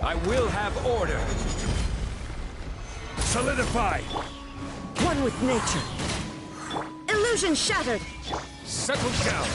I will have order. Solidify. One with nature. Illusion shattered. Settle down.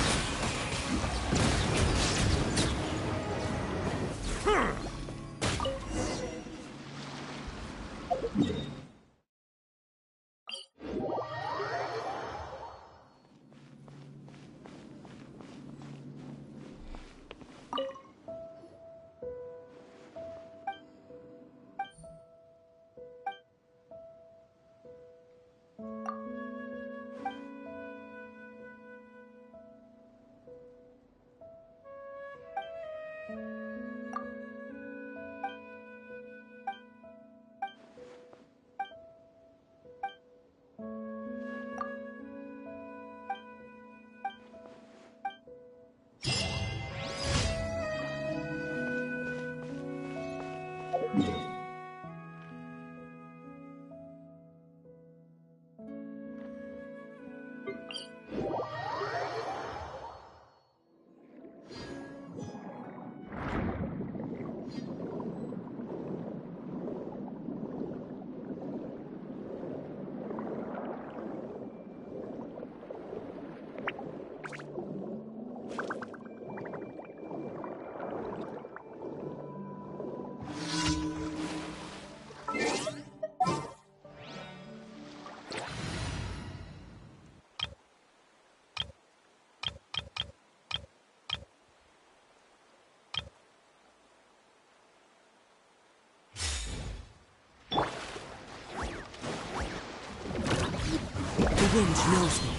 The wind knows me.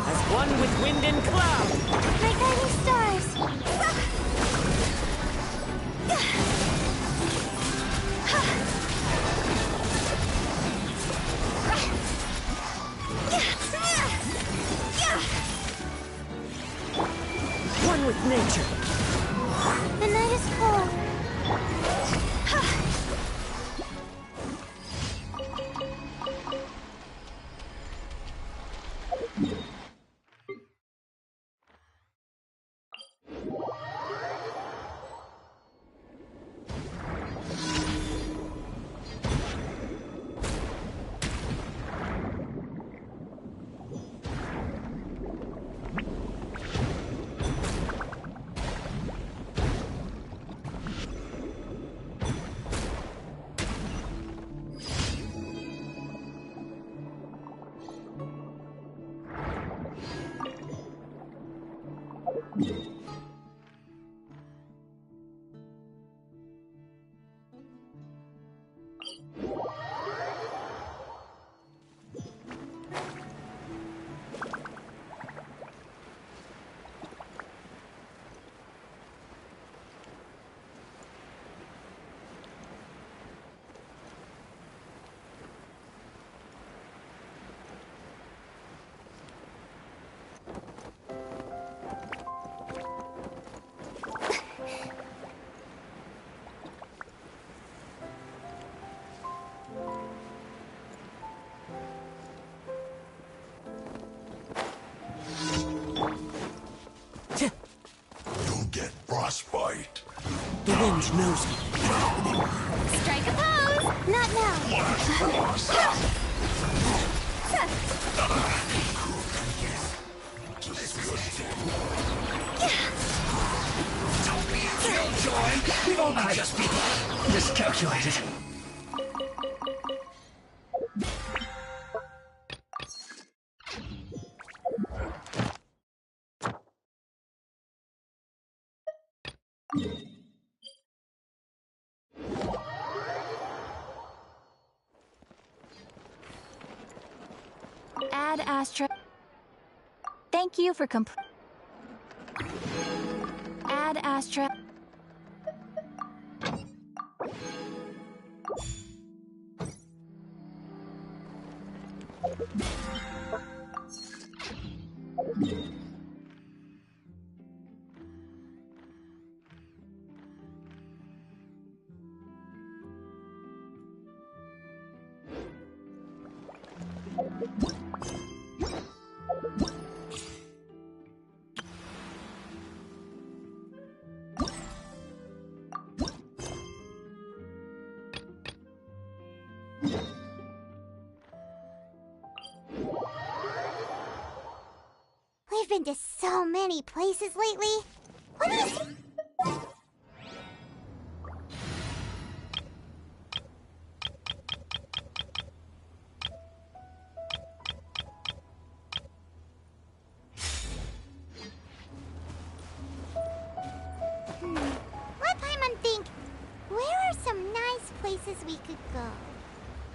As one with wind and cloud. My guiding stars. One with nature. The night is cold. Frostbite. The wind knows me. Strike a pose. Not now. join. We've only just been miscalculated. Add Astra. Thank you for Add Astra. We've been to so many places lately. What is... Let Paimon think. Where are some nice places we could go?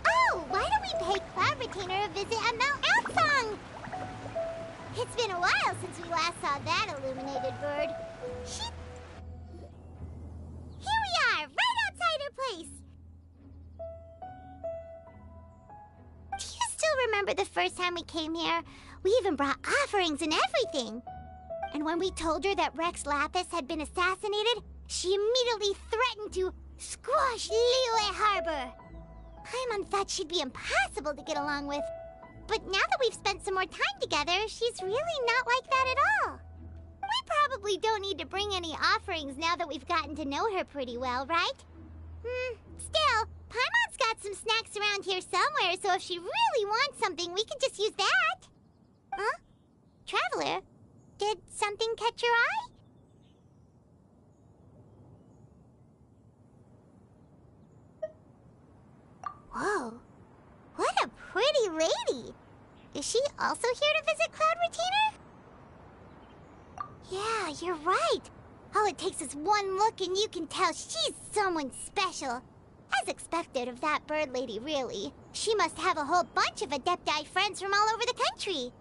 Oh, why don't we pay Cloud Retainer a visit at Mount Outsong? It's been a while since we last saw that illuminated bird. Here we are, right outside her place. Do you still remember the first time we came here? We even brought offerings and everything. And when we told her that Rex Lapis had been assassinated, she immediately threatened to squash Liyue Harbor. Paimon thought she'd be impossible to get along with. But now that we've spent some more time together, she's really not like that at all. We probably don't need to bring any offerings now that we've gotten to know her pretty well, right? Still, Paimon's got some snacks around here somewhere, so if she really wants something, we could just use that. Huh? Traveler, did something catch your eye? Whoa. What a pretty lady! Is she also here to visit Cloud Retainer? Yeah, you're right. All it takes is one look and you can tell she's someone special. As expected of that bird lady, really. She must have a whole bunch of Adepti friends from all over the country.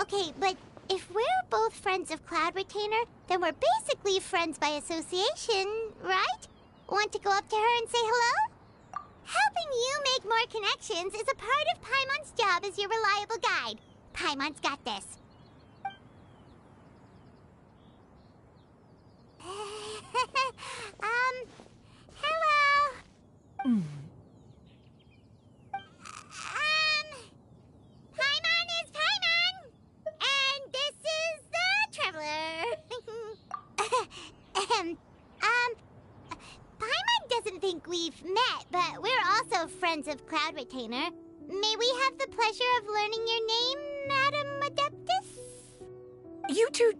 Okay, but if we're both friends of Cloud Retainer, then we're basically friends by association, right? Want to go up to her and say hello? Helping you make more connections is a part of Paimon's job as your reliable guide. Paimon's got this. Hello? Paimon is Paimon! And this is the Traveler. Paimon doesn't think we've met, but we're also friends of Cloud Retainer. May we have the pleasure of learning your name, Madam Adeptus? You two...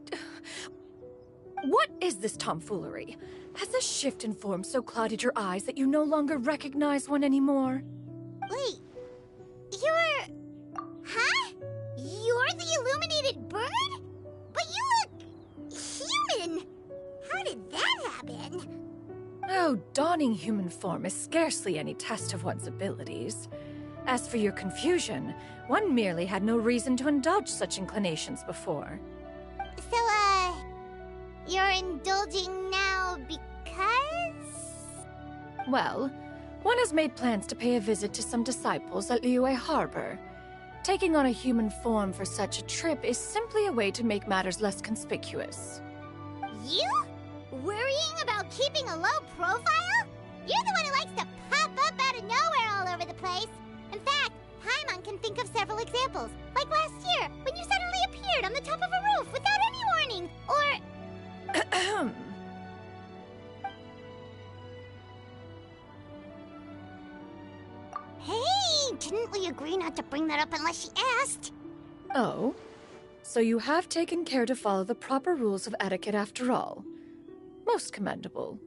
What is this tomfoolery? Has this shift in form so clouded your eyes that you no longer recognize one anymore? Wait, you're... Huh? You're the illuminated bird? But you look... human! How did that happen? Oh, donning human form is scarcely any test of one's abilities. As for your confusion, one merely had no reason to indulge such inclinations before. So, you're indulging now because? Well, one has made plans to pay a visit to some disciples at Liyue Harbor. Taking on a human form for such a trip is simply a way to make matters less conspicuous. You? Worrying about keeping a low profile? You're the one who likes to pop up out of nowhere all over the place. In fact, Paimon can think of several examples. Like last year, when you suddenly appeared on the top of a roof without any warning. Or... Hey, didn't we agree not to bring that up unless she asked? Oh? So you have taken care to follow the proper rules of etiquette after all. Most commendable.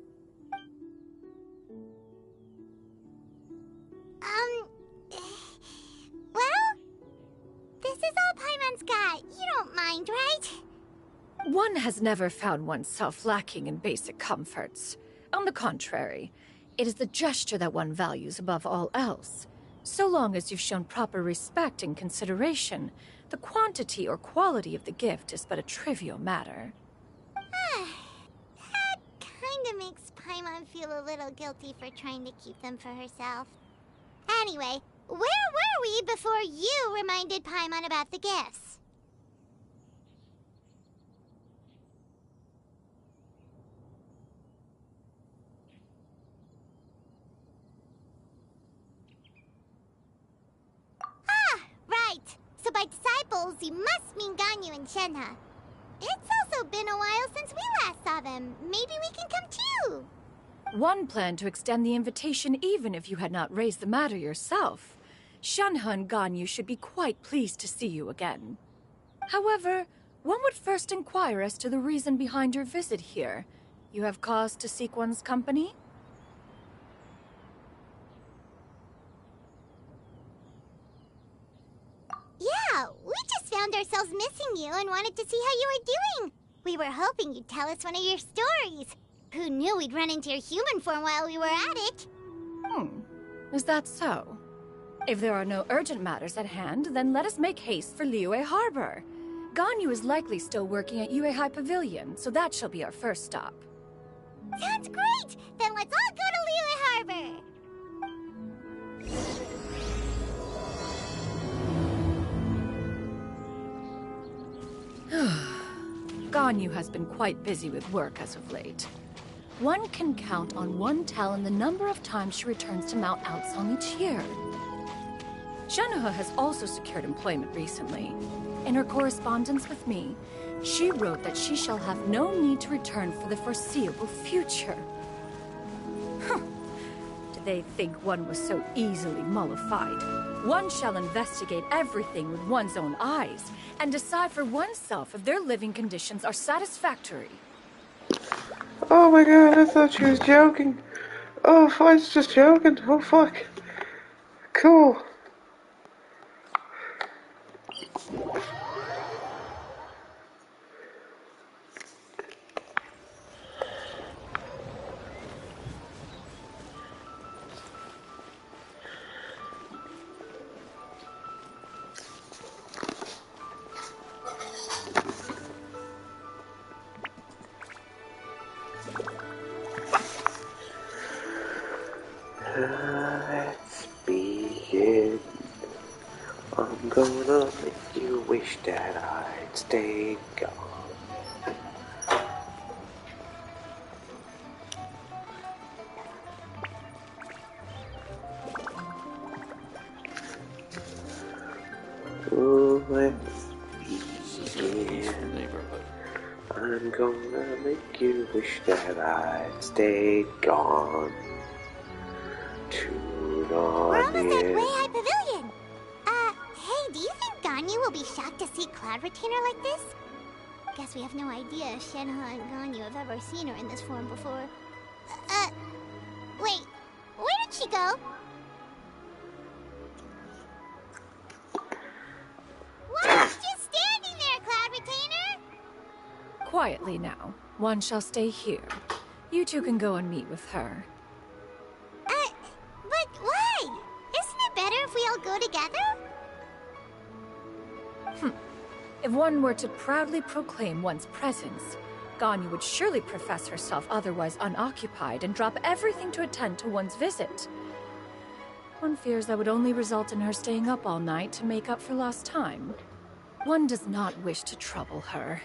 You don't mind, right? One has never found oneself lacking in basic comforts. On the contrary, it is the gesture that one values above all else. So long as you've shown proper respect and consideration, the quantity or quality of the gift is but a trivial matter. That kinda makes Paimon feel a little guilty for trying to keep them for herself. Anyway, where were we before you reminded Paimon about the gifts? Right. So by disciples, you must mean Ganyu and Shenhe. It's also been a while since we last saw them. Maybe we can come too. One planned to extend the invitation even if you had not raised the matter yourself. Shenhe and Ganyu should be quite pleased to see you again. However, one would first inquire as to the reason behind your visit here. You have cause to seek one's company? Yeah, we just found ourselves missing you and wanted to see how you were doing. We were hoping you'd tell us one of your stories. Who knew we'd run into your human form while we were at it? Is that so? If there are no urgent matters at hand, then let us make haste for Liyue Harbor. Ganyu is likely still working at Yuehai Pavilion, so that shall be our first stop. Sounds great! Then let's all go to Liyue Harbor! Ganyu has been quite busy with work as of late. One can count on one talon the number of times she returns to Mount Outsong each year. Shenhe has also secured employment recently. In her correspondence with me, she wrote that she shall have no need to return for the foreseeable future. Did they think one was so easily mollified? One shall investigate everything with one's own eyes and decide for oneself if their living conditions are satisfactory. Oh my god, I thought she was joking. Oh, I was just joking. Oh fuck. Cool. Let's begin. I'm gonna make you wish that I'd stay gone. Oh, let's begin. I'm gonna make you wish that I'd stay gone. We're almost at Weihai Pavilion! Hey, do you think Ganyu will be shocked to see Cloud Retainer like this? Guess we have no idea if Shenhe and Ganyu have ever seen her in this form before. Wait, where did she go? Why are you just standing there, Cloud Retainer? Quietly now. One shall stay here. You two can go and meet with her. But why? Isn't it better if we all go together? If one were to proudly proclaim one's presence, Ganyu would surely profess herself otherwise unoccupied and drop everything to attend to one's visit. One fears that would only result in her staying up all night to make up for lost time. One does not wish to trouble her.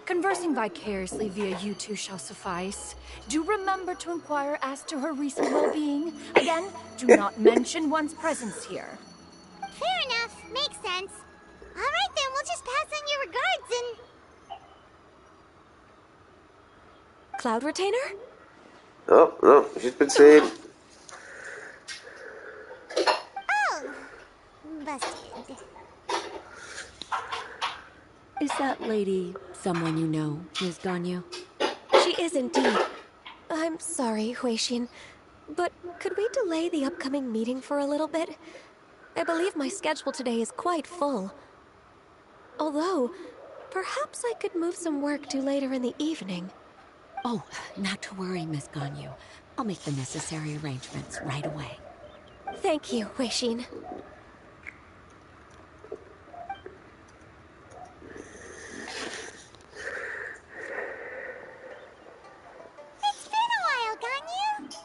Conversing vicariously via you two shall suffice. Do remember to inquire as to her recent well-being. Again, do not mention one's presence here. Fair enough. Makes sense. Alright then, we'll just pass on your regards and... Cloud Retainer? Oh, no, she's been seen. Oh! Busted. Is that lady someone you know, Ms. Ganyu? She is indeed. I'm sorry, Huixin, but could we delay the upcoming meeting for a little bit? I believe my schedule today is quite full. Although, perhaps I could move some work to later in the evening. Oh, not to worry, Miss Ganyu. I'll make the necessary arrangements right away. Thank you, Huixin. It's been a while, Ganyu.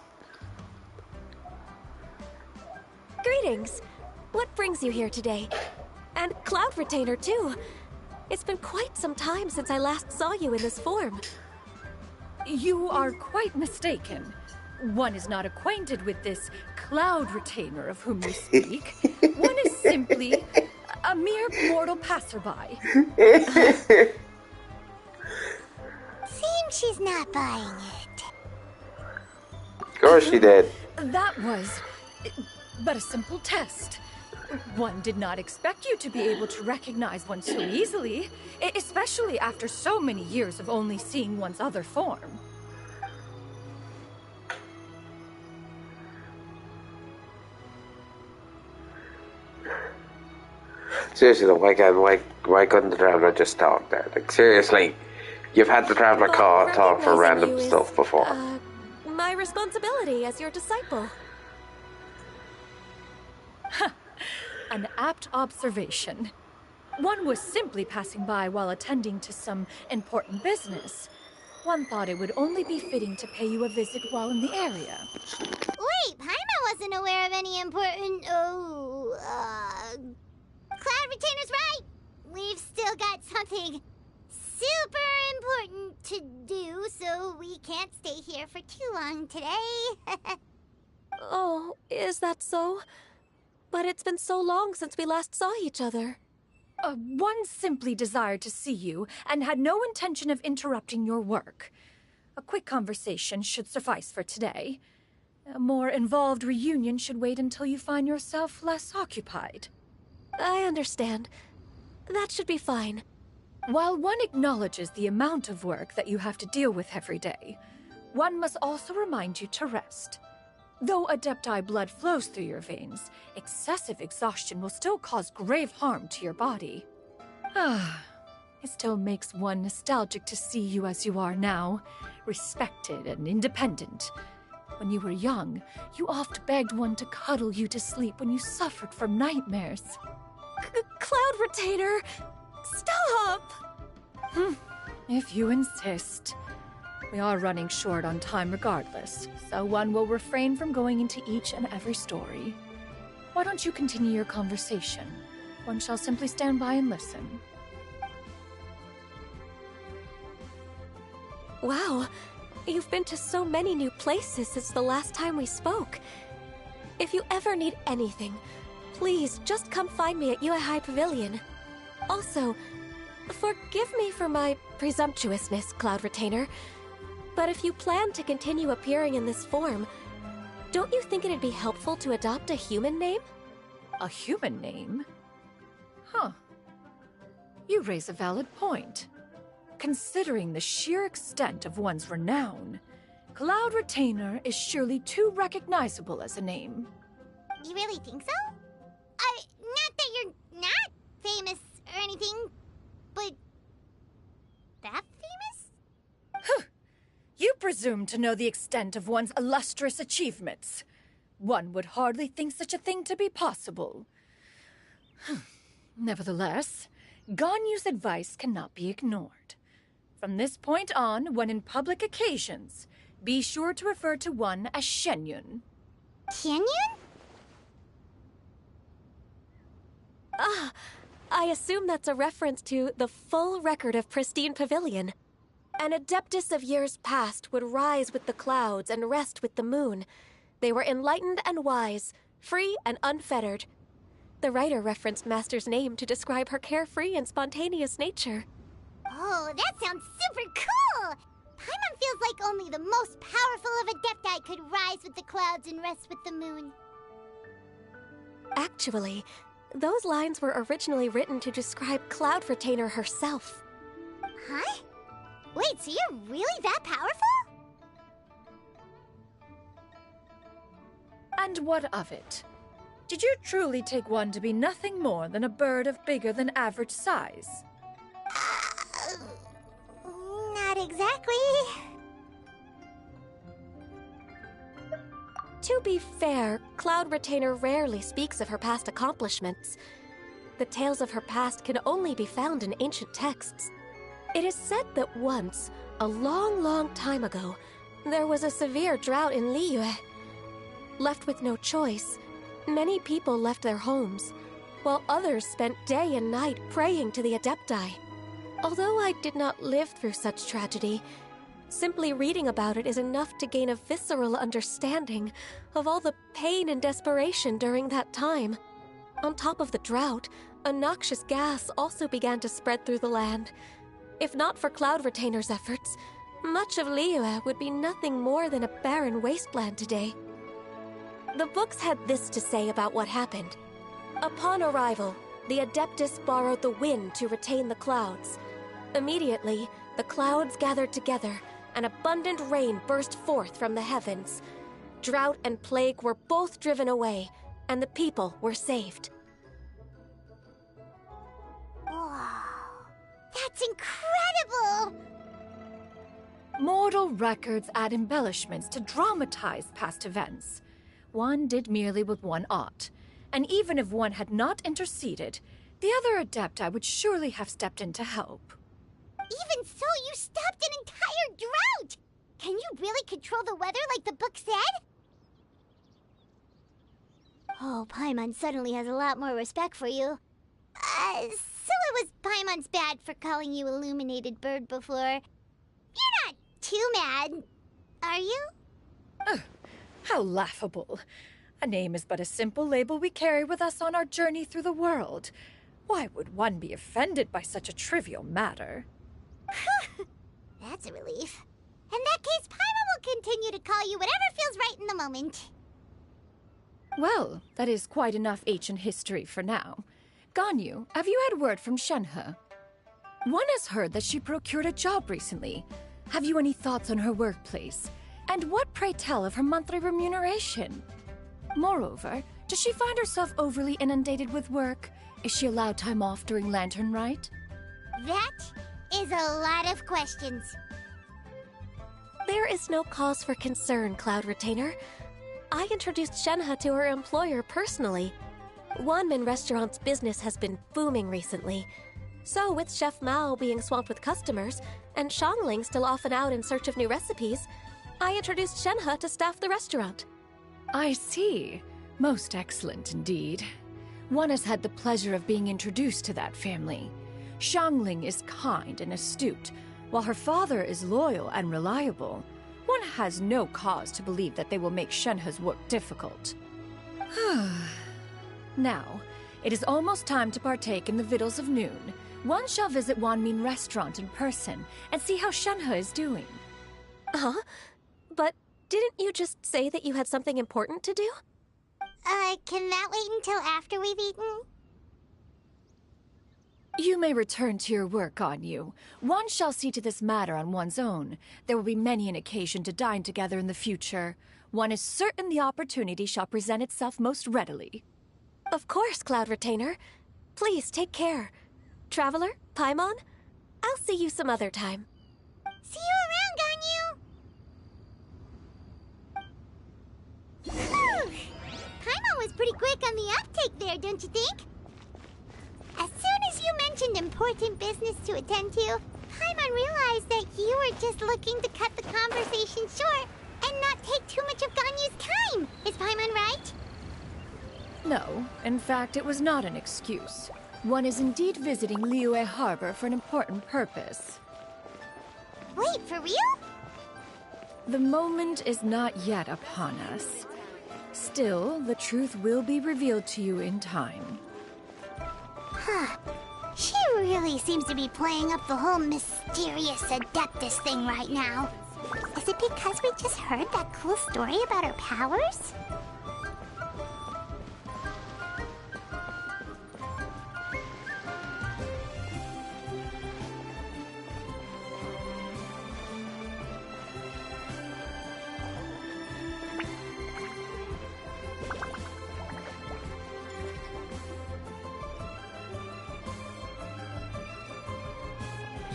Greetings. What brings you here today? And Cloud Retainer, too. It's been quite some time since I last saw you in this form. You are quite mistaken. One is not acquainted with this Cloud Retainer of whom you speak. One is simply a mere mortal passerby. Seems she's not buying it. Of course she did. That was but a simple test. One did not expect you to be able to recognize one so easily, especially after so many years of only seeing one's other form. Seriously though, why couldn't the Traveler just talk there? Like, seriously, you've had the Traveler talk for random Recognizing you stuff is, before. My responsibility as your disciple. An apt observation. One was simply passing by while attending to some important business. One thought it would only be fitting to pay you a visit while in the area. Wait, Paimon wasn't aware of any important... Cloud Retainer's right! We've still got something super important to do, so we can't stay here for too long today. Oh, is that so? But it's been so long since we last saw each other. One simply desired to see you and had no intention of interrupting your work. A quick conversation should suffice for today. A more involved reunion should wait until you find yourself less occupied. I understand. That should be fine. While one acknowledges the amount of work that you have to deal with every day, one must also remind you to rest. Though Adepti blood flows through your veins, excessive exhaustion will still cause grave harm to your body. It still makes one nostalgic to see you as you are now, respected and independent. When you were young, you oft begged one to cuddle you to sleep when you suffered from nightmares. Cloud Retainer! Stop! If you insist. We are running short on time regardless, so one will refrain from going into each and every story. Why don't you continue your conversation? One shall simply stand by and listen. Wow, you've been to so many new places since the last time we spoke. If you ever need anything, please just come find me at Uehai Pavilion. Also, forgive me for my presumptuousness, Cloud Retainer, but if you plan to continue appearing in this form, don't you think it'd be helpful to adopt a human name? A human name? Huh. You raise a valid point. Considering the sheer extent of one's renown, Cloud Retainer is surely too recognizable as a name. You really think so? Not that you're not famous or anything, but that famous? You presume to know the extent of one's illustrious achievements. One would hardly think such a thing to be possible. Nevertheless, Ganyu's advice cannot be ignored. From this point on, when in public occasions, be sure to refer to one as Shenyun. Canyon? I assume that's a reference to the full record of Pristine Pavilion. An adeptus of years past would rise with the clouds and rest with the moon. They were enlightened and wise, free and unfettered. The writer referenced Master's name to describe her carefree and spontaneous nature. Oh, that sounds super cool! Paimon feels like only the most powerful of Adepti could rise with the clouds and rest with the moon. Actually, those lines were originally written to describe Cloud Retainer herself. Huh? Wait, so you're really that powerful? And what of it? Did you truly take one to be nothing more than a bird of bigger than average size? Exactly. To be fair, Cloud Retainer rarely speaks of her past accomplishments. The tales of her past can only be found in ancient texts. It is said that once, a long, long time ago, there was a severe drought in Liyue. Left with no choice, many people left their homes, while others spent day and night praying to the Adepti. Although I did not live through such tragedy, simply reading about it is enough to gain a visceral understanding of all the pain and desperation during that time. On top of the drought, a noxious gas also began to spread through the land. If not for Cloud Retainer's efforts, much of Liyue would be nothing more than a barren wasteland today. The books had this to say about what happened. Upon arrival, the Adeptus borrowed the wind to retain the clouds. Immediately, the clouds gathered together, and abundant rain burst forth from the heavens. Drought and plague were both driven away, and the people were saved. Wow, that's incredible! Mortal records add embellishments to dramatize past events. One did merely what one ought, and even if one had not interceded, the other Adepti would surely have stepped in to help. Even so, you stopped an entire drought! Can you really control the weather like the book said? Oh, Paimon suddenly has a lot more respect for you. So it was Paimon's bad for calling you Illuminated Bird before. You're not too mad, are you? How laughable. A name is but a simple label we carry with us on our journey through the world. Why would one be offended by such a trivial matter? That's a relief. In that case, Paimon will continue to call you whatever feels right in the moment. Well, that is quite enough ancient history for now. Ganyu, have you had word from Shenhe? One has heard that she procured a job recently. Have you any thoughts on her workplace? And what, pray tell, of her monthly remuneration? Moreover, does she find herself overly inundated with work? Is she allowed time off during Lantern Rite? That is a lot of questions. There is no cause for concern, Cloud Retainer. I introduced Shenhe to her employer personally. Wanmin Restaurant's business has been booming recently. So, with Chef Mao being swamped with customers, and Xiangling still off and out in search of new recipes, I introduced Shenhe to staff the restaurant. I see. Most excellent indeed. One has had the pleasure of being introduced to that family. Xiangling is kind and astute, while her father is loyal and reliable. One has no cause to believe that they will make Shenhe's work difficult. Now, it is almost time to partake in the victuals of noon. One shall visit Wanmin Restaurant in person and see how Shenhe is doing. Huh? But didn't you just say that you had something important to do? Can that wait until after we've eaten? You may return to your work, Ganyu. One shall see to this matter on one's own. There will be many an occasion to dine together in the future. One is certain the opportunity shall present itself most readily. Of course, Cloud Retainer. Please take care. Traveler, Paimon, I'll see you some other time. See you around, Ganyu! Paimon was pretty quick on the uptake there, don't you think? As soon as you mentioned important business to attend to, Paimon realized that you were just looking to cut the conversation short and not take too much of Ganyu's time. Is Paimon right? No, in fact, it was not an excuse. One is indeed visiting Liyue Harbor for an important purpose. Wait, for real? The moment is not yet upon us. Still, the truth will be revealed to you in time. Huh. She really seems to be playing up the whole mysterious Adeptus thing right now. Is it because we just heard that cool story about her powers?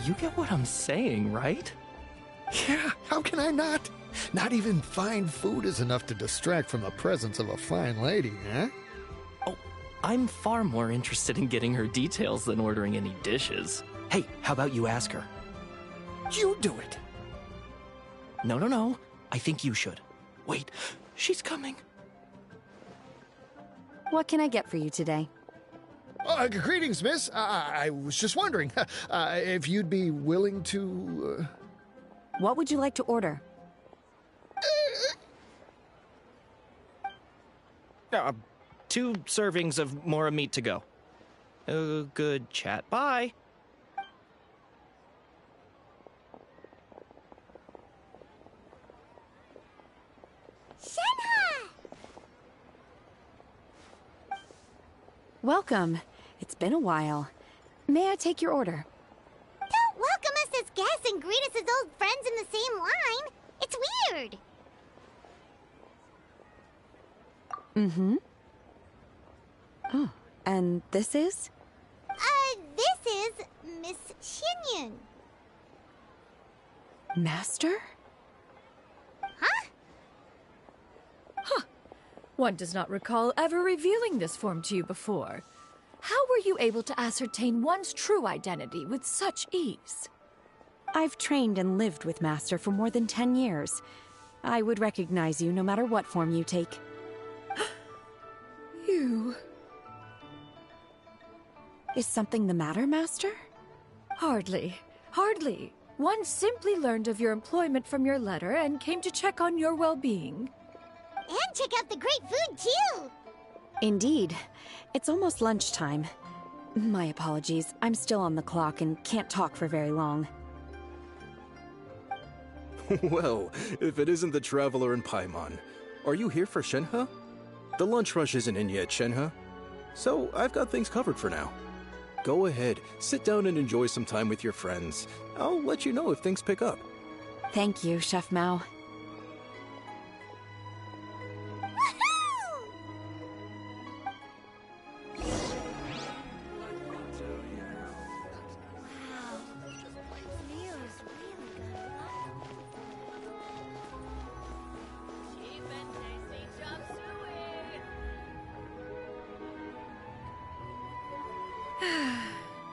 You get what I'm saying, right? Yeah, how can I not? Not even fine food is enough to distract from the presence of a fine lady, huh? Oh, I'm far more interested in getting her details than ordering any dishes. Hey, how about you ask her? You do it! No. I think you should. Wait, she's coming. What can I get for you today? Greetings, miss. I was just wondering if you'd be willing to... What would you like to order? 2 servings of Mora meat to go. Good chat. Bye. Shenhe! Welcome. It's been a while. May I take your order? Don't welcome us as guests and greet us as old friends in the same line. It's weird. Mm-hmm. Oh, and this is? This is Miss Xinyun. Master? Huh? One does not recall ever revealing this form to you before. How were you able to ascertain one's true identity with such ease? I've trained and lived with Master for more than 10 years. I would recognize you no matter what form you take. You... Is something the matter, Master? Hardly. One simply learned of your employment from your letter and came to check on your well-being. And check out the great food, too! Indeed. It's almost lunchtime. My apologies. I'm still on the clock and can't talk for very long. Well, if it isn't the Traveler in Paimon. Are you here for Shenhe? The lunch rush isn't in yet, Shenhe. So, I've got things covered for now. Go ahead, sit down and enjoy some time with your friends. I'll let you know if things pick up. Thank you, Chef Mao.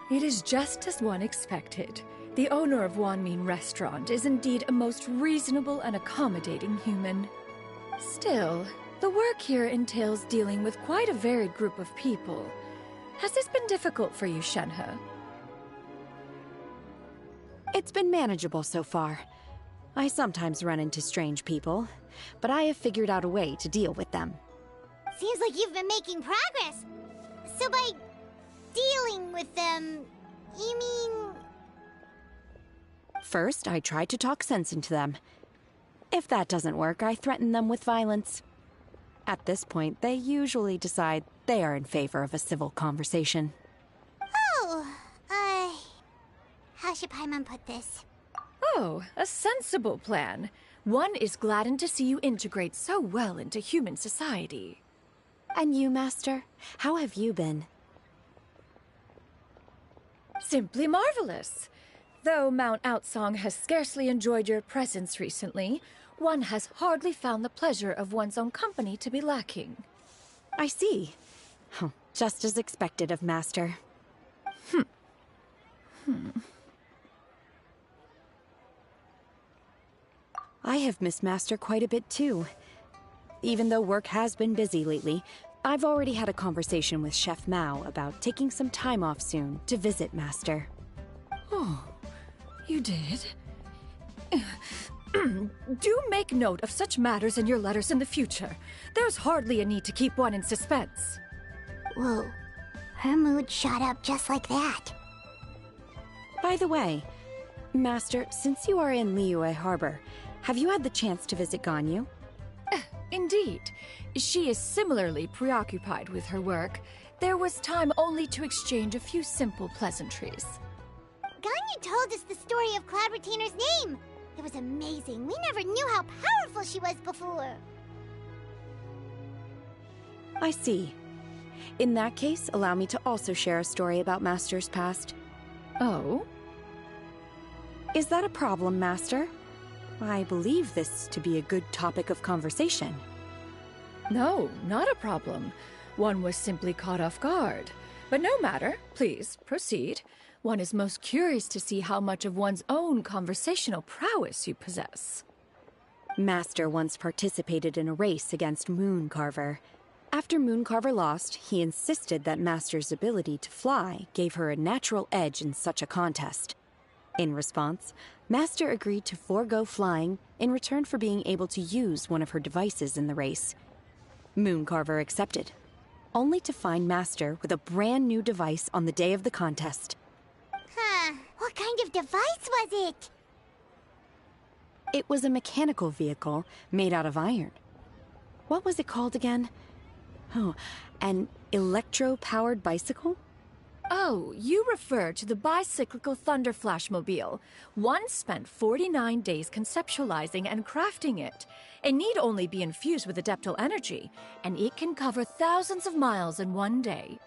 It is just as one expected. The owner of Wanmin Restaurant is indeed a most reasonable and accommodating human. Still, the work here entails dealing with quite a varied group of people. Has this been difficult for you, Shenhe? It's been manageable so far. I sometimes run into strange people, but I have figured out a way to deal with them. Seems like you've been making progress. So by dealing with them, you mean... First, I try to talk sense into them. If that doesn't work, I threaten them with violence. At this point, they usually decide they are in favor of a civil conversation. Oh, how should Paimon put this? Oh, a sensible plan. One is gladdened to see you integrate so well into human society. And you, Master? How have you been? Simply marvelous. Though Mount Outsong has scarcely enjoyed your presence recently, one has hardly found the pleasure of one's own company to be lacking. I see. Just as expected of Master. I have missed Master quite a bit too. Even though work has been busy lately, I've already had a conversation with Chef Mao about taking some time off soon to visit Master. Oh, you did? Do make note of such matters in your letters in the future. There's hardly a need to keep one in suspense. Whoa, her mood shot up just like that. By the way, Master, since you are in Liyue Harbor, have you had the chance to visit Ganyu? Indeed. She is similarly preoccupied with her work. There was time only to exchange a few simple pleasantries. Ganyu told us the story of Cloud Retainer's name. It was amazing. We never knew how powerful she was before. I see. In that case, allow me to also share a story about Master's past. Oh? Is that a problem, Master? I believe this to be a good topic of conversation. No, not a problem. One was simply caught off guard. But no matter. Please, proceed. One is most curious to see how much of one's own conversational prowess you possess. Master once participated in a race against Mooncarver. After Mooncarver lost, he insisted that Master's ability to fly gave her a natural edge in such a contest. In response, Master agreed to forego flying in return for being able to use one of her devices in the race. Mooncarver accepted, only to find Master with a brand new device on the day of the contest. Huh. What kind of device was it? It was a mechanical vehicle made out of iron. What was it called again? Oh, an electro-powered bicycle? Oh, you refer to the bicyclical Thunder Flashmobile. One spent 49 days conceptualizing and crafting it. It need only be infused with adeptal energy, and it can cover thousands of miles in one day.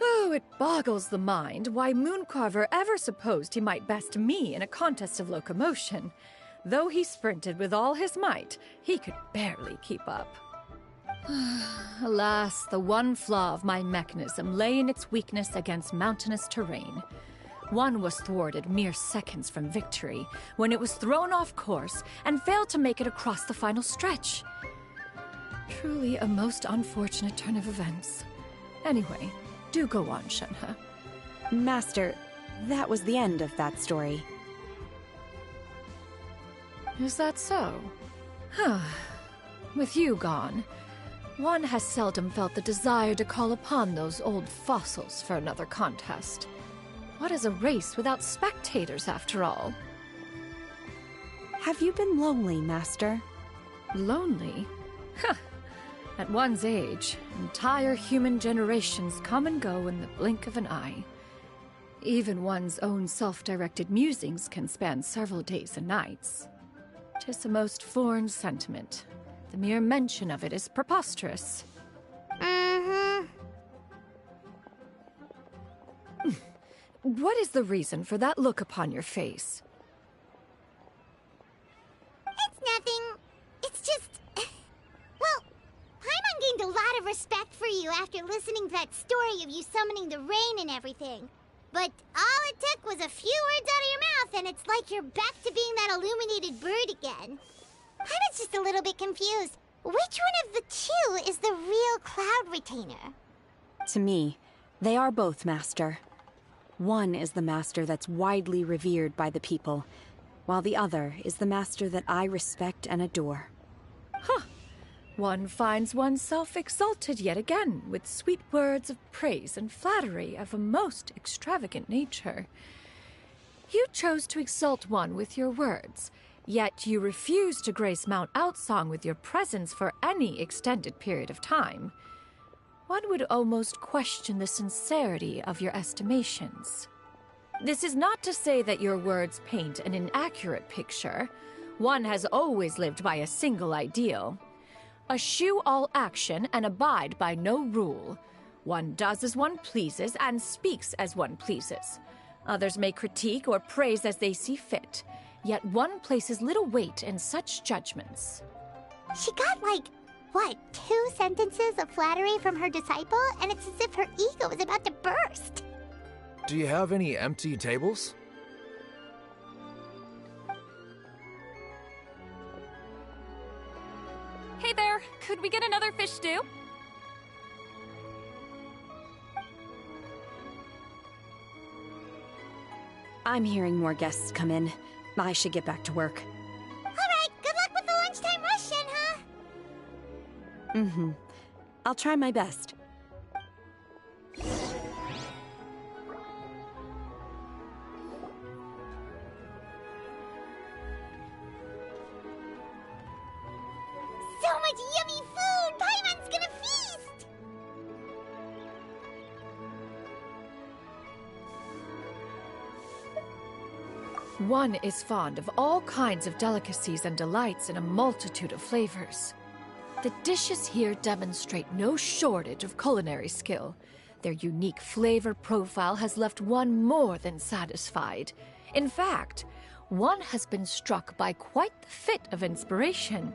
Oh, it boggles the mind why Mooncarver ever supposed he might best me in a contest of locomotion. Though he sprinted with all his might, he could barely keep up. Alas, the one flaw of my mechanism lay in its weakness against mountainous terrain. One was thwarted mere seconds from victory, when it was thrown off course and failed to make it across the final stretch. Truly a most unfortunate turn of events. Anyway, do go on, Shenhe. Master, that was the end of that story. Is that so? Huh. With you gone, one has seldom felt the desire to call upon those old fossils for another contest. What is a race without spectators, after all? Have you been lonely, Master? Lonely? Huh. At one's age, entire human generations come and go in the blink of an eye. Even one's own self-directed musings can span several days and nights. 'Tis a most foreign sentiment. The mere mention of it is preposterous. What is the reason for that look upon your face? It's nothing. It's just... Well, Paimon gained a lot of respect for you after listening to that story of you summoning the rain and everything. But all it took was a few words out of your mouth, and it's like you're back to being that illuminated bird again. Paimon's just a little bit confused. Which one of the two is the real Cloud Retainer? To me, they are both, Master. One is the Master that's widely revered by the people, while the other is the Master that I respect and adore. Huh. One finds oneself exalted yet again with sweet words of praise and flattery of a most extravagant nature. You chose to exalt one with your words, yet you refuse to grace Mount Outsong with your presence for any extended period of time. One would almost question the sincerity of your estimations. This is not to say that your words paint an inaccurate picture. One has always lived by a single ideal. Eschew all action and abide by no rule. One does as one pleases and speaks as one pleases. Others may critique or praise as they see fit, yet one places little weight in such judgments. She got, like, what, 2 sentences of flattery from her disciple, and it's as if her ego is about to burst. Do you have any empty tables? Hey there, could we get another fish stew? I'm hearing more guests come in. I should get back to work. Alright, good luck with the lunchtime rush, Shenhe. I'll try my best. So much yummy food! Paimon's gonna feast! One is fond of all kinds of delicacies and delights in a multitude of flavors. The dishes here demonstrate no shortage of culinary skill. Their unique flavor profile has left one more than satisfied. In fact, one has been struck by quite the fit of inspiration.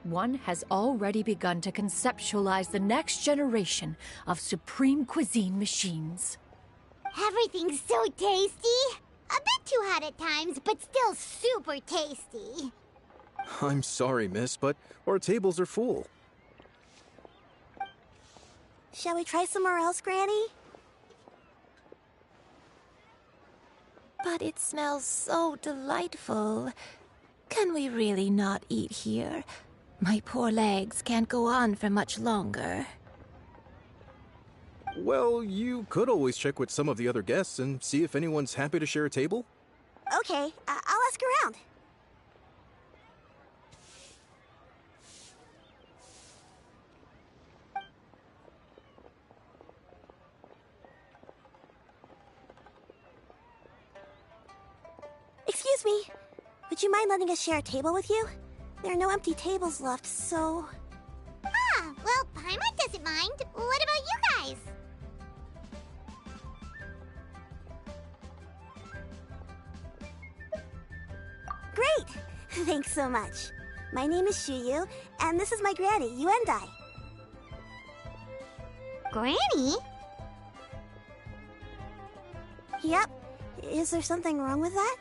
One has already begun to conceptualize the next generation of supreme cuisine machines. Everything's so tasty. A bit too hot at times, but still super tasty. I'm sorry, miss, but our tables are full. Shall we try somewhere else, Granny? But it smells so delightful. Can we really not eat here? My poor legs can't go on for much longer. Well, you could always check with some of the other guests and see if anyone's happy to share a table. Okay, I'll ask around. Excuse me. Would you mind letting us share a table with you? There are no empty tables left, so... Ah, well, Paimon doesn't mind. What about you guys? Great! Thanks so much. My name is Shuyu, and this is my granny, Yuendai. Granny? Yep. Is there something wrong with that?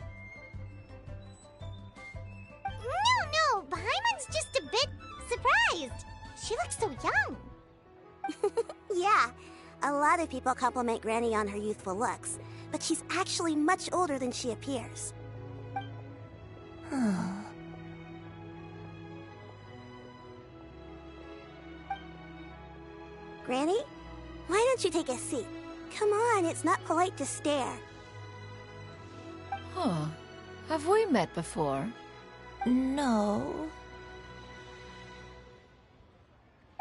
No, Paimon's just a bit surprised. She looks so young. Yeah, a lot of people compliment Granny on her youthful looks, but she's actually much older than she appears. Granny? Why don't you take a seat? Come on, it's not polite to stare. Huh. Have we met before? No.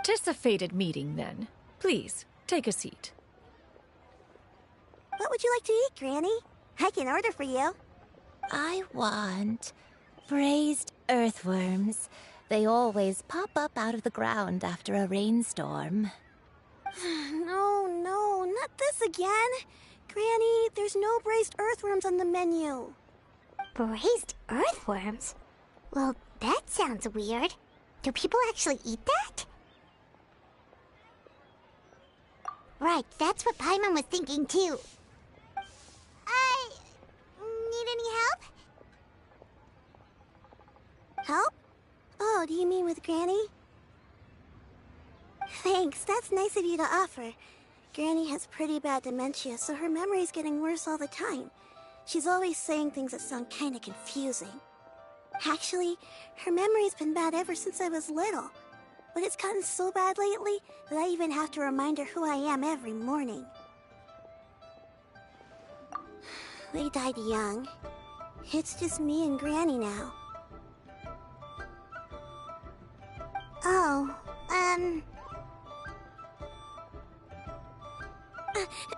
'Tis a fated meeting, then. Please, take a seat. What would you like to eat, Granny? I can order for you. I want braised earthworms. They always pop up out of the ground after a rainstorm. No, not this again. Granny, there's no braised earthworms on the menu. Braised earthworms? Well, that sounds weird. Do people actually eat that? Right, that's what Paimon was thinking too. Need any help? Help? Oh, do you mean with Granny? Thanks, that's nice of you to offer. Granny has pretty bad dementia, so her memory's getting worse all the time. She's always saying things that sound kinda confusing. Actually, her memory's been bad ever since I was little. But it's gotten so bad lately that I even have to remind her who I am every morning. They died young. It's just me and Granny now. Oh,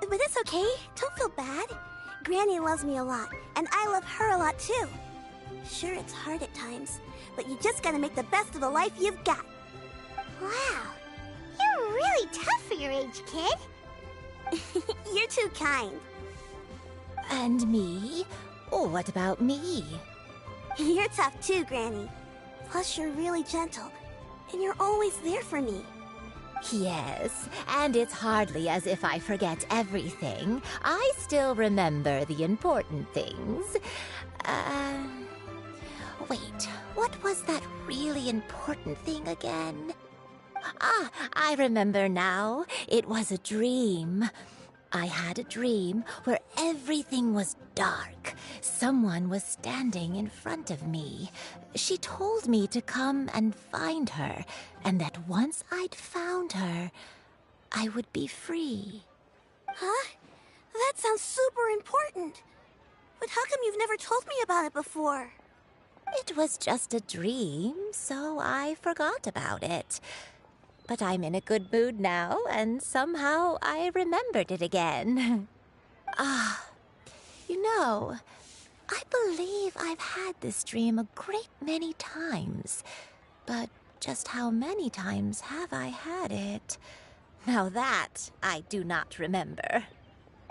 but it's okay. Don't feel bad. Granny loves me a lot, and I love her a lot too. Sure, it's hard at times, but you just gotta make the best of the life you've got. Wow, you're really tough for your age, kid. You're too kind. And me? What about me? You're tough too, Granny. Plus, you're really gentle, and you're always there for me. Yes, and it's hardly as if I forget everything. I still remember the important things. Wait, what was that really important thing again? Ah, I remember now. It was a dream. I had a dream where everything was dark. Someone was standing in front of me. She told me to come and find her, and that once I'd found her, I would be free. Huh? That sounds super important. But how come you've never told me about it before? It was just a dream, so I forgot about it. But I'm in a good mood now, and somehow I remembered it again. You know, I believe I've had this dream a great many times. But just how many times have I had it? Now that I do not remember.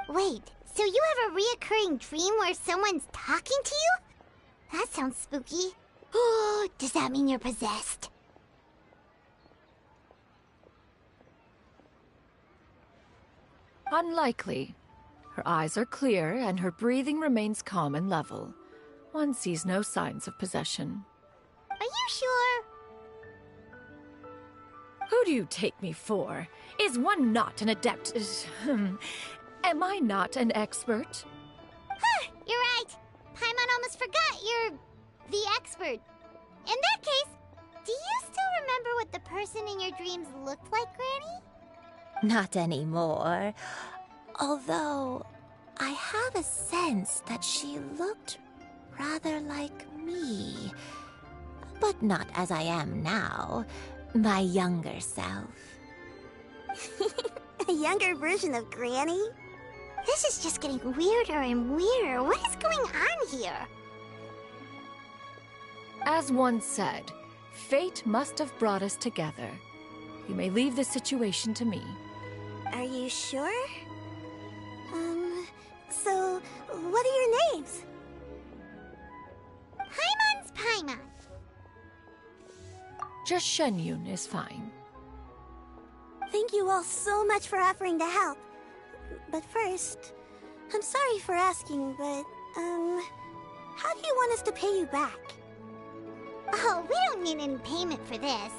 Wait, so you have a reoccurring dream where someone's talking to you? That sounds spooky. Oh, does that mean you're possessed? Unlikely. Her eyes are clear, and her breathing remains calm and level. One sees no signs of possession. Are you sure? Who do you take me for? Is one not an adept? Am I not an expert? Huh, you're right. Paimon almost forgot you're the expert. In that case, do you still remember what the person in your dreams looked like, Granny? Not anymore. Although, I have a sense that she looked rather like me. But not as I am now. My younger self. A younger version of Granny? This is just getting weirder and weirder. What is going on here? As one said, fate must have brought us together. You may leave the situation to me. Are you sure? So, what are your names? Paimon's Paimon. Just Shenyun is fine. Thank you all so much for offering to help. But first, I'm sorry for asking, but, how do you want us to pay you back? Oh, we don't need any payment for this.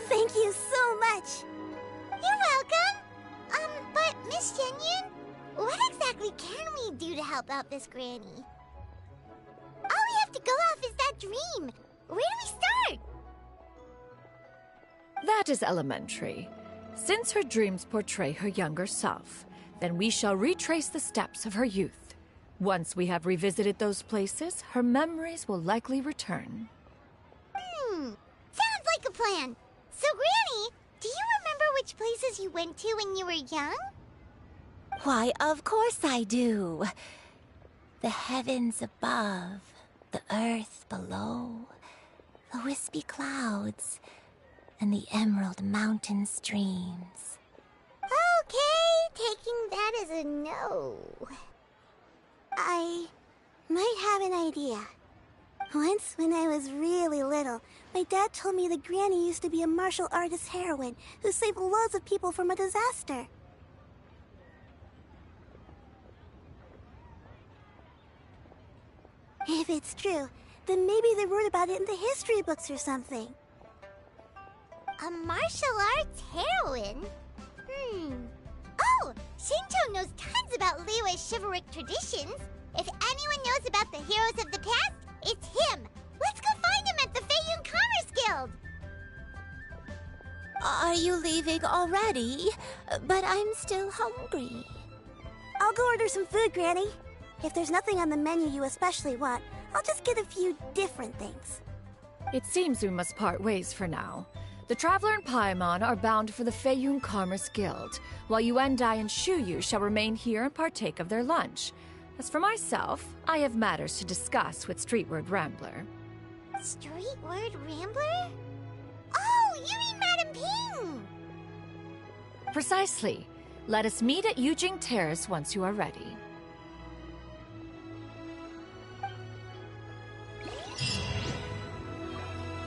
Thank you so much. You're welcome. But Miss Shenyun, what exactly can we do to help out this Granny? All we have to go off is that dream. Where do we start? That is elementary. Since her dreams portray her younger self, then we shall retrace the steps of her youth. Once we have revisited those places, her memories will likely return. Sounds like a plan. So, Granny, do you remember which places you went to when you were young? Why, of course I do. The heavens above, the earth below, the wispy clouds, and the emerald mountain streams. Okay, taking that as a no. I might have an idea. Once, when I was really little, my dad told me that Granny used to be a martial artist heroine who saved loads of people from a disaster. If it's true, then maybe they wrote about it in the history books or something. A martial arts heroine? Oh, Shinto knows tons about Liyue's chivalric traditions. If anyone knows about the heroes of the past, it's him. Let's go find him at the Feiyun Commerce Guild. Are you leaving already? But I'm still hungry. I'll go order some food, Granny. If there's nothing on the menu you especially want, I'll just get a few different things. It seems we must part ways for now. The Traveler and Paimon are bound for the Feiyun Commerce Guild, while Yuendai and Shuyu shall remain here and partake of their lunch. As for myself, I have matters to discuss with Streetward Rambler. Streetward Rambler? Oh, you mean Madame Ping! Precisely. Let us meet at Yujing Terrace once you are ready.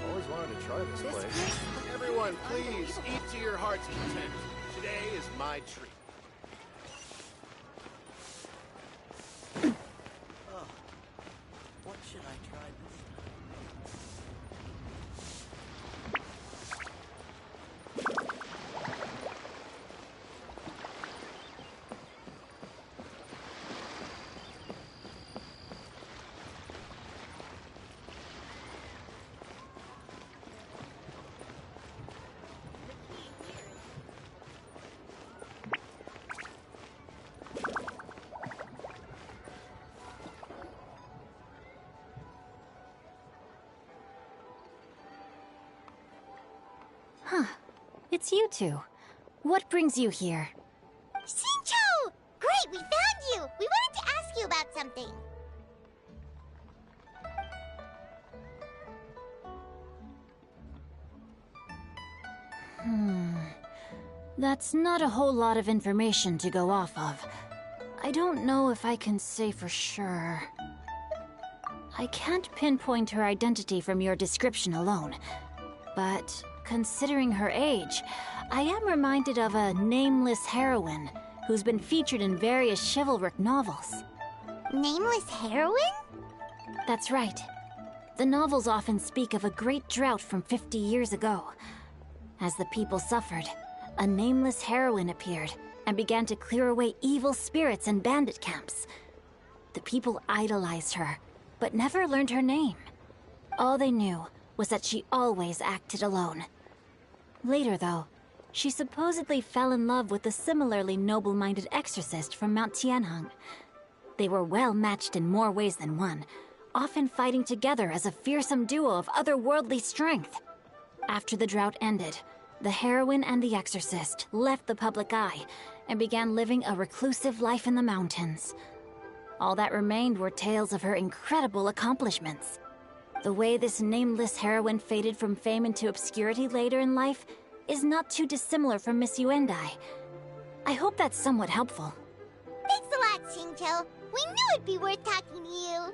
Always wanted to try this place. Everyone, please eat to your heart's content. Today is my treat. What should I try this Huh. It's you two. What brings you here? Shincho! Great, we found you! We wanted to ask you about something. That's not a whole lot of information to go off of. I don't know if I can say for sure. I can't pinpoint her identity from your description alone, but considering her age, I am reminded of a nameless heroine who's been featured in various chivalric novels. Nameless heroine? That's right. The novels often speak of a great drought from 50 years ago. As the people suffered, a nameless heroine appeared and began to clear away evil spirits and bandit camps. The people idolized her, but never learned her name. All they knew was that she always acted alone. Later, though, she supposedly fell in love with a similarly noble-minded exorcist from Mount Tianheng. They were well matched in more ways than one, often fighting together as a fearsome duo of otherworldly strength. After the drought ended, the heroine and the exorcist left the public eye and began living a reclusive life in the mountains. All that remained were tales of her incredible accomplishments. The way this nameless heroine faded from fame into obscurity later in life is not too dissimilar from Miss Yuendai. I hope that's somewhat helpful. Thanks a lot, Xingqiu. We knew it'd be worth talking to you.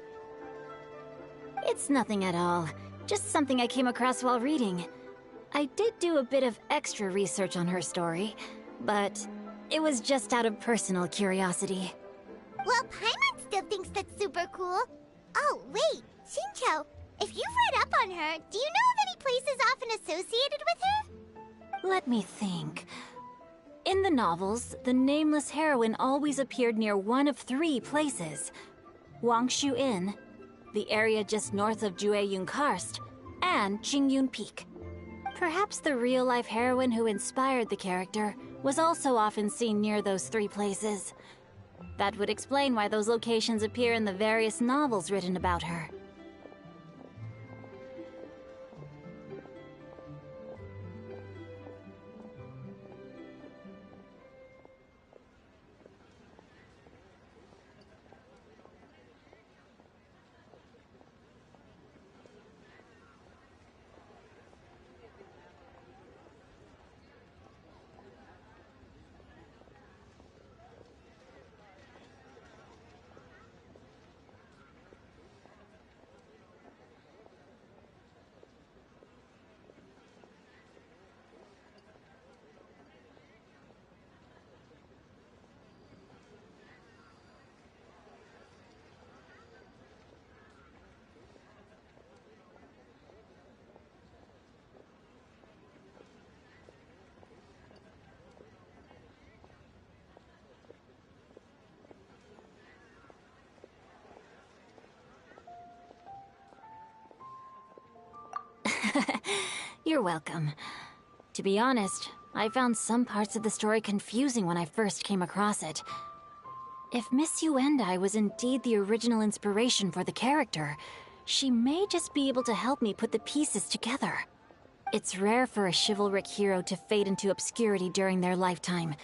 It's nothing at all. Just something I came across while reading. I did do a bit of extra research on her story, but it was just out of personal curiosity. Well, Paimon still thinks that's super cool. Oh, wait, Xingqiu, if you've read up on her, do you know of any places often associated with her? Let me think. In the novels, the nameless heroine always appeared near one of 3 places. Wangshu Inn, the area just north of Jueyun Karst, and Qingyun Peak. Perhaps the real-life heroine who inspired the character was also often seen near those 3 places. That would explain why those locations appear in the various novels written about her. You're welcome. To be honest, I found some parts of the story confusing when I first came across it. If Miss Yuendai was indeed the original inspiration for the character, she may just be able to help me put the pieces together. It's rare for a chivalric hero to fade into obscurity during their lifetime,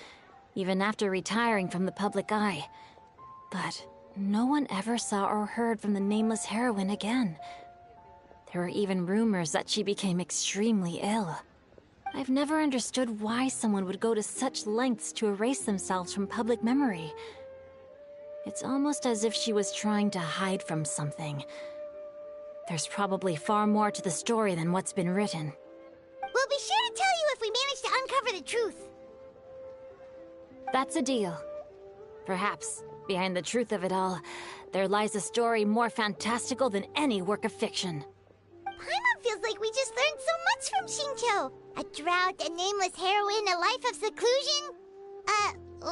even after retiring from the public eye. But no one ever saw or heard from the nameless heroine again. There were even rumors that she became extremely ill. I've never understood why someone would go to such lengths to erase themselves from public memory. It's almost as if she was trying to hide from something. There's probably far more to the story than what's been written. We'll be sure to tell you if we manage to uncover the truth. That's a deal. Perhaps, behind the truth of it all, there lies a story more fantastical than any work of fiction. Paimon feels like we just learned so much from Xingqiu. A drought, a nameless heroine, a life of seclusion.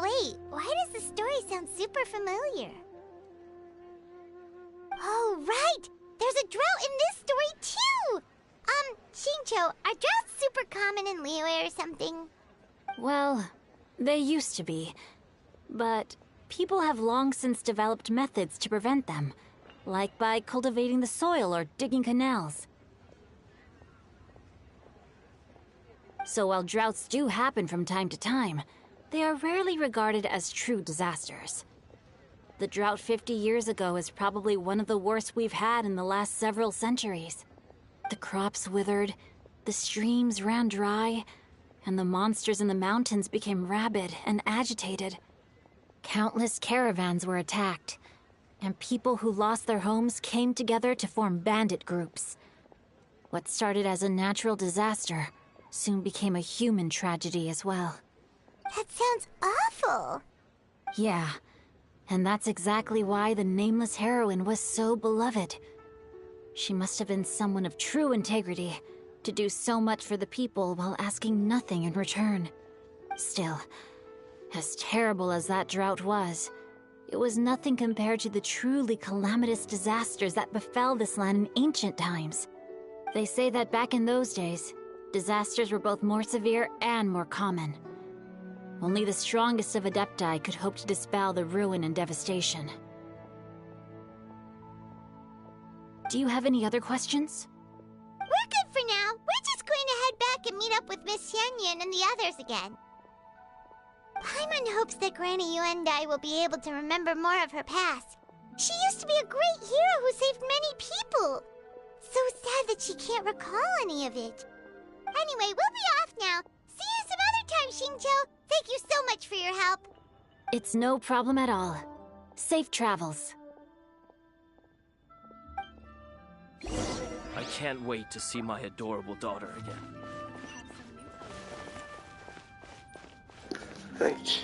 Wait, why does the story sound super familiar? Oh, right! There's a drought in this story, too! Xingqiu, are droughts super common in Liyue or something? Well, they used to be. But people have long since developed methods to prevent them, like by cultivating the soil or digging canals. So while droughts do happen from time to time, they are rarely regarded as true disasters. The drought 50 years ago is probably one of the worst we've had in the last several centuries. The crops withered, the streams ran dry, and the monsters in the mountains became rabid and agitated. Countless caravans were attacked, and people who lost their homes came together to form bandit groups. What started as a natural disaster soon became a human tragedy as well. That sounds awful. Yeah, and that's exactly why the nameless heroine was so beloved. She must have been someone of true integrity, to do so much for the people while asking nothing in return. Still, as terrible as that drought was, it was nothing compared to the truly calamitous disasters that befell this land in ancient times. They say that back in those days, disasters were both more severe and more common. Only the strongest of Adepti could hope to dispel the ruin and devastation. Do you have any other questions? We're good for now. We're just going to head back and meet up with Miss Xianyun and the others again. Paimon hopes that Granny Yuendai will be able to remember more of her past. She used to be a great hero who saved many people. So sad that she can't recall any of it. Anyway, we'll be off now. See you some other time, Xingqiu. Thank you so much for your help. It's no problem at all. Safe travels. I can't wait to see my adorable daughter again. Thanks.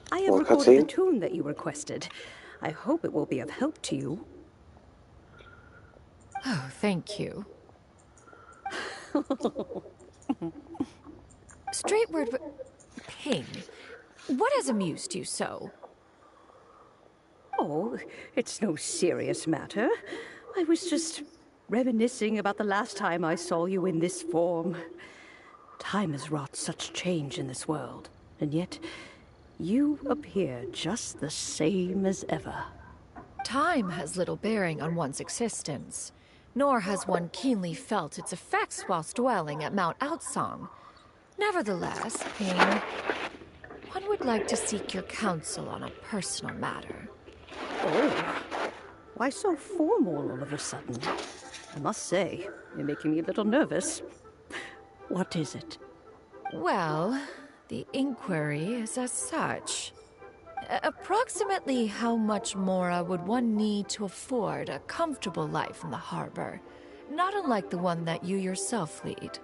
I have recorded the tune that you requested. I hope it will be of help to you. Oh, thank you. Straightward, Ping, what has amused you so? Oh, it's no serious matter. I was just reminiscing about the last time I saw you in this form. Time has wrought such change in this world, and yet you appear just the same as ever. Time has little bearing on one's existence, nor has one keenly felt its effects whilst dwelling at Mount Outsong. Nevertheless, Ping, one would like to seek your counsel on a personal matter. Oh, why so formal all of a sudden? I must say, you're making me a little nervous. What is it? Well, the inquiry is as such. Approximately how much more would one need to afford a comfortable life in the harbor, not unlike the one that you yourself lead?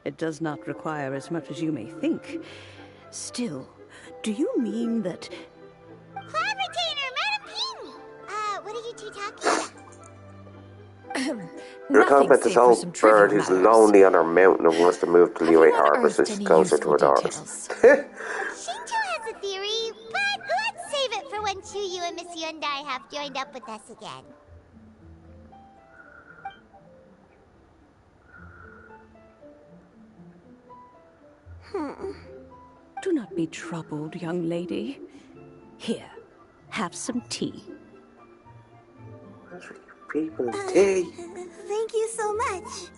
It does not require as much as you may think. Still, do you mean that... Cloud Retainer, Madam Ping! What are you two talking about? You're talking about this old bird who's lonely on her mountain and wants to move to Liyue Harbor so she's closer to her daughters. Xingqiu has a theory, but let's save it for when Chuyu and Miss Yuendai have joined up with us again. Do not be troubled, young lady. Here, have some tea. People, tea. Thank you so much.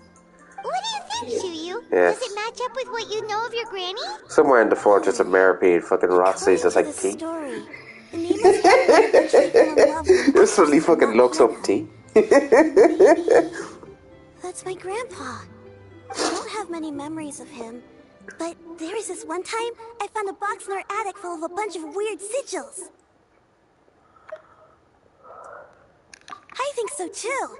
What do you think, Chuyu? Yes. Does it match up with what you know of your granny? Somewhere in the Fortress of Meripede, fucking Rothsey's just like tea. Story. The nameless heroine This really fucking looks up tea. That's my grandpa. I don't have many memories of him, but there was this one time I found a box in our attic full of a bunch of weird sigils. I think so too.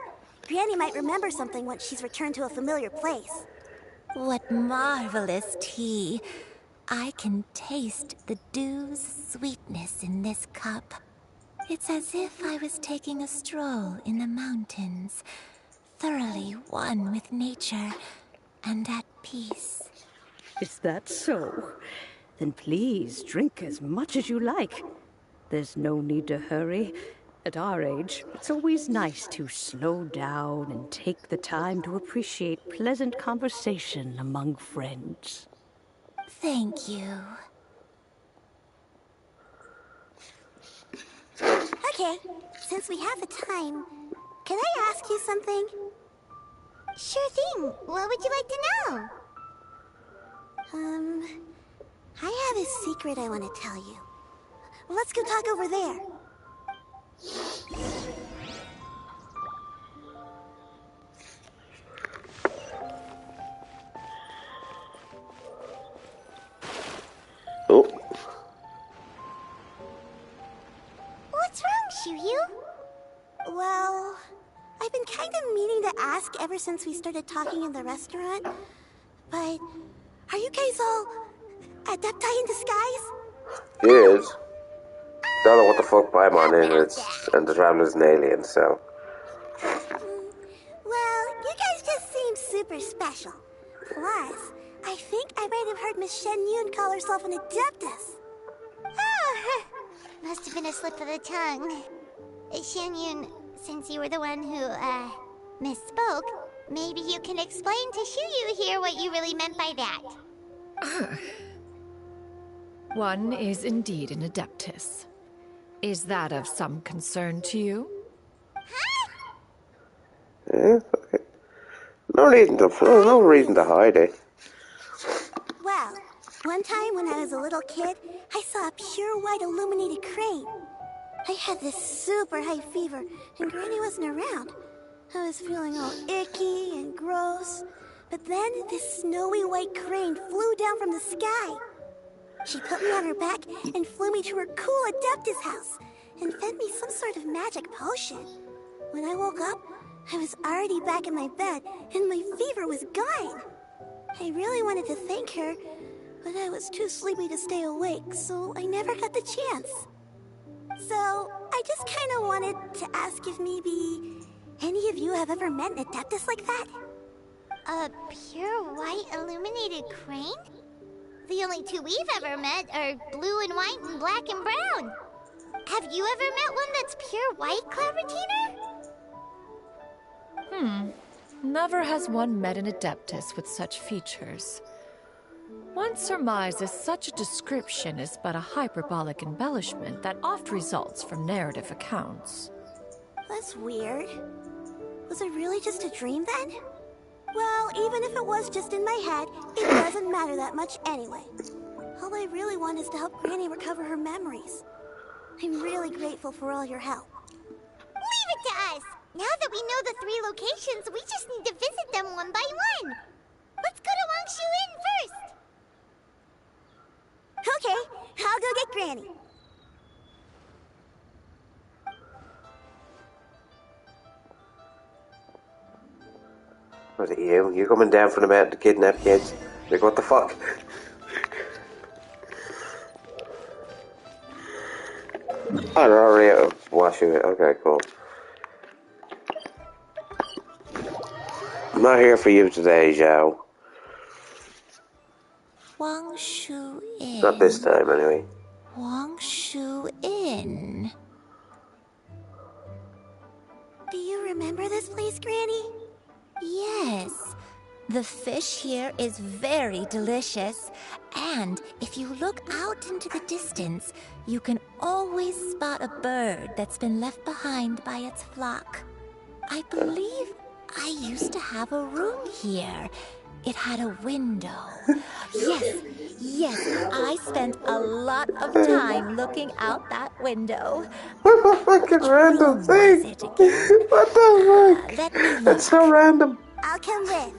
Granny might remember something once she's returned to a familiar place. What marvelous tea. I can taste the dew's sweetness in this cup. It's as if I was taking a stroll in the mountains, thoroughly one with nature and at peace. Is that so? Then please drink as much as you like. There's no need to hurry. At our age, it's always nice to slow down and take the time to appreciate pleasant conversation among friends. Thank you. Okay, since we have the time, can I ask you something? Sure thing. What would you like to know? I have a secret I want to tell you. Let's go talk over there. Oh. What's wrong, Shuyu? Well, I've been kind of meaning to ask ever since we started talking in the restaurant, but are you guys all adepti in disguise? He is. Don't know what the fuck Paimon is, and the Traveler's an alien, so. Well, you guys just seem super special. Plus, I think I might have heard Miss Shen Yun call herself an adeptus. Oh, must have been a slip of the tongue. Shen Yun, since you were the one who, misspoke, maybe you can explain to Shuyu here what you really meant by that. One is indeed an adeptus. Is that of some concern to you? Yeah, okay. No reason to hide it. Well, one time when I was a little kid, I saw a pure white illuminated crane. I had this super high fever, and Granny wasn't around. I was feeling all icky and gross. But then this snowy white crane flew down from the sky. She put me on her back and flew me to her cool adeptus house and fed me some sort of magic potion. When I woke up, I was already back in my bed and my fever was gone. I really wanted to thank her, but I was too sleepy to stay awake, so I never got the chance. So, I just kind of wanted to ask if maybe any of you have ever met an adeptus like that? A pure white illuminated crane? The only two we've ever met are blue and white and black and brown. Have you ever met one that's pure white, Clavertiner? Never has one met an adeptus with such features. One surmises such a description is but a hyperbolic embellishment that oft results from narrative accounts. That's weird. Was it really just a dream then? Well, even if it was just in my head, it doesn't matter that much anyway. All I really want is to help Granny recover her memories. I'm really grateful for all your help. Leave it to us! Now that we know the 3 locations, we just need to visit them one by one. Let's go to Wangshu Inn first. Okay, I'll go get Granny. Was it you? You coming down from the mountain to kidnap kids? Like, what the fuck? Oh, they're already out of Washu. Okay, cool. I'm not here for you today, Zhao. Wangshu Inn. Not this time, anyway. Wangshu Inn. Do you remember this place, Granny? Yes. The fish here is very delicious. And if you look out into the distance, you can always spot a bird that's been left behind by its flock. I believe I used to have a room here. It had a window. Yes, I spent a lot of time looking out that window. What the fucking random thing? What the fuck? Let me look. That's so random. I'll come with.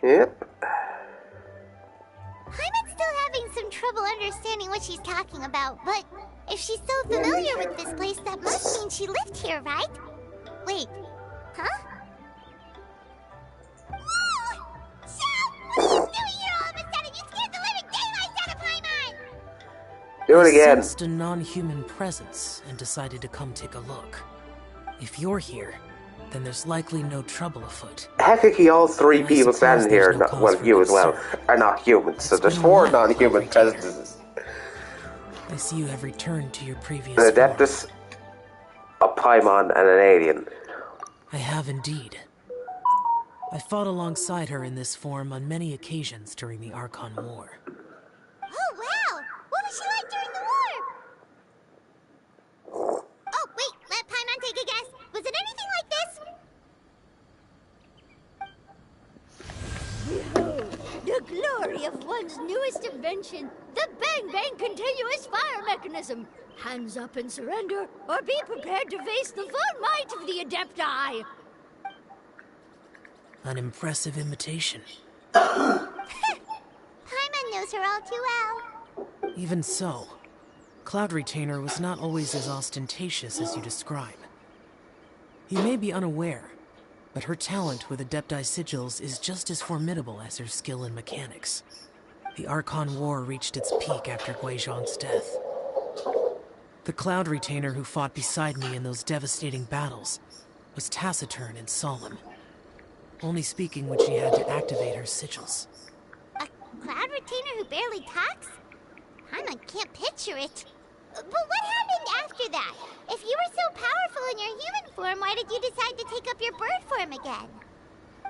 Yep. Hyman's still having some trouble understanding what she's talking about, but if she's so familiar with this place, that must mean she lived here, right? Wait, huh? Whoa! Shao! What are you doing here all of a sudden? You scared the living daylights out of Paimon! Do it again. I sensed a non-human presence and decided to come take a look. If you're here, then there's likely no trouble afoot. Technically, all 3 people standing here, well, you as well, are not humans, so there's 4 non-human presences. I see you have returned to your previous An form. Adeptus, a Paimon, and an alien. I have indeed. I fought alongside her in this form on many occasions during the Archon War. Oh, wow! What was she like during the war? Oh, wait, let Paimon take a guess. Was it anything like this? Behold, the glory of one's newest invention, the Bang Bang Continuous Fire Mechanism. Hands up and surrender, or be prepared to face the full might of the Adepti. An impressive imitation. Paimon knows her all too well. Even so, Cloud Retainer was not always as ostentatious as you describe. You may be unaware, but her talent with Adepti sigils is just as formidable as her skill in mechanics. The Archon War reached its peak after Guizhong's death. The Cloud Retainer who fought beside me in those devastating battles was taciturn and solemn, only speaking when she had to activate her sigils. A Cloud Retainer who barely talks? Paimon can't picture it. But what happened after that? If you were so powerful in your human form, why did you decide to take up your bird form again?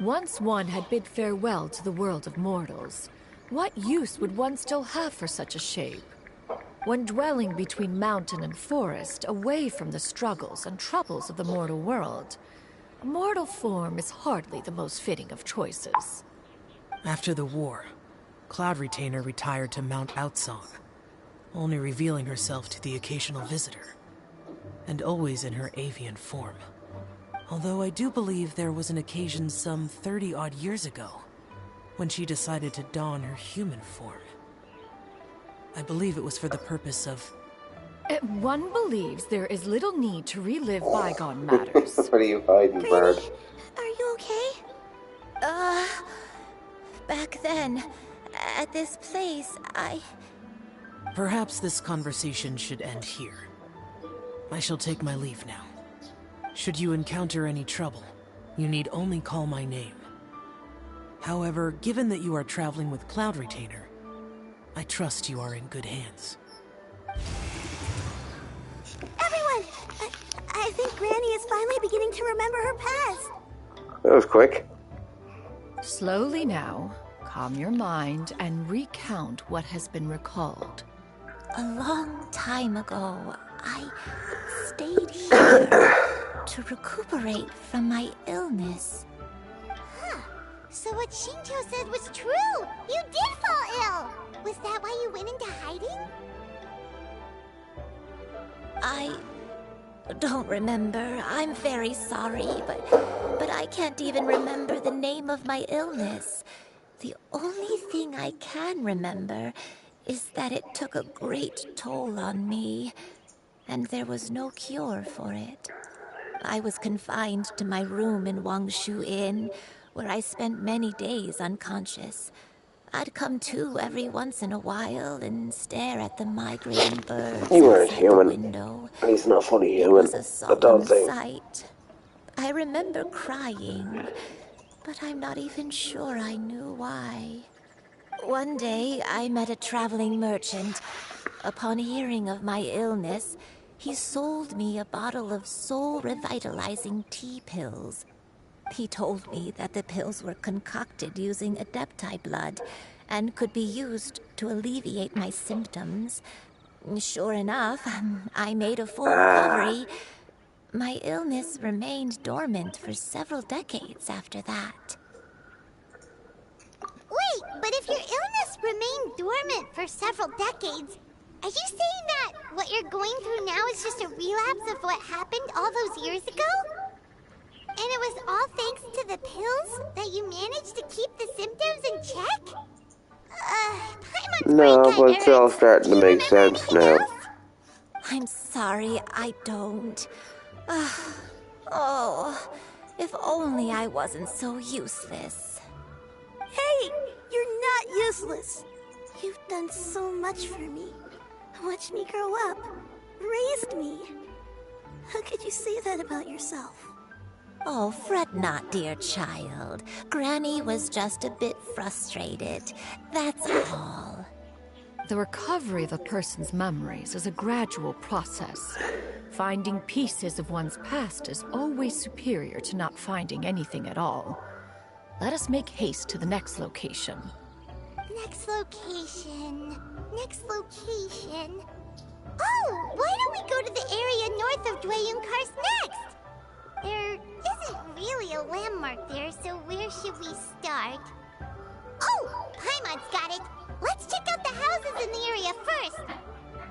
Once one had bid farewell to the world of mortals, what use would one still have for such a shape? When dwelling between mountain and forest, away from the struggles and troubles of the mortal world, a mortal form is hardly the most fitting of choices. After the war, Cloud Retainer retired to Mount Outsong, only revealing herself to the occasional visitor, and always in her avian form. Although I do believe there was an occasion some 30-odd years ago when she decided to don her human form. I believe it was for the purpose of... One believes there is little need to relive bygone matters. What are you hiding, bird? Are you okay? Back then, at this place, Perhaps this conversation should end here. I shall take my leave now. Should you encounter any trouble, you need only call my name. However, given that you are traveling with Cloud Retainer, I trust you are in good hands. Everyone! I think Granny is finally beginning to remember her past. That was quick. Slowly now, calm your mind and recount what has been recalled. A long time ago, I stayed here to recuperate from my illness. Huh. So what Shinto said was true! You did fall ill! Was that why you went into hiding? I don't remember. I'm very sorry, but I can't even remember the name of my illness. The only thing I can remember is that it took a great toll on me, and there was no cure for it. I was confined to my room in Wangshu Inn, where I spent many days unconscious. I'd come to every once in a while and stare at the migrating birds You weren't outside human. the window. He's not fully human. It was a The solemn dog thing. sight. I remember crying, but I'm not even sure I knew why. One day, I met a traveling merchant. Upon hearing of my illness, he sold me a bottle of soul-revitalizing tea pills. He told me that the pills were concocted using Adepti blood and could be used to alleviate my symptoms. Sure enough, I made a full recovery. My illness remained dormant for several decades after that. Wait, but if your illness remained dormant for several decades, are you saying that what you're going through now is just a relapse of what happened all those years ago? And it was all thanks to the pills that you managed to keep the symptoms in check? No, but it's all starting to make sense now. I'm sorry, I don't. Oh, if only I wasn't so useless. Hey, you're not useless. You've done so much for me. Watched me grow up. Raised me. How could you say that about yourself? Oh, fret not, dear child. Granny was just a bit frustrated. That's all. The recovery of a person's memories is a gradual process. Finding pieces of one's past is always superior to not finding anything at all. Let us make haste to the next location. Next location. Next location. Oh, why don't we go to the area north of Dwayunkars next? There isn't really a landmark there, so where should we start? Oh, Paimon's got it. Let's check out the houses in the area first.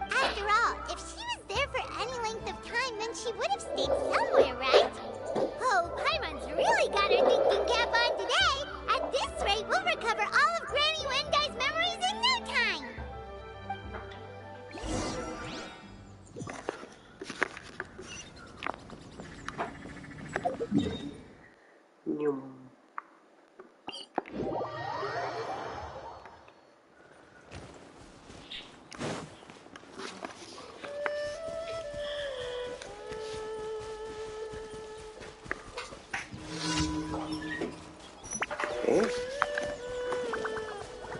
After all, if she was there for any length of time, then she would have stayed somewhere, right? Oh, Paimon's really got her thinking cap on today. At this rate, we'll recover all of Granny Wendai's memories in no time.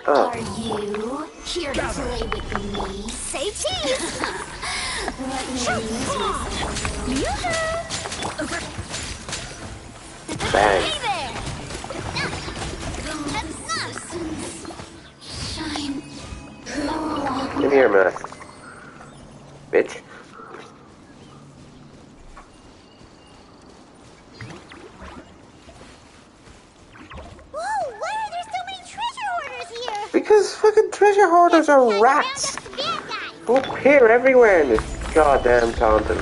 Are you here to play with me? Say cheese! Bang. Hey there! Come here, man. Bitch. Whoa, why are there so many treasure hoarders here? Because fucking treasure hoarders are rats. Up here everywhere in this goddamn Taunton.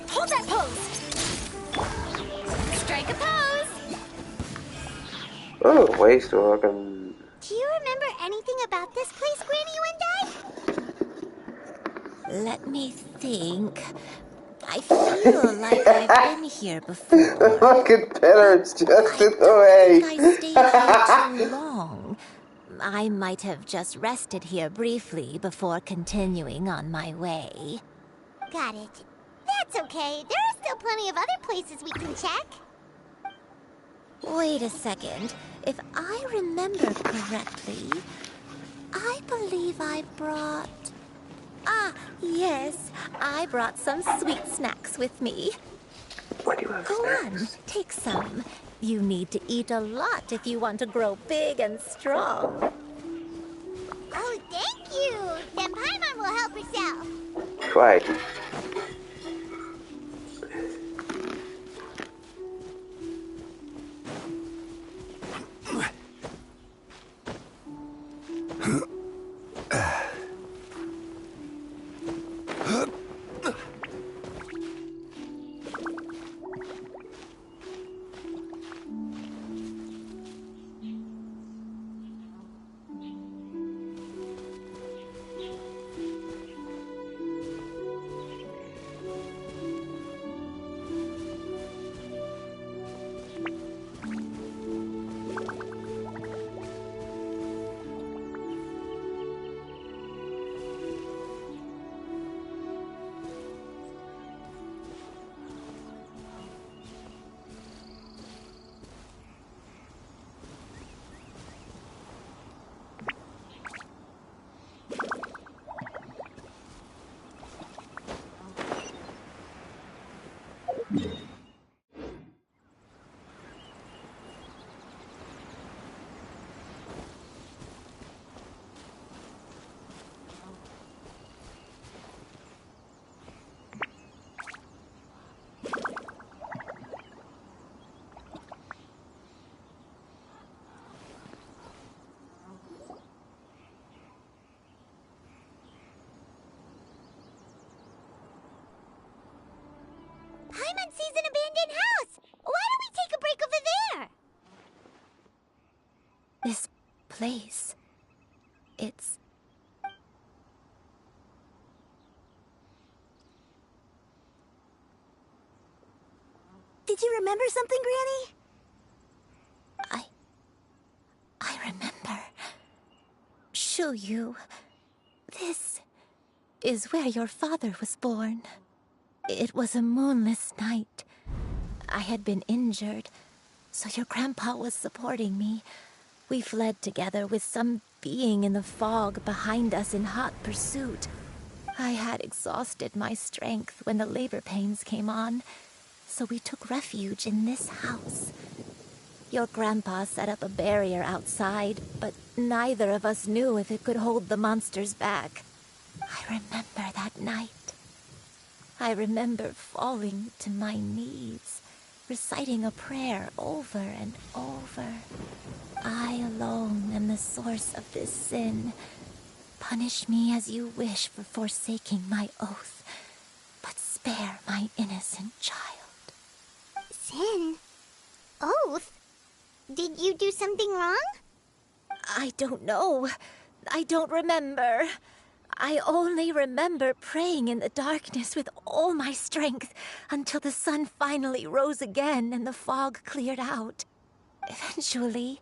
Hold that pose! Strike a pose! Oh, waste organ. Do you remember anything about this place, Granny Wendai? Let me think. I feel like I've been here before. The fucking pillar's just in the way. I stayed here too long. I might have just rested here briefly before continuing on my way. Got it. That's okay. There are still plenty of other places we can check. Wait a second. If I remember correctly, I believe I brought... Ah, yes. I brought some sweet snacks with me. What do you have? Go on, take some. You need to eat a lot if you want to grow big and strong. Oh, thank you. Then Paimon will help herself. Right. Paimon sees an abandoned house. Why don't we take a break over there? This place... it's... Did you remember something, Granny? I remember. Shuyu, this is where your father was born. It was a moonless night. I had been injured, so your grandpa was supporting me. We fled together with some being in the fog behind us in hot pursuit. I had exhausted my strength when the labor pains came on, so we took refuge in this house. Your grandpa set up a barrier outside, but neither of us knew if it could hold the monsters back. I remember that night. I remember falling to my knees, reciting a prayer over and over. I alone am the source of this sin. Punish me as you wish for forsaking my oath, but spare my innocent child. Sin? Oath? Did you do something wrong? I don't know. I don't remember. I only remember praying in the darkness with all my strength until the sun finally rose again and the fog cleared out. Eventually,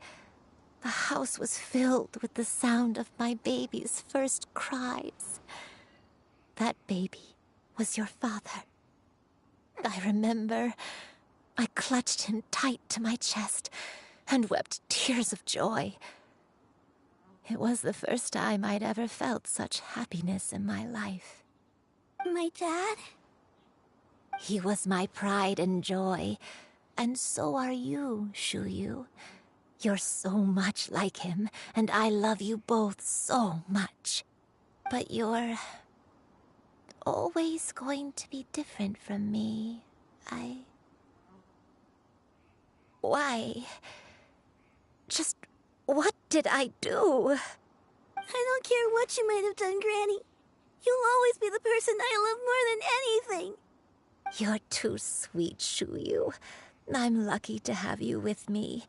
the house was filled with the sound of my baby's first cries. That baby was your father. I remember I clutched him tight to my chest and wept tears of joy. It was the first time I'd ever felt such happiness in my life. My dad? He was my pride and joy, and so are you, Shuyu. You're so much like him, and I love you both so much. But you're always going to be different from me. Why? Just what did I do? I don't care what you might have done, Granny. You'll always be the person I love more than anything. You're too sweet, Shuyu. I'm lucky to have you with me.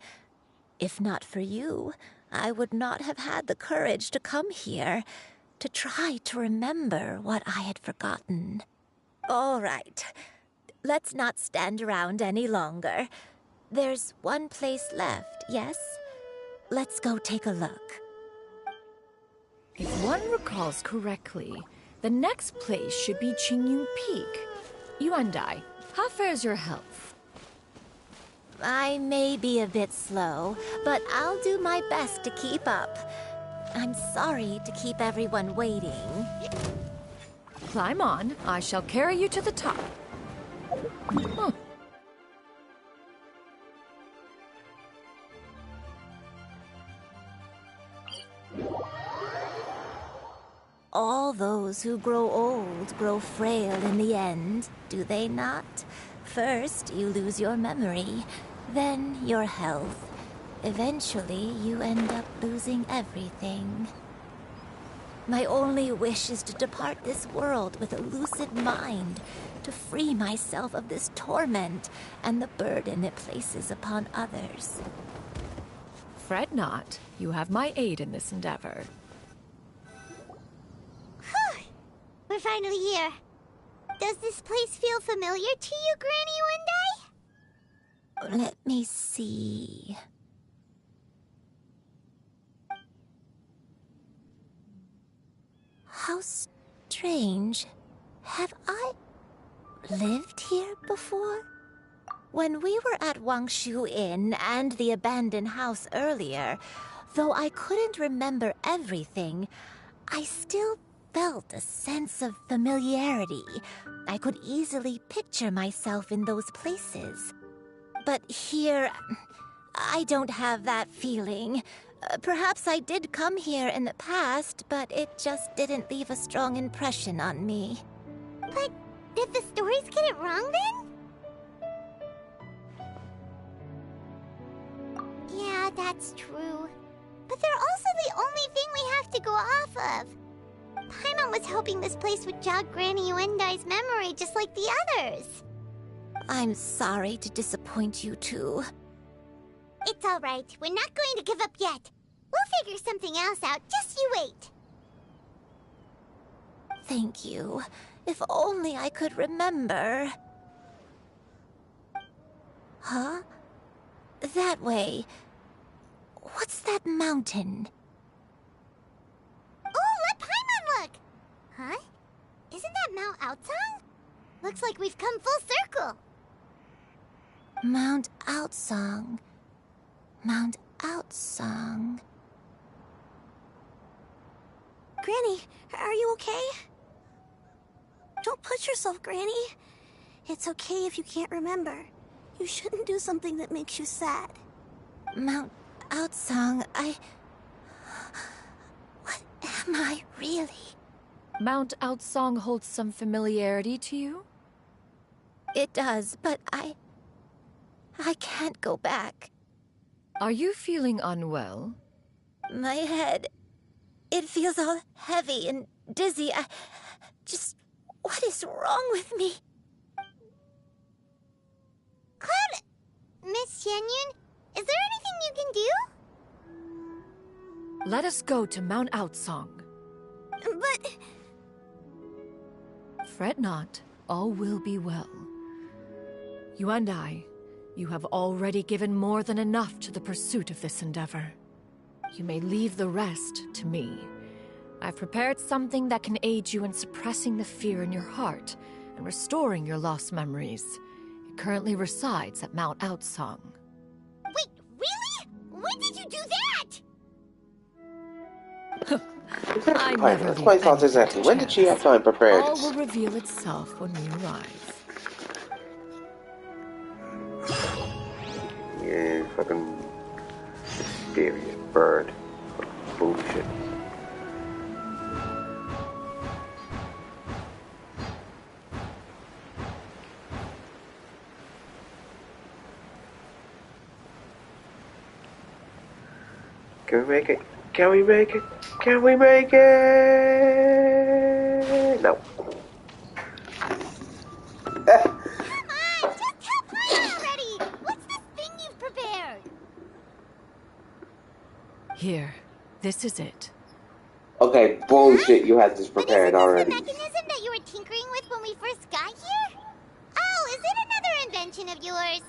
If not for you, I would not have had the courage to come here, to try to remember what I had forgotten. All right, let's not stand around any longer. There's one place left, yes? Let's go take a look. If one recalls correctly, the next place should be Qingyun Peak. Yuandai, how fares your health? I may be a bit slow, but I'll do my best to keep up. I'm sorry to keep everyone waiting. Climb on. I shall carry you to the top. Huh. All those who grow old grow frail in the end, do they not? First, you lose your memory, then your health. Eventually, you end up losing everything. My only wish is to depart this world with a lucid mind, to free myself of this torment and the burden it places upon others. Fret not. You have my aid in this endeavor. We're finally here. Does this place feel familiar to you, Granny Let me see. How strange. Have I lived here before? When we were at Wangshu Inn and the abandoned house earlier, though I couldn't remember everything, I still felt a sense of familiarity. I could easily picture myself in those places. But here, I don't have that feeling. Perhaps I did come here in the past, but it just didn't leave a strong impression on me. But did the stories get it wrong then? Yeah, that's true. But they're also the only thing we have to go off of. Paimon was hoping this place would jog Granny Yuendai's memory just like the others. I'm sorry to disappoint you too. It's all right. We're not going to give up yet. We'll figure something else out. Just you wait. Thank you. If only I could remember. Huh? That way. What's that mountain? Oh, let Paimon look! Huh? Isn't that Mount Outsang? Looks like we've come full circle. Mount Outsang. Mount Outsang. Granny, are you okay? Don't push yourself, Granny. It's okay if you can't remember. You shouldn't do something that makes you sad. Mount Outsong, What am I really? Mount Outsong holds some familiarity to you? It does, but I can't go back. Are you feeling unwell? My head, it feels all heavy and dizzy. What is wrong with me? Cloud, Miss Xianyun, is there anything you can do? Let us go to Mount Outsong. But... Fret not, all will be well. You and I, you have already given more than enough to the pursuit of this endeavor. You may leave the rest to me. I've prepared something that can aid you in suppressing the fear in your heart and restoring your lost memories. It currently resides at Mount Outsong. Wait, really? When did you do that? I never That's leave my thoughts anything exactly. to When did she have chance. time prepared? All will reveal itself when we arrive. Yeah, fucking mysterious bird. Bullshit. Can we make it? Can we make it? Can we make it? No. Here, this is it. Okay, bullshit, you had this prepared already. The mechanism that you were tinkering with when we first got here? Oh, is it another invention of yours?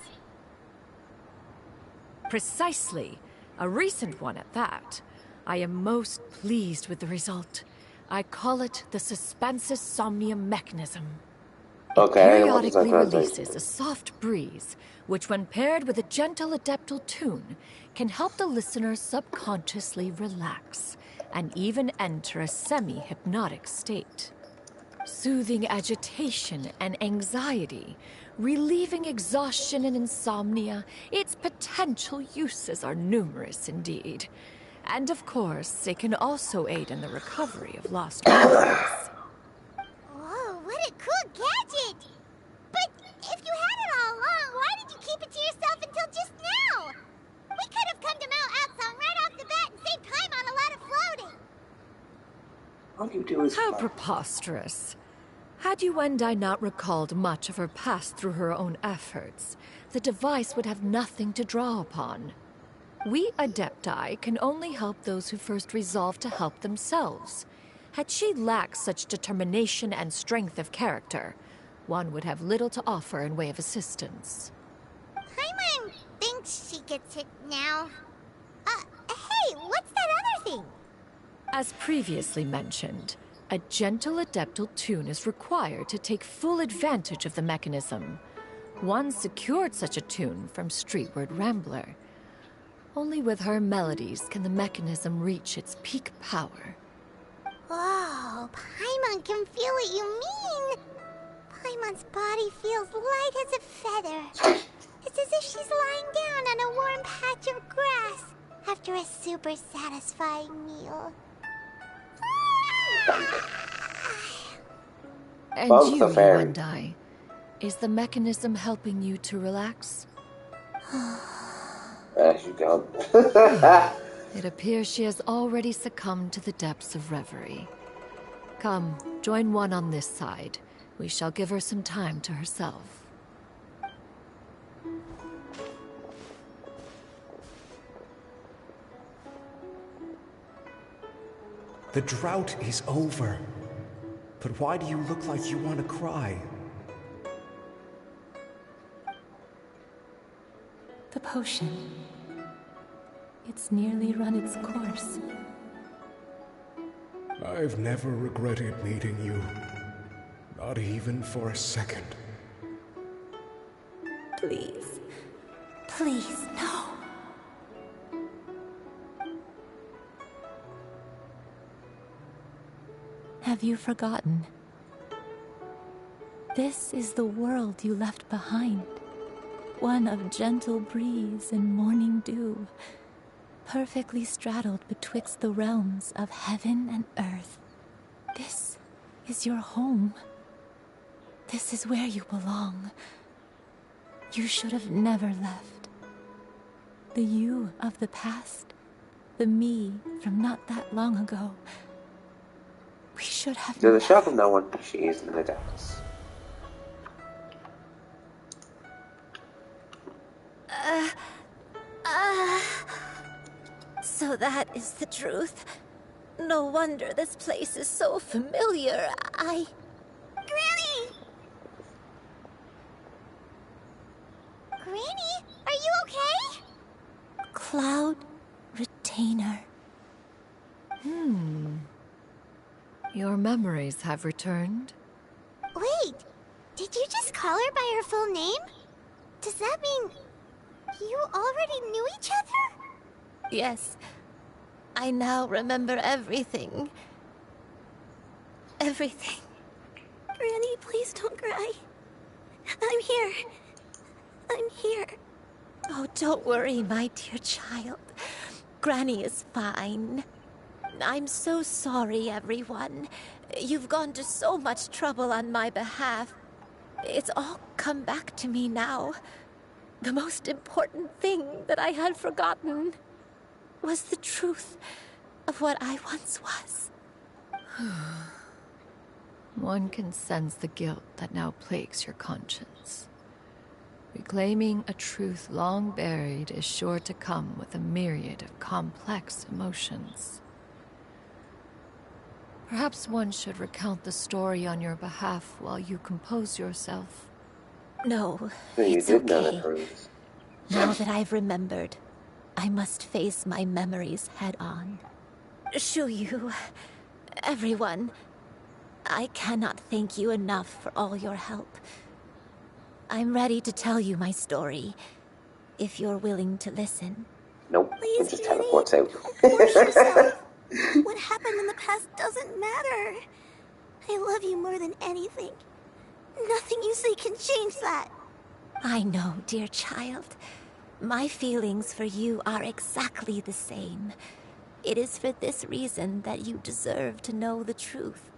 Precisely. A recent one at that. I am most pleased with the result. I call it the Suspensus Somnium mechanism. Okay, It what does that periodically translate releases a soft breeze, which when paired with a gentle adeptal tune, can help the listener subconsciously relax and even enter a semi-hypnotic state. Soothing agitation and anxiety, relieving exhaustion and insomnia, its potential uses are numerous indeed. And of course, it can also aid in the recovery of lost memories. Whoa, what a cool gadget! But if you had it all along, why did you keep it to yourself until just now? We could have come to Mount Outsong right off the bat and saved time on a lot of floating. All you do is How preposterous. Had you and I not recalled much of her past through her own efforts, the device would have nothing to draw upon. We Adepti can only help those who first resolve to help themselves. Had she lacked such determination and strength of character, one would have little to offer in way of assistance. Paimon thinks she gets it now. Hey, what's that other thing? As previously mentioned, a gentle adeptal tune is required to take full advantage of the mechanism. One secured such a tune from Streetward Rambler. Only with her melodies can the mechanism reach its peak power. Whoa, Paimon can feel what you mean. Paimon's body feels light as a feather. It's as if she's lying down on a warm patch of grass after a super satisfying meal. And Bugs you, the fairy. and I, is the mechanism helping you to relax? As you don't. It appears she has already succumbed to the depths of reverie. Come, join one on this side. We shall give her some time to herself. The drought is over. But why do you look like you want to cry? The potion. It's nearly run its course. I've never regretted meeting you. Not even for a second. Please. Please, no. Have you forgotten? This is the world you left behind. One of gentle breeze and morning dew, perfectly straddled betwixt the realms of heaven and earth. This is your home. This is where you belong. You should have never left. The you of the past, the me from not that long ago. We should have To the shock of no one, she is an Adeptus. So that is the truth. No wonder this place is so familiar. Granny! Granny, are you okay? Cloud Retainer. Your memories have returned? Wait, did you just call her by her full name? Does that mean you already knew each other? Yes. I now remember everything. Everything. Granny, please don't cry. I'm here. I'm here. Oh, don't worry, my dear child. Granny is fine. I'm so sorry, everyone. You've gone to so much trouble on my behalf. It's all come back to me now. The most important thing that I had forgotten was the truth of what I once was. One can sense the guilt that now plagues your conscience. Reclaiming a truth long buried is sure to come with a myriad of complex emotions. Perhaps one should recount the story on your behalf while you compose yourself. No, You it's did know okay. that, Bruce. Now that I've remembered, I must face my memories head on. Shuyu, everyone, I cannot thank you enough for all your help. I'm ready to tell you my story, if you're willing to listen. Nope, it just teleports out. Force yourself. What happened in the past doesn't matter. I love you more than anything. Nothing you say can change that. I know, dear child. My feelings for you are exactly the same. It is for this reason that you deserve to know the truth.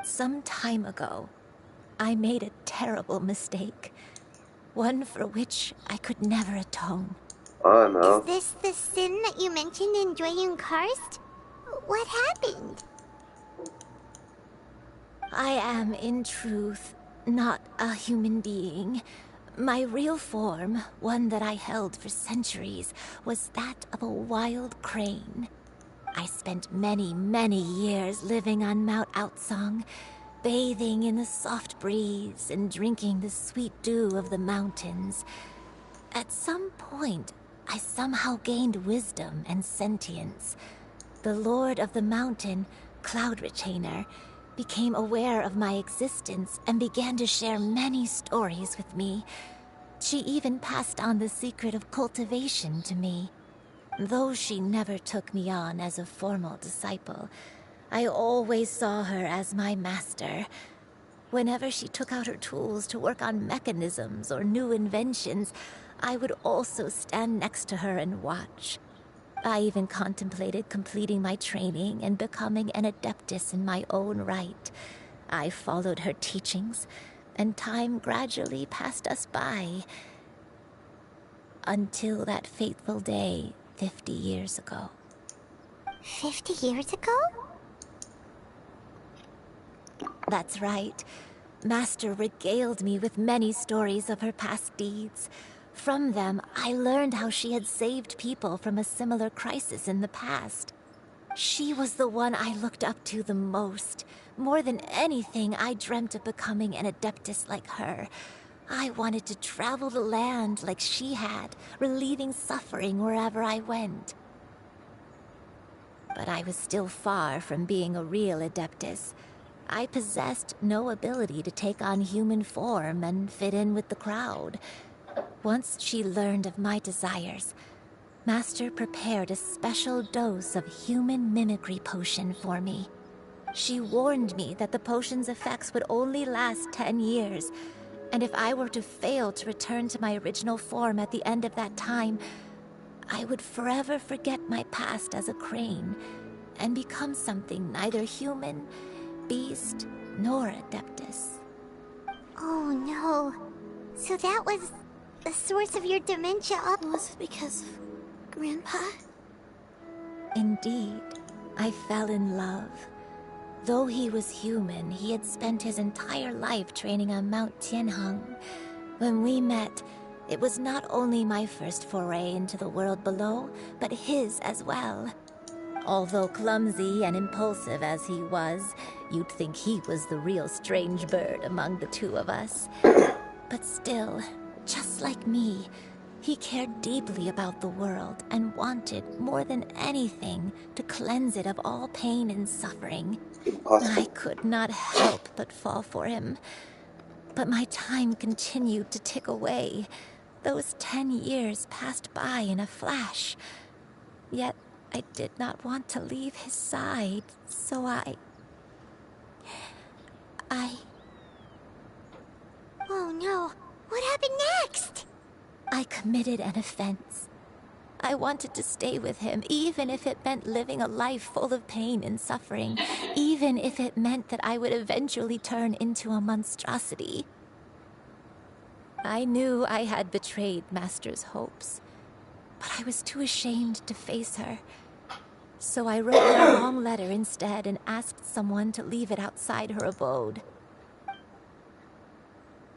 Some time ago, I made a terrible mistake. One for which I could never atone. Oh no. Is this the sin that you mentioned in Dwayne Karst? What happened? I am, in truth, not a human being. My real form, one that I held for centuries, was that of a wild crane. I spent many, many years living on Mount Outsong, bathing in the soft breeze and drinking the sweet dew of the mountains. At some point, I somehow gained wisdom and sentience. The Lord of the Mountain, Cloud Retainer, became aware of my existence and began to share many stories with me. She even passed on the secret of cultivation to me. Though she never took me on as a formal disciple, I always saw her as my master. Whenever she took out her tools to work on mechanisms or new inventions, I would also stand next to her and watch. I even contemplated completing my training and becoming an adeptus in my own right. I followed her teachings, and time gradually passed us by. Until that fateful day 50 years ago. 50 years ago? That's right. Master regaled me with many stories of her past deeds. From them, I learned how she had saved people from a similar crisis in the past. She was the one I looked up to the most. More than anything, I dreamt of becoming an adeptus like her. I wanted to travel the land like she had, relieving suffering wherever I went. But I was still far from being a real adeptus. I possessed no ability to take on human form and fit in with the crowd. Once she learned of my desires, Master prepared a special dose of human mimicry potion for me. She warned me that the potion's effects would only last 10 years, and if I were to fail to return to my original form at the end of that time, I would forever forget my past as a crane and become something neither human, beast, nor adeptus. Oh no. So that was the source of your dementia? Was it because of Grandpa? Indeed, I fell in love. Though he was human, he had spent his entire life training on Mount Tianheng. When we met, it was not only my first foray into the world below, but his as well. Although clumsy and impulsive as he was, you'd think he was the real strange bird among the two of us. But still, just like me, he cared deeply about the world and wanted, more than anything, to cleanse it of all pain and suffering. I could not help but fall for him. But my time continued to tick away. Those 10 years passed by in a flash. Yet I did not want to leave his side, so I... Oh no, what happened next? I committed an offense. I wanted to stay with him, even if it meant living a life full of pain and suffering, even if it meant that I would eventually turn into a monstrosity. I knew I had betrayed Master's hopes, but I was too ashamed to face her. So I wrote her a long letter instead and asked someone to leave it outside her abode.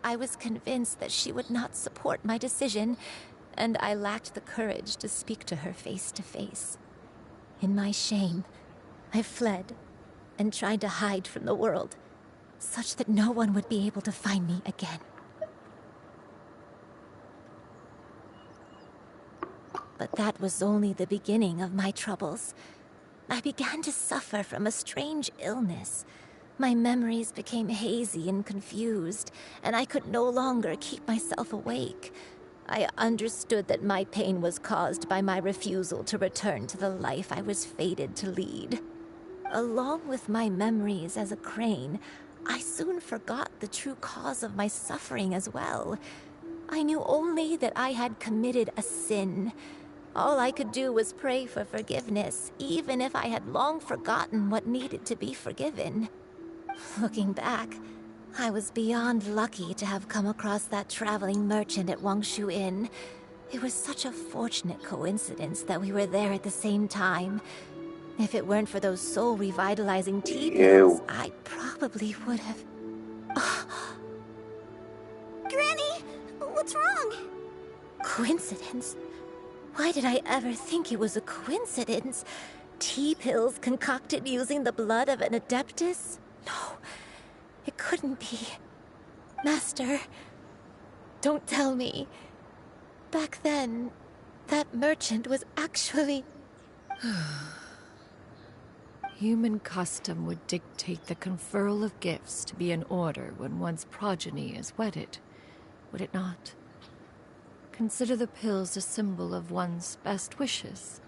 I was convinced that she would not support my decision, and I lacked the courage to speak to her face to face. In my shame, I fled and tried to hide from the world, such that no one would be able to find me again. But that was only the beginning of my troubles. I began to suffer from a strange illness. My memories became hazy and confused, and I could no longer keep myself awake. I understood that my pain was caused by my refusal to return to the life I was fated to lead. Along with my memories as a crane, I soon forgot the true cause of my suffering as well. I knew only that I had committed a sin. All I could do was pray for forgiveness, even if I had long forgotten what needed to be forgiven. Looking back, I was beyond lucky to have come across that traveling merchant at Wangshu Inn. It was such a fortunate coincidence that we were there at the same time. If it weren't for those soul-revitalizing tea pills, I probably would have... Granny! What's wrong? Coincidence? Why did I ever think it was a coincidence? Tea pills concocted using the blood of an adeptus? No, it couldn't be. Master, don't tell me. Back then, that merchant was actually... Human custom would dictate the conferral of gifts to be in order when one's progeny is wedded, would it not? Consider the pills a symbol of one's best wishes.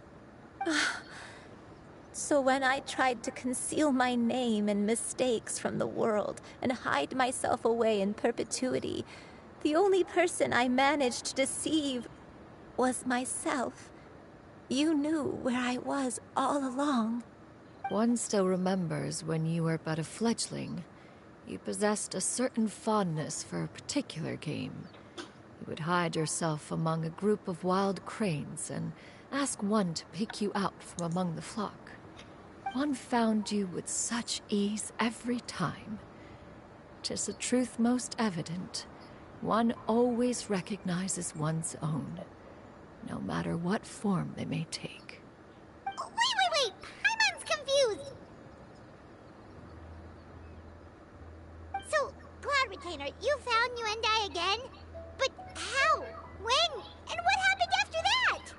So when I tried to conceal my name and mistakes from the world and hide myself away in perpetuity, the only person I managed to deceive was myself. You knew where I was all along. One still remembers when you were but a fledgling. You possessed a certain fondness for a particular game. You would hide yourself among a group of wild cranes and ask one to pick you out from among the flock. One found you with such ease every time. 'Tis a truth most evident. One always recognizes one's own, no matter what form they may take. Wait! Paimon's confused! So, Cloud Retainer, you found Yuendai again? But how? When? And what happened after that?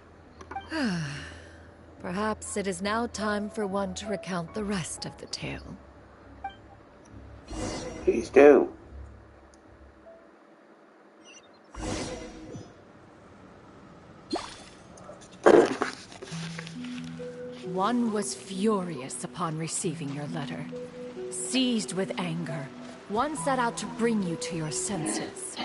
Perhaps it is now time for one to recount the rest of the tale. Please do. One was furious upon receiving your letter. Seized with anger, one set out to bring you to your senses.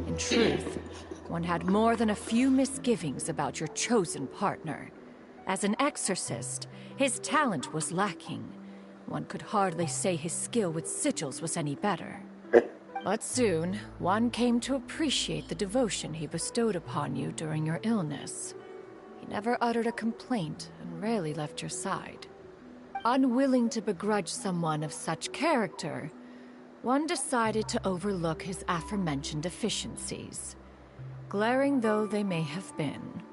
In truth, one had more than a few misgivings about your chosen partner. As an exorcist, his talent was lacking. One could hardly say his skill with sigils was any better. But soon, one came to appreciate the devotion he bestowed upon you during your illness. He never uttered a complaint and rarely left your side. Unwilling to begrudge someone of such character, one decided to overlook his aforementioned deficiencies, glaring though they may have been.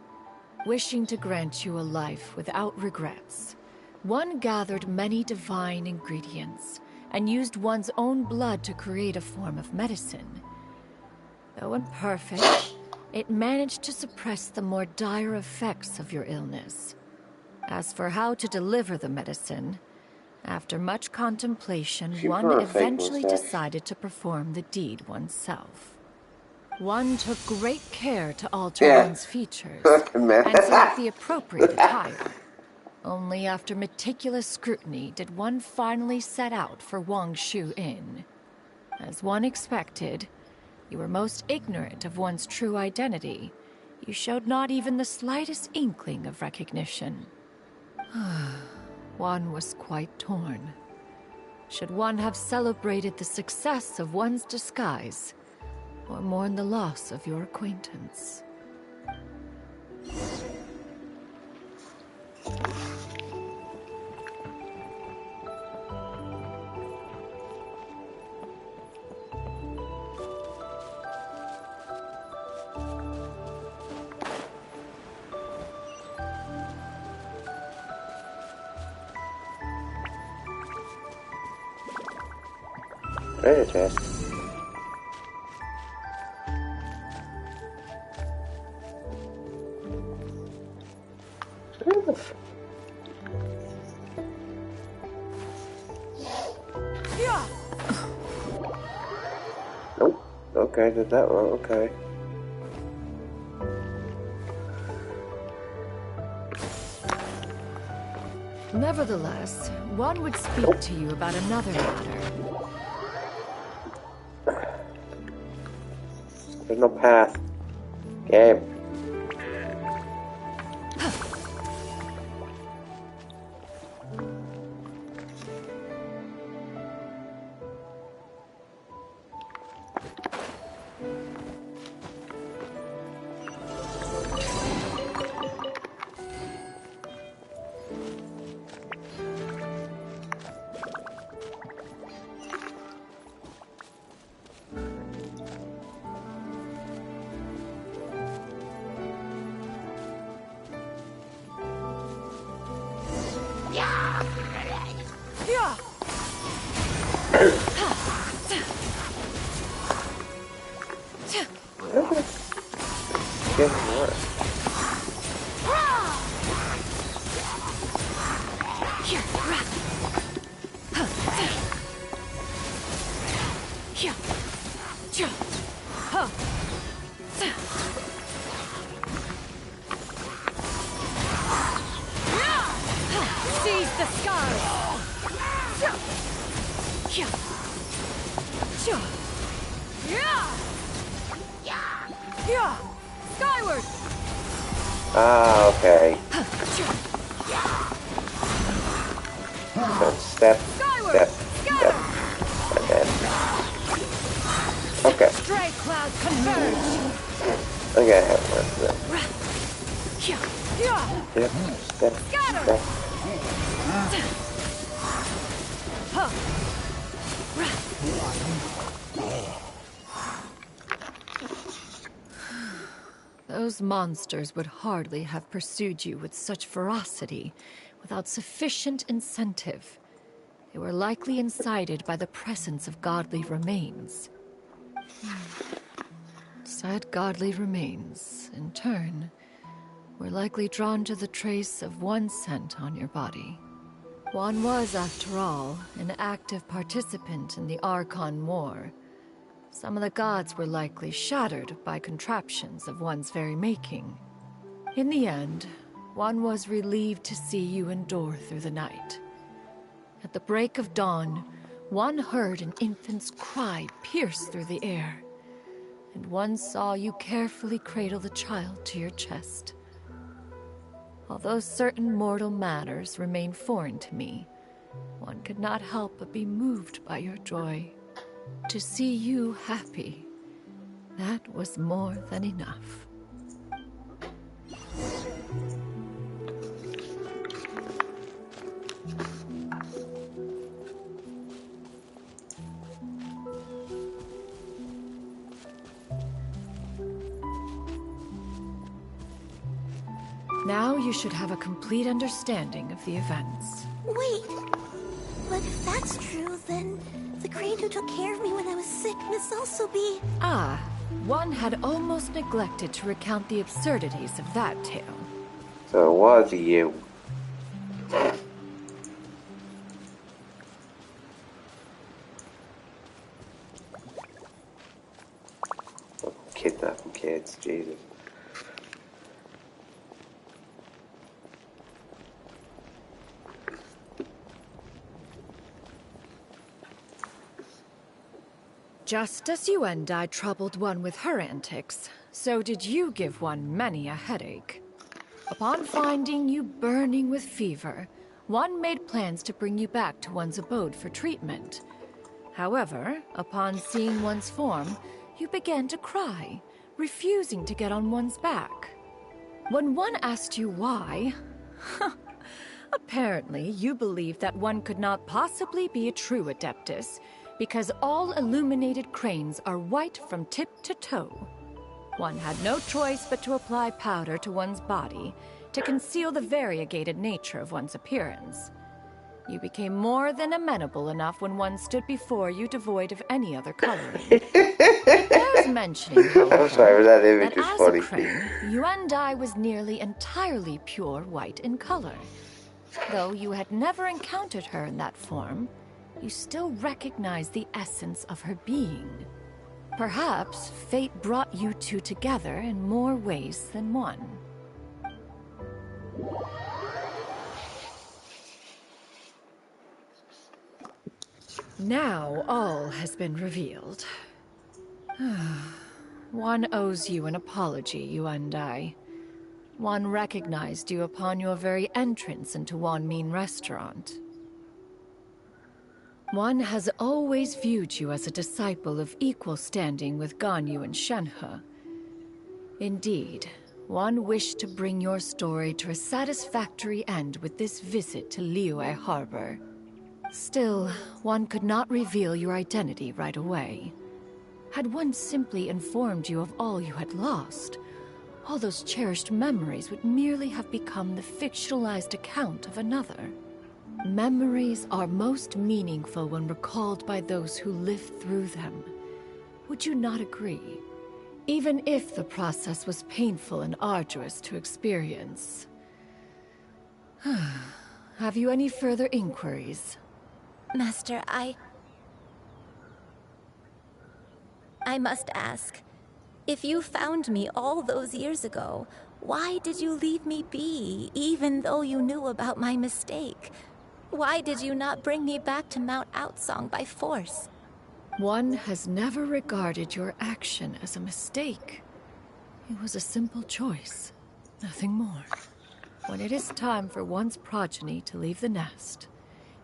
Wishing to grant you a life without regrets, one gathered many divine ingredients and used one's own blood to create a form of medicine. Though imperfect, it managed to suppress the more dire effects of your illness. As for how to deliver the medicine, after much contemplation, one eventually decided to perform the deed oneself. One took great care to alter one's features and select the appropriate attire. Only after meticulous scrutiny did one finally set out for Wangshu Inn. As one expected, you were most ignorant of one's true identity. You showed not even the slightest inkling of recognition. One was quite torn. Should one have celebrated the success of one's disguise, or mourn the loss of your acquaintance? Treasure chest. Nope. Okay, did that one. Okay. Nevertheless, one would speak to you about another matter. There's no path. Game. Seize the sky! Skyward! Ah, okay. So step, step, step, and then. Okay. Stray cloud converge! Okay, what's this? Yep, step, step. Those monsters would hardly have pursued you with such ferocity without sufficient incentive. They were likely incited by the presence of godly remains. Said godly remains, in turn, were likely drawn to the trace of one scent on your body. One was, after all, an active participant in the Archon War. Some of the gods were likely shattered by contraptions of one's very making. In the end, one was relieved to see you endure through the night. At the break of dawn, one heard an infant's cry pierce through the air, and one saw you carefully cradle the child to your chest. Although certain mortal matters remain foreign to me, one could not help but be moved by your joy. To see you happy, that was more than enough. Now you should have a complete understanding of the events. Wait! But if that's true, then the crane who took care of me when I was sick must also be... Ah, one had almost neglected to recount the absurdities of that tale. So it was you. Kidnapping kids, Jesus. Just as you and I troubled one with her antics, so did you give one many a headache. Upon finding you burning with fever, one made plans to bring you back to one's abode for treatment. However, upon seeing one's form, you began to cry, refusing to get on one's back. When one asked you why, apparently you believed that one could not possibly be a true Adeptus, because all illuminated cranes are white from tip to toe. One had no choice but to apply powder to one's body to conceal the variegated nature of one's appearance. You became more than amenable enough when one stood before you devoid of any other coloring. It bears mentioning, however, I'm sorry, that image is as funny. a crane, you and I was nearly entirely pure white in color. Though you had never encountered her in that form, you still recognize the essence of her being. Perhaps fate brought you two together in more ways than one. Now all has been revealed. One owes you an apology, you and I. One recognized you upon your very entrance into Wanmin Restaurant. One has always viewed you as a disciple of equal standing with Ganyu and Shenhe. Indeed, one wished to bring your story to a satisfactory end with this visit to Liyue Harbor. Still, one could not reveal your identity right away. Had one simply informed you of all you had lost, all those cherished memories would merely have become the fictionalized account of another. Memories are most meaningful when recalled by those who lived through them. Would you not agree? Even if the process was painful and arduous to experience. Have you any further inquiries? Master, I must ask, if you found me all those years ago, why did you leave me be, even though you knew about my mistake? Why did you not bring me back to Mount Outsong by force? One has never regarded your action as a mistake. It was a simple choice, nothing more. When it is time for one's progeny to leave the nest,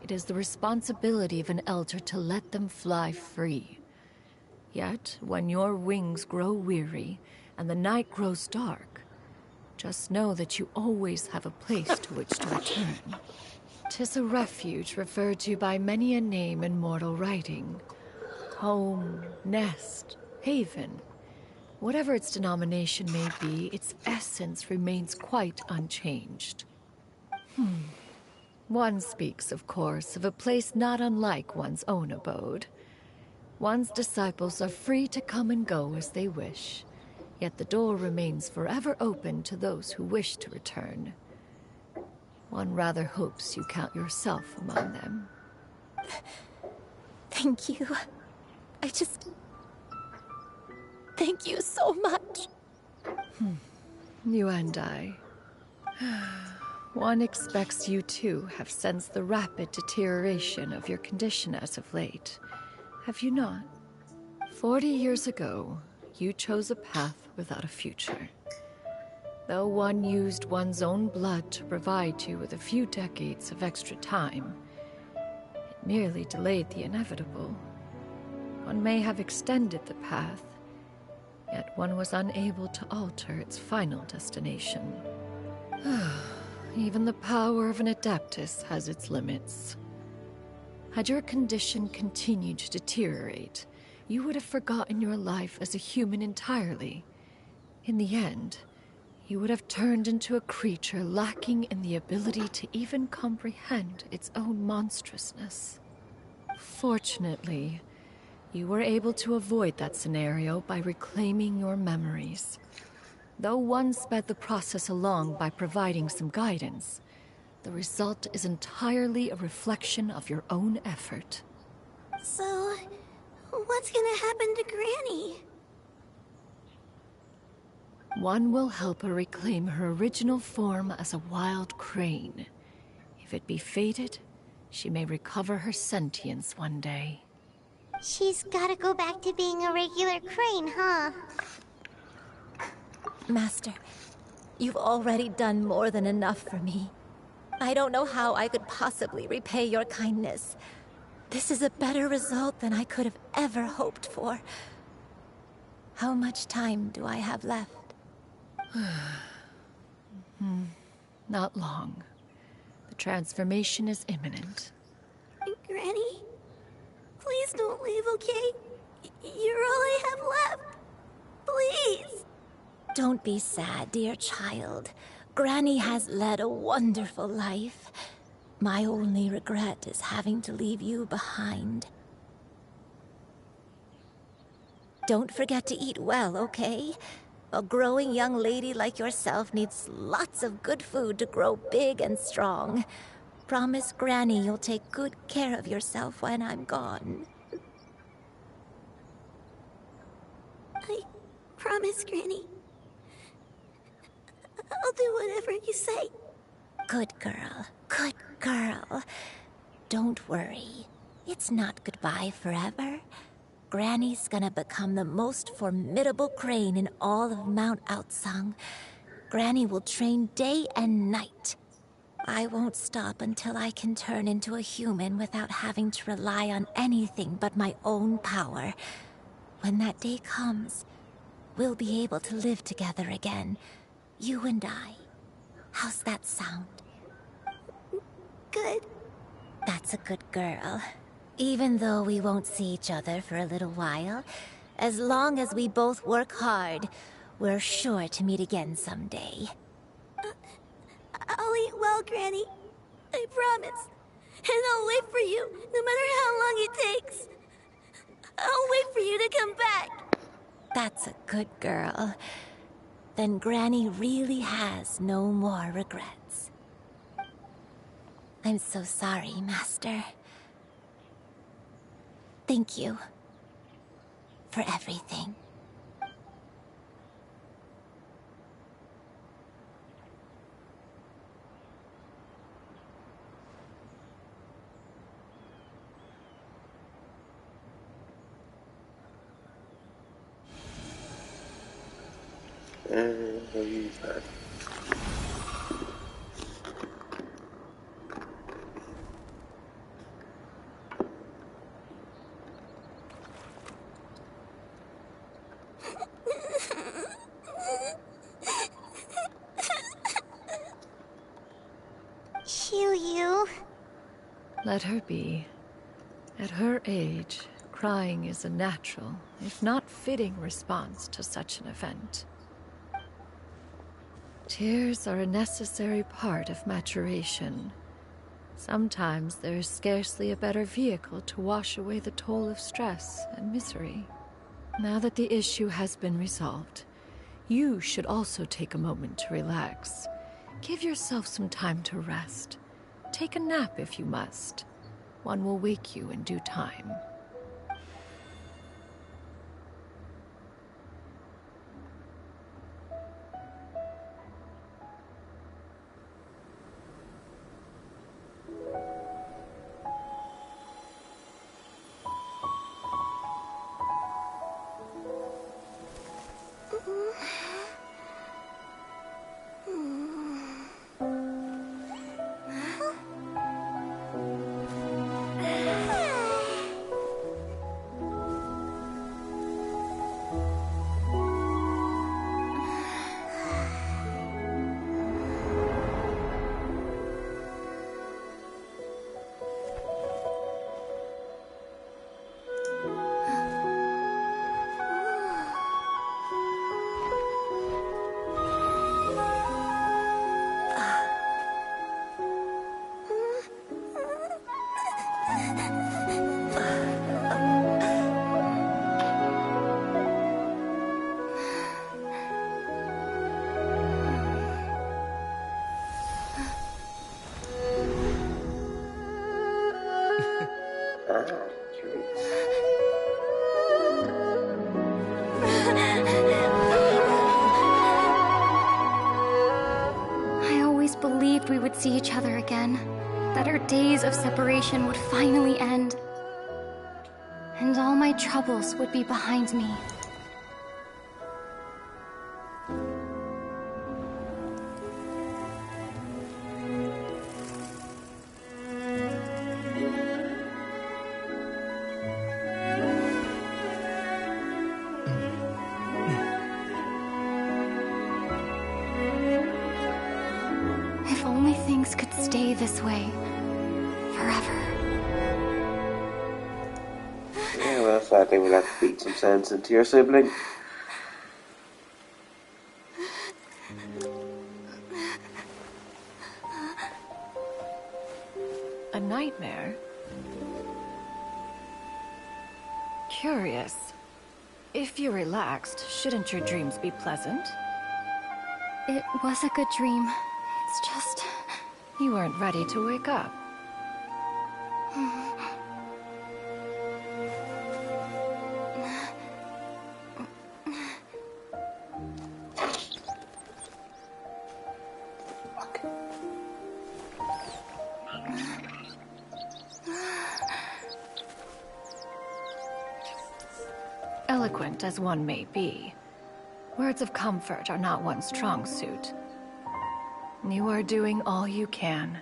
it is the responsibility of an elder to let them fly free. Yet, when your wings grow weary and the night grows dark, just know that you always have a place to which to return. 'Tis a refuge referred to by many a name in mortal writing. Home, nest, haven. Whatever its denomination may be, its essence remains quite unchanged. One speaks, of course, of a place not unlike one's own abode. One's disciples are free to come and go as they wish, yet the door remains forever open to those who wish to return. One rather hopes you count yourself among them. Thank you. Thank you so much. You and I. One expects you too have sensed the rapid deterioration of your condition as of late. Have you not? 40 years ago, you chose a path without a future. Though one used one's own blood to provide you with a few decades of extra time, it merely delayed the inevitable. One may have extended the path, yet one was unable to alter its final destination. Even the power of an Adeptus has its limits. Had your condition continued to deteriorate, you would have forgotten your life as a human entirely. In the end, you would have turned into a creature lacking in the ability to even comprehend its own monstrousness. Fortunately, you were able to avoid that scenario by reclaiming your memories. Though one sped the process along by providing some guidance, the result is entirely a reflection of your own effort. So, what's gonna happen to Granny? One will help her reclaim her original form as a wild crane. If it be fated, she may recover her sentience one day. She's gotta go back to being a regular crane, huh? Master, you've already done more than enough for me. I don't know how I could possibly repay your kindness. This is a better result than I could have ever hoped for. How much time do I have left? Not long. The transformation is imminent. Granny? Please don't leave, okay? You're all I have left. Please! Don't be sad, dear child. Granny has led a wonderful life. My only regret is having to leave you behind. Don't forget to eat well, okay? A growing young lady like yourself needs lots of good food to grow big and strong. Promise Granny you'll take good care of yourself when I'm gone. I promise, Granny. I'll do whatever you say. Good girl. Good girl. Don't worry. It's not goodbye forever. Granny's gonna become the most formidable crane in all of Mount Outsung. Granny will train day and night. I won't stop until I can turn into a human without having to rely on anything but my own power. When that day comes, we'll be able to live together again. You and I. How's that sound? Good. That's a good girl. Even though we won't see each other for a little while, as long as we both work hard, we're sure to meet again someday. I'll eat well, Granny. I promise. And I'll wait for you, no matter how long it takes. I'll wait for you to come back. That's a good girl. Then Granny really has no more regrets. I'm so sorry, Master. Thank you for everything. And he's back. Shiryu. Let her be. At her age, crying is a natural, if not fitting, response to such an event. Tears are a necessary part of maturation. Sometimes there is scarcely a better vehicle to wash away the toll of stress and misery. Now that the issue has been resolved, you should also take a moment to relax. Give yourself some time to rest. Take a nap if you must. One will wake you in due time. I always believed we would see each other again, that our days of separation would finally end, and all my troubles would be behind me. If only things could stay this way forever. Yeah, well, sadly we'll have to beat some sense into your sibling. A nightmare? Curious. If you're relaxed, shouldn't your dreams be pleasant? It was a good dream. It's just... You weren't ready to wake up. Eloquent as one may be, words of comfort are not one's strong suit. You are doing all you can.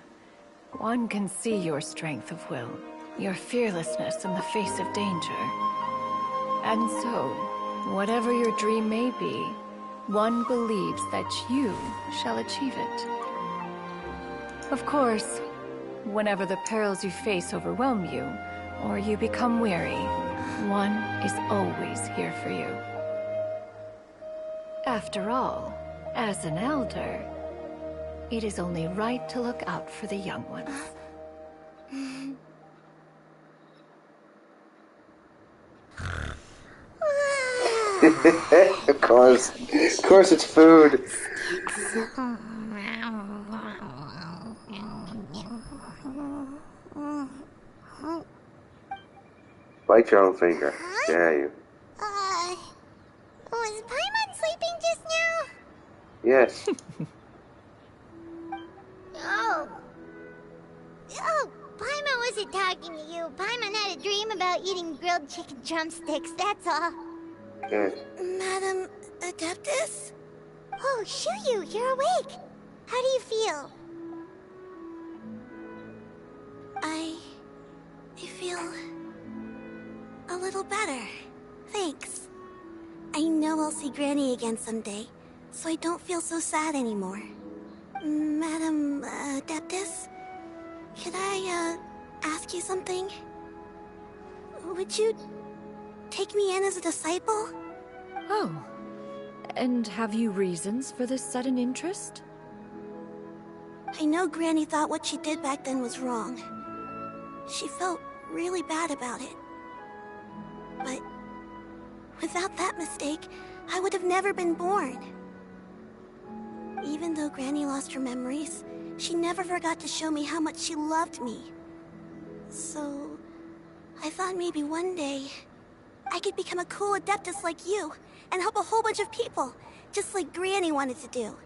One can see your strength of will, your fearlessness in the face of danger. And so, whatever your dream may be, one believes that you shall achieve it. Of course, whenever the perils you face overwhelm you, or you become weary, one is always here for you. After all, as an elder, it is only right to look out for the young ones. Of course it's food. Bite your own finger. Dare you? Was Paimon sleeping just now? Yes. Oh, Paimon wasn't talking to you. Paimon had a dream about eating grilled chicken drumsticks, that's all. Good. Madam Adeptus? Oh, Shuyu, you're awake. How do you feel? I feel a little better. Thanks. I know I'll see Granny again someday, so I don't feel so sad anymore. Madam Adeptus? Could I, ask you something? Would you take me in as a disciple? Oh, and have you reasons for this sudden interest? I know Granny thought what she did back then was wrong. She felt really bad about it. But without that mistake, I would have never been born. Even though Granny lost her memories, she never forgot to show me how much she loved me. So, I thought maybe one day, I could become a cool Adeptus like you, and help a whole bunch of people, just like Granny wanted to do.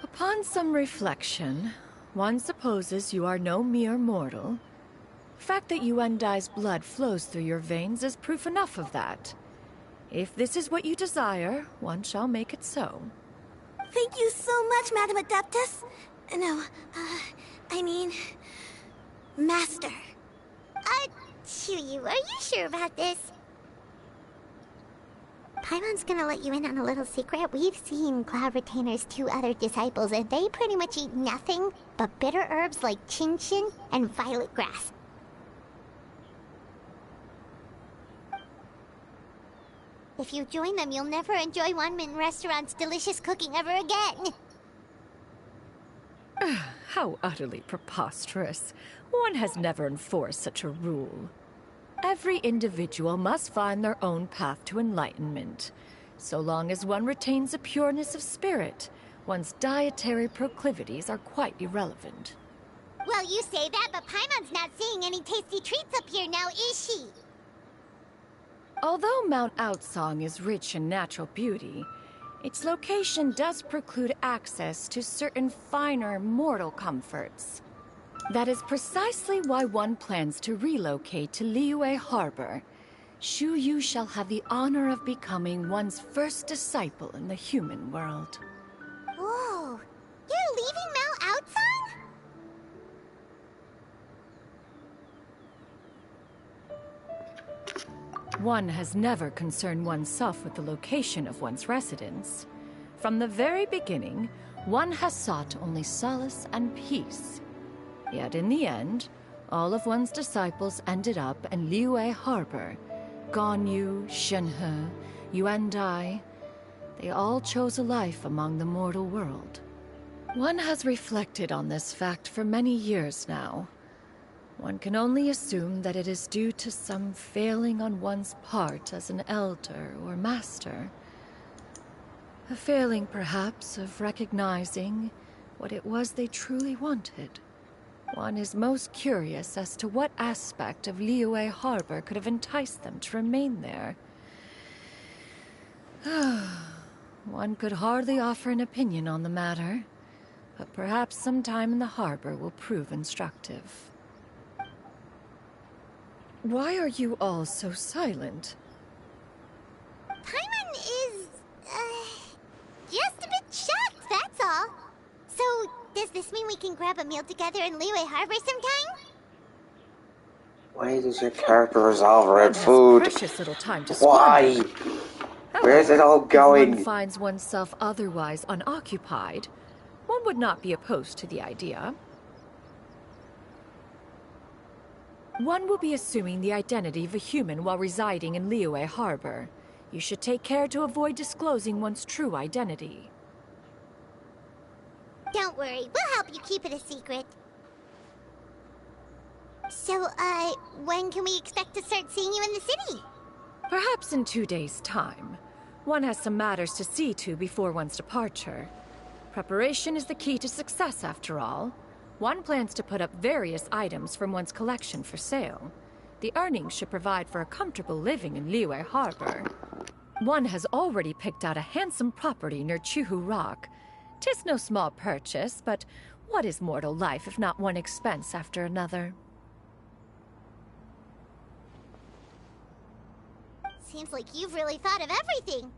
Upon some reflection, one supposes you are no mere mortal. The fact that Yuendai's blood flows through your veins is proof enough of that. If this is what you desire, one shall make it so. Thank you so much, Madam Adeptus. No, I mean... Master. Chuyu, are you sure about this? Paimon's gonna let you in on a little secret. We've seen Cloud Retainer's 2 other disciples, and they pretty much eat nothing but bitter herbs like Genshin and violet grass. If you join them, you'll never enjoy Wanmin Restaurant's delicious cooking ever again. How utterly preposterous. One has never enforced such a rule. Every individual must find their own path to enlightenment. So long as one retains a pureness of spirit, one's dietary proclivities are quite irrelevant. Well, you say that, but Paimon's not seeing any tasty treats up here now, is she? Although Mount Outsong is rich in natural beauty, its location does preclude access to certain finer mortal comforts. That is precisely why one plans to relocate to Liyue Harbor. Shu Yu shall have the honor of becoming one's first disciple in the human world. Whoa! You're leaving Mount Outsong? One has never concerned oneself with the location of one's residence. From the very beginning, one has sought only solace and peace. Yet in the end, all of one's disciples ended up in Liyue Harbor. Ganyu, Shenhe, Yuendai, they all chose a life among the mortal world. One has reflected on this fact for many years now. One can only assume that it is due to some failing on one's part as an elder or master. A failing, perhaps, of recognizing what it was they truly wanted. One is most curious as to what aspect of Liyue Harbor could have enticed them to remain there. One could hardly offer an opinion on the matter, but perhaps some time in the harbor will prove instructive. Why are you all so silent? Paimon is, just a bit shocked, that's all. So, does this mean we can grab a meal together in Liyue Harbor sometime? Why does your character resolve around food? Precious little time to Why? squander. Where's it all going? If one finds oneself otherwise unoccupied, one would not be opposed to the idea. One will be assuming the identity of a human while residing in Liyue Harbor. You should take care to avoid disclosing one's true identity. Don't worry, we'll help you keep it a secret. So, when can we expect to start seeing you in the city? Perhaps in 2 days' time. One has some matters to see to before one's departure. Preparation is the key to success, after all. One plans to put up various items from one's collection for sale. The earnings should provide for a comfortable living in Liyue Harbor. One has already picked out a handsome property near Chuhu Rock. 'Tis no small purchase, but what is mortal life if not one expense after another? Seems like you've really thought of everything.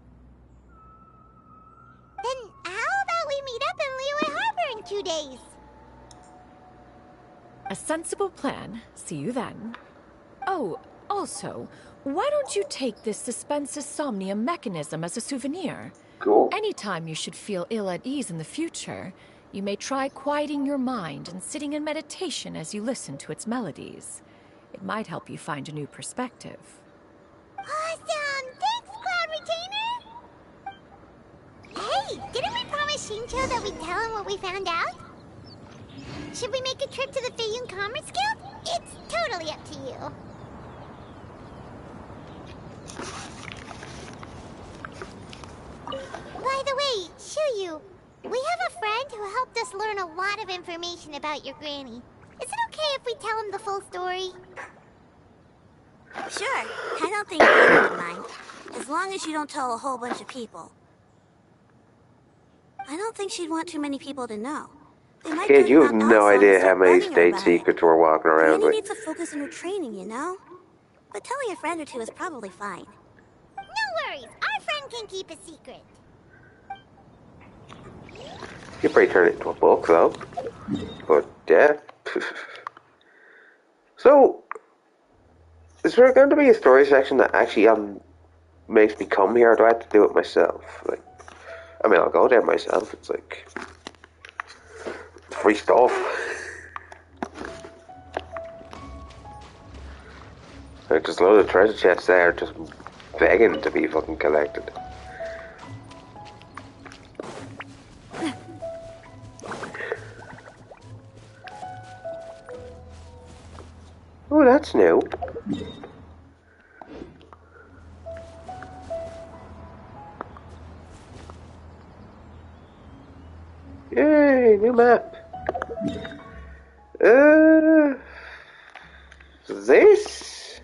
Then how about we meet up in Liyue Harbor in 2 days? A sensible plan. See you then. Oh, also, why don't you take this suspense somnium mechanism as a souvenir? Cool. Anytime you should feel ill at ease in the future, you may try quieting your mind and sitting in meditation as you listen to its melodies. It might help you find a new perspective. Awesome! Thanks, Cloud Retainer! Hey, didn't we promise Shincho that we'd tell him what we found out? Should we make a trip to the Feiyun Commerce Guild? It's totally up to you. By the way, Shuyu, we have a friend who helped us learn a lot of information about your granny. Is it okay if we tell him the full story? Sure, I don't think Granny would mind. As long as you don't tell a whole bunch of people. I don't think she'd want too many people to know. They might Kid, get you have knocked no off and idea how start many bugging her state about it. secrets we're walking around Granny with. needs to focus on her training, you know? But telling a friend or two is probably fine. No worries, our friend can keep a secret. You could probably turn it into a book, though. But, yeah. So, is there going to be a story section that actually makes me come here, or do I have to do it myself? Like, I mean, I'll go there myself. It's like free stuff. Like, there's a load of treasure chests there just begging to be fucking collected. Oh, that's new. Yay, new map. This?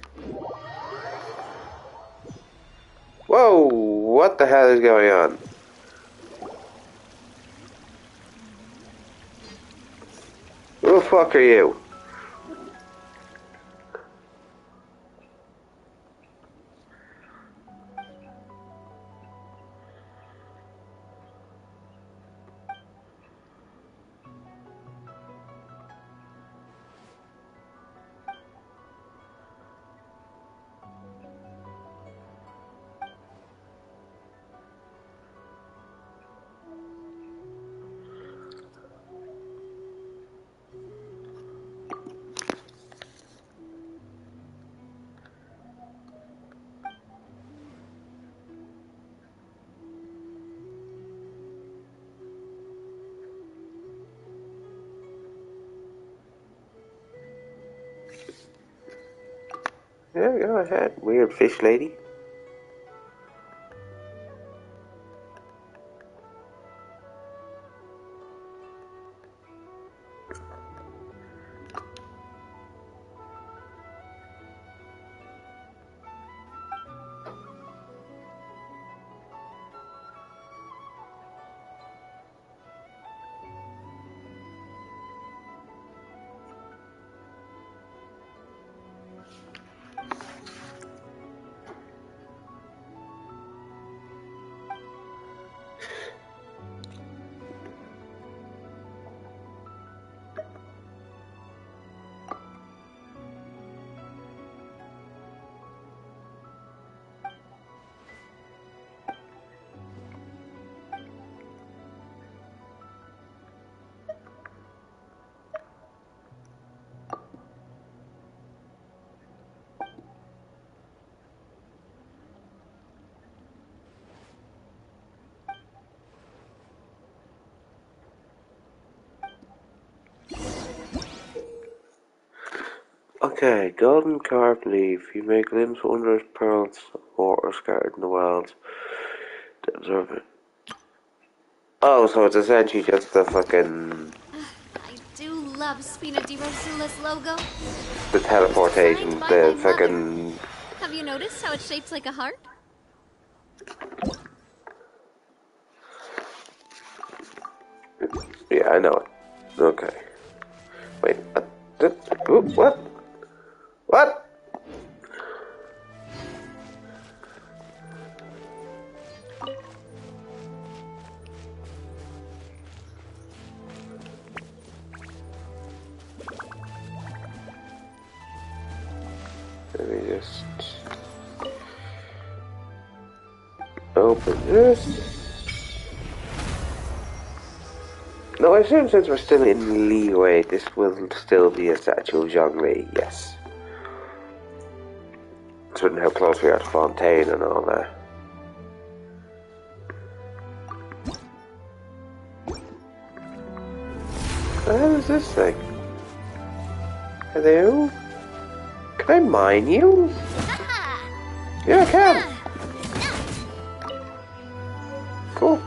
Whoa, what the hell is going on? Who the fuck are you? Yeah, go ahead, weird fish lady. Okay, golden carved leaf. You may glimpse wondrous pearls of water scattered in the wilds to observe it. Oh, so it's essentially just the fucking... I do love Spina di Rosula's logo. the teleportation, Designed by the my fucking... mother. Have you noticed how it's shaped like a heart? Yeah, I know it. Okay. Wait, what? What? Let me just open this. No, I assume since we're still in leeway, this will still be a statue of Zhongli, yes. Considering how close we are to Fontaine and all that. The hell is this thing? Hello? Can I mine you? Yeah, I can. Cool.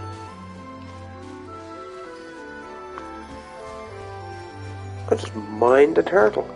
I just mined a turtle.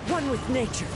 One with nature.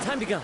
Time to go.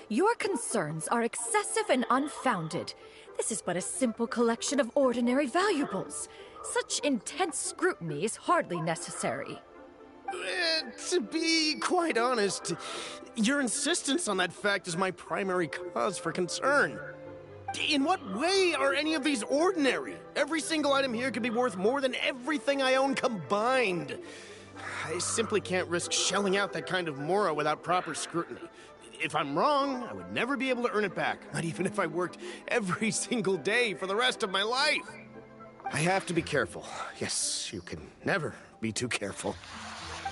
Your concerns are excessive and unfounded. This is but a simple collection of ordinary valuables. Such intense scrutiny is hardly necessary. To be quite honest, your insistence on that fact is my primary cause for concern. In what way are any of these ordinary? Every single item here could be worth more than everything I own combined. I simply can't risk shelling out that kind of mora without proper scrutiny. If I'm wrong, I would never be able to earn it back, not even if I worked every single day for the rest of my life. I have to be careful. Yes, you can never be too careful.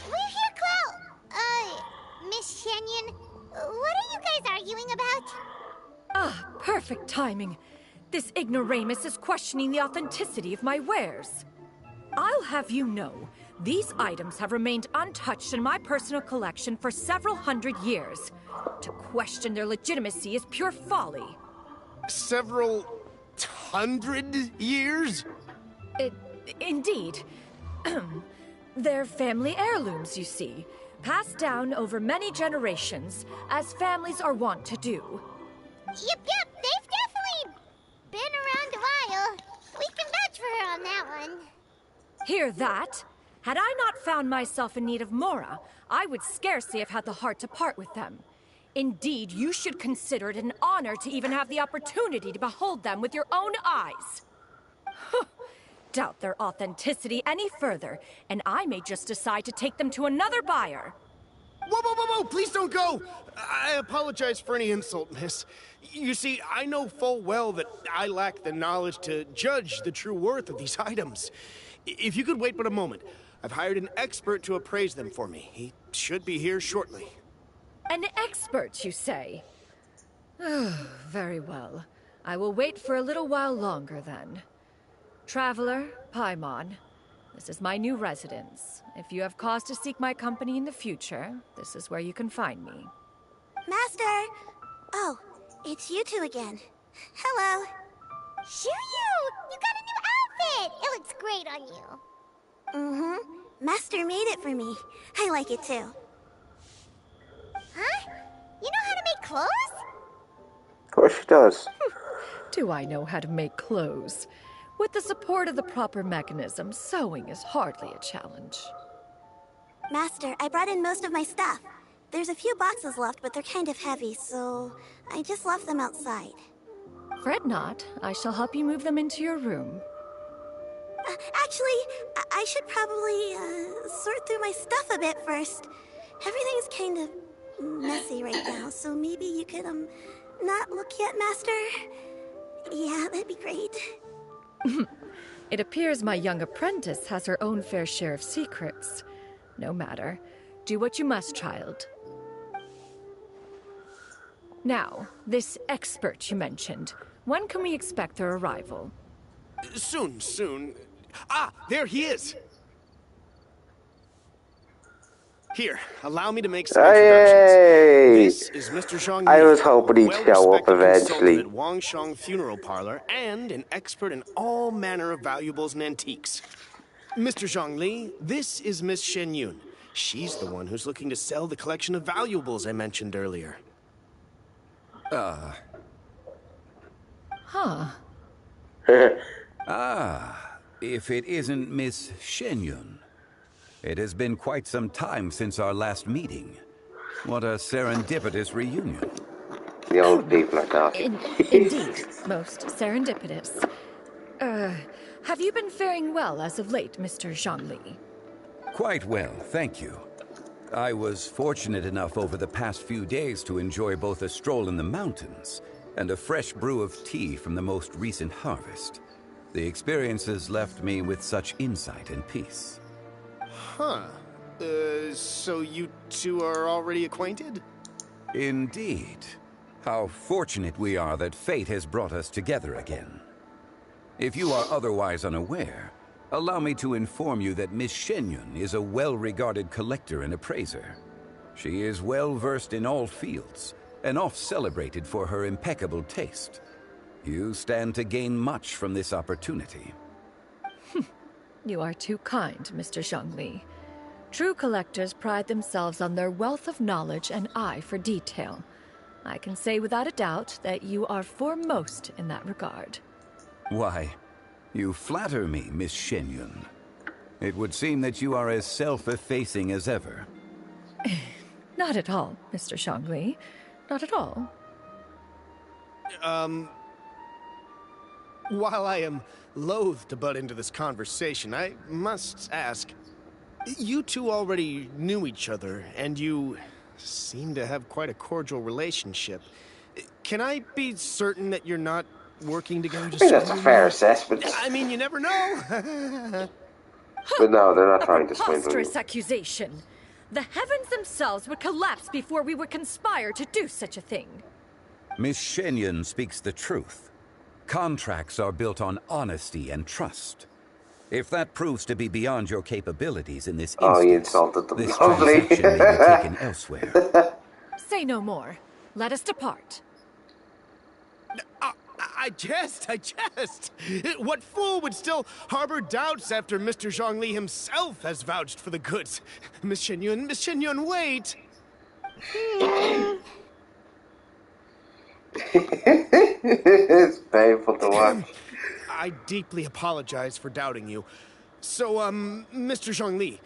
We're here, Clo. Miss Shenyan, what are you guys arguing about? Ah, perfect timing. This ignoramus is questioning the authenticity of my wares. I'll have you know, these items have remained untouched in my personal collection for several hundred years. To question their legitimacy is pure folly. Several hundred years? Indeed. They're family heirlooms, you see, passed down over many generations, as families are wont to do. Yep, they've definitely been around a while. We can vouch for her on that one. Hear that? Had I not found myself in need of mora, I would scarcely have had the heart to part with them. Indeed, you should consider it an honor to even have the opportunity to behold them with your own eyes. Doubt their authenticity any further, and I may just decide to take them to another buyer. Whoa! Please don't go! I apologize for any insult, miss. You see, I know full well that I lack the knowledge to judge the true worth of these items. If you could wait but a moment, I've hired an expert to appraise them for me. He should be here shortly. An expert, you say? Oh, very well. I will wait for a little while longer, then. Traveler, Paimon, this is my new residence. If you have cause to seek my company in the future, this is where you can find me. Master! Oh, it's you two again. Hello. Shuyu! You got a new outfit! It looks great on you. Mm-hmm. Master made it for me. I like it too. Huh? You know how to make clothes? Of course she does. Do I know how to make clothes? With the support of the proper mechanism, sewing is hardly a challenge. Master, I brought in most of my stuff. There's a few boxes left, but they're kind of heavy, so I just left them outside. Fret not. I shall help you move them into your room. Actually, I should probably sort through my stuff a bit first. Everything's kind of messy right now, so maybe you could, not look yet, Master? Yeah, that'd be great. It appears my young apprentice has her own fair share of secrets. No matter. Do what you must, child. Now, this expert you mentioned. When can we expect their arrival? Soon. Ah, there he is! Here, allow me to make some introductions. This is Mr. Zhang Li, I was hoping he'd show up eventually. At Wangshang Funeral Parlor and an expert in all manner of valuables and antiques. Mr. Zhang Li, this is Miss Shen Yun. She's the one who's looking to sell the collection of valuables I mentioned earlier. Huh. If it isn't Miss Shenyun. It has been quite some time since our last meeting. What a serendipitous reunion. The old people are talking. Indeed, most serendipitous. Have you been faring well as of late, Mr. Zhangli? Quite well, thank you. I was fortunate enough over the past few days to enjoy both a stroll in the mountains and a fresh brew of tea from the most recent harvest. The experiences left me with such insight and peace. Huh. So you two are already acquainted? Indeed. How fortunate we are that fate has brought us together again. If you are otherwise unaware, allow me to inform you that Miss Shenyun is a well-regarded collector and appraiser. She is well-versed in all fields, and oft-celebrated for her impeccable taste. You stand to gain much from this opportunity. You are too kind, Mr. Zhangli. True collectors pride themselves on their wealth of knowledge and eye for detail. I can say without a doubt that you are foremost in that regard. Why, you flatter me, Miss Shenyun. It would seem that you are as self-effacing as ever. Not at all, Mr. Zhangli. Not at all. While I am loath to butt into this conversation, I must ask, you two already knew each other, and you seem to have quite a cordial relationship. Can I be certain that you're not working together? I think that's a fair assessment. I mean, you never know. But no, they're not trying to swindle you. Preposterous accusation. The heavens themselves would collapse before we would conspire to do such a thing. Miss Shenyun speaks the truth. Contracts are built on honesty and trust. If that proves to be beyond your capabilities in this instance, you insulted them. this Lovely. transaction may be taken elsewhere. Say no more. Let us depart. I jest. What fool would still harbor doubts after Mr. Zhangli himself has vouched for the goods? Miss Shenyun, wait! It's painful to watch. I deeply apologize for doubting you. So, Mr. Zhangli,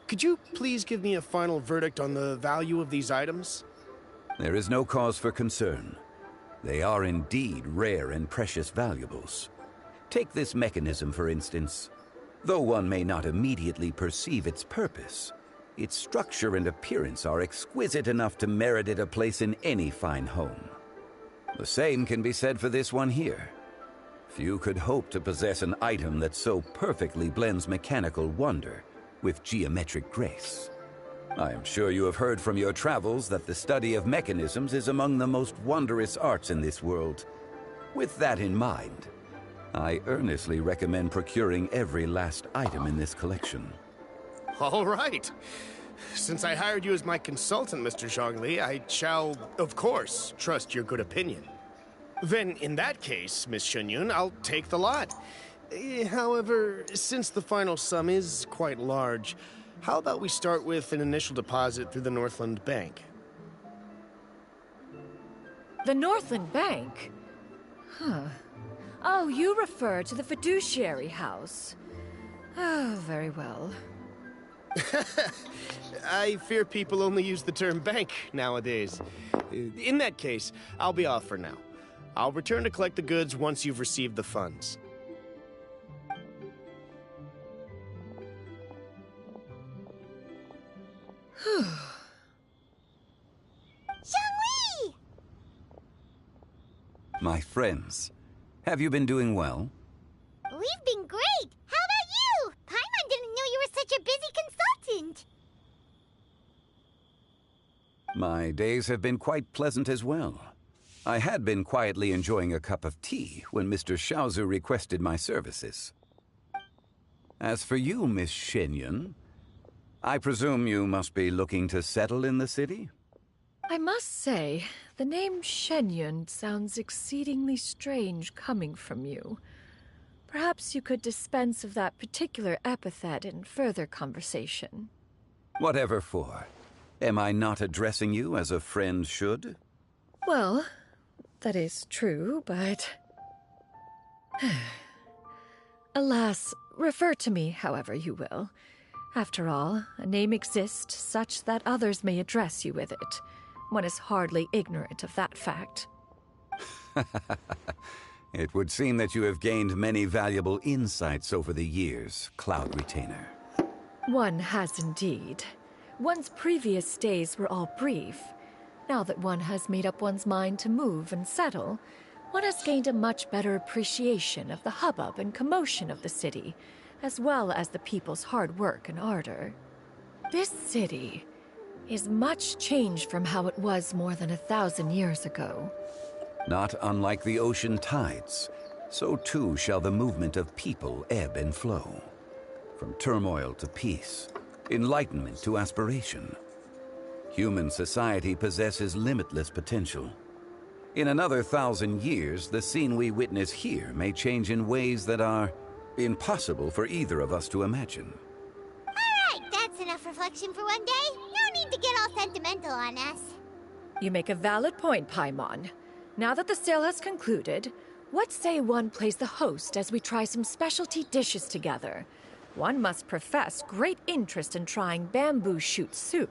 could you please give me a final verdict on the value of these items? There is no cause for concern. They are indeed rare and precious valuables. Take this mechanism, for instance. Though one may not immediately perceive its purpose, Its structure and appearance are exquisite enough to merit it a place in any fine home. The same can be said for this one here. Few could hope to possess an item that so perfectly blends mechanical wonder with geometric grace. I am sure you have heard from your travels that the study of mechanisms is among the most wondrous arts in this world. With that in mind, I earnestly recommend procuring every last item in this collection. All right. Since I hired you as my consultant, Mr. Zhongli, I shall, of course, trust your good opinion. Then, in that case, Miss Shenyun, I'll take the lot. However, since the final sum is quite large, how about we start with an initial deposit through the Northland Bank? The Northland Bank? Huh. Oh, you refer to the fiduciary house. Oh, very well. I fear people only use the term bank nowadays. In that case, I'll be off for now. I'll return to collect the goods once you've received the funds. Zhongli! My friends, have you been doing well? We've been great! How about you? Paimon didn't know you were such a busy consultant! My days have been quite pleasant as well. I had been quietly enjoying a cup of tea when Mr. Xiaozu requested my services. As for you, Miss Shenyun, I presume you must be looking to settle in the city? I must say, the name Shenyun sounds exceedingly strange coming from you. Perhaps you could dispense of that particular epithet in further conversation. Whatever for. Am I not addressing you as a friend should? Well, that is true, but... Alas, refer to me however you will. After all, a name exists such that others may address you with it. One is hardly ignorant of that fact. It would seem that you have gained many valuable insights over the years, Cloud Retainer. One has indeed. One's previous days were all brief. Now that one has made up one's mind to move and settle, one has gained a much better appreciation of the hubbub and commotion of the city, as well as the people's hard work and ardor. This city is much changed from how it was more than 1,000 years ago. Not unlike the ocean tides, so too shall the movement of people ebb and flow. From turmoil to peace, enlightenment to aspiration. Human society possesses limitless potential. In another 1,000 years, the scene we witness here may change in ways that are impossible for either of us to imagine. Alright, that's enough reflection for one day. No need to get all sentimental on us. You make a valid point, Paimon. Now that the sale has concluded, what say one plays the host as we try some specialty dishes together? One must profess great interest in trying bamboo shoot soup.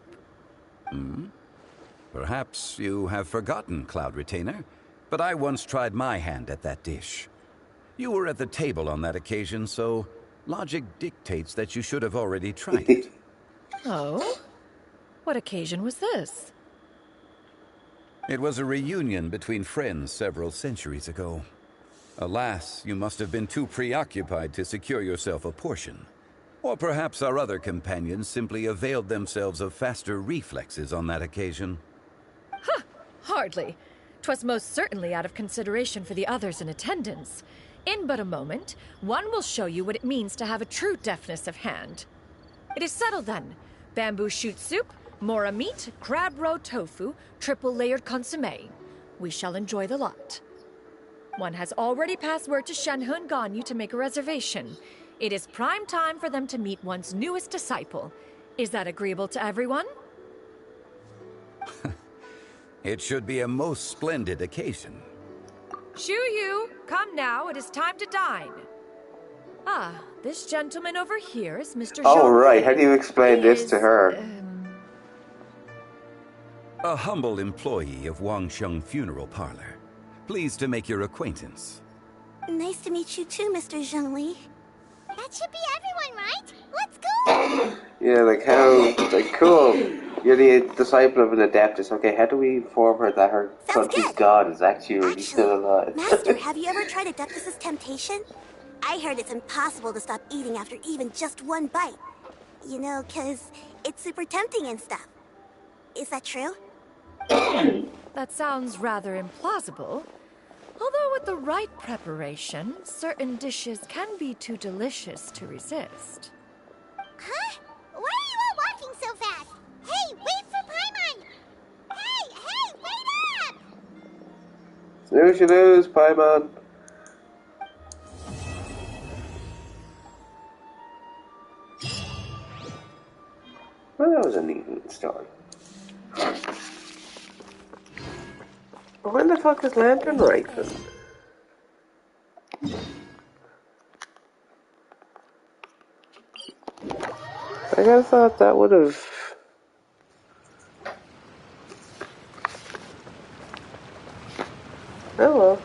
Perhaps you have forgotten, Cloud Retainer, but I once tried my hand at that dish. You were at the table on that occasion, so logic dictates that you should have already tried it. Oh? What occasion was this? It was a reunion between friends several centuries ago. Alas, you must have been too preoccupied to secure yourself a portion. Or perhaps our other companions simply availed themselves of faster reflexes on that occasion. Hardly. 'Twas most certainly out of consideration for the others in attendance. In but a moment, one will show you what it means to have a true deftness of hand. It is settled then. Bamboo shoot soup, mora meat, crab roe tofu, triple-layered consommé. We shall enjoy the lot. One has already passed word to Shenhe and Ganyu to make a reservation. It is prime time for them to meet one's newest disciple. Is that agreeable to everyone? It should be a most splendid occasion. Shu Yu, come now, it is time to dine. Ah, this gentleman over here is Mr. Oh, Zhang. right. How do you explain this to her? A humble employee of Wangsheng Funeral Parlor. Pleased to make your acquaintance. Nice to meet you too, Mr. Zhongli. That should be everyone, right? Let's go! Yeah, like how, like cool. You're the disciple of an adeptus. Okay, how do we inform her that her country's god is actually really still alive? Master, have you ever tried Adeptus' temptation? I heard it's impossible to stop eating after even just one bite. You know, 'cause it's super tempting and stuff. Is that true? That sounds rather implausible. Although with the right preparation, certain dishes can be too delicious to resist. Huh? Why are you all walking so fast? Hey, wait for Paimon! Hey, wait up! Snooze you lose, Paimon. Well, that was a neat little story. When the fuck is Lantern Rifle? I gotta thought that would have. Oh well.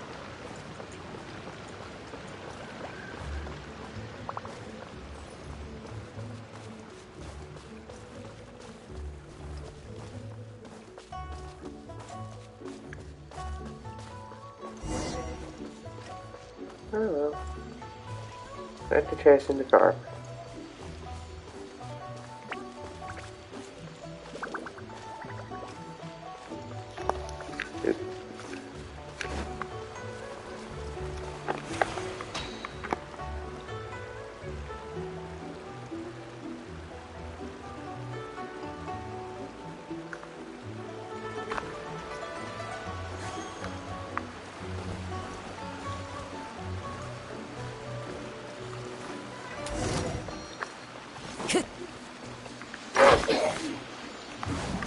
Oh well. Back to chasing the car.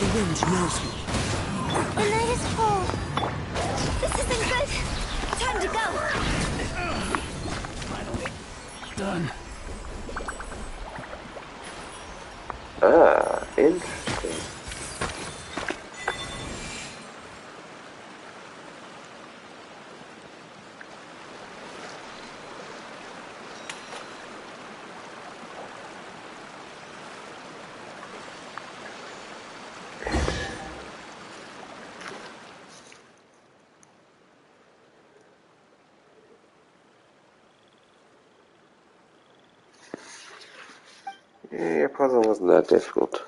The wind knows me. The night is cold. This isn't good. Time to go. Finally done. Ah, interesting. Yeah, your puzzle wasn't that difficult.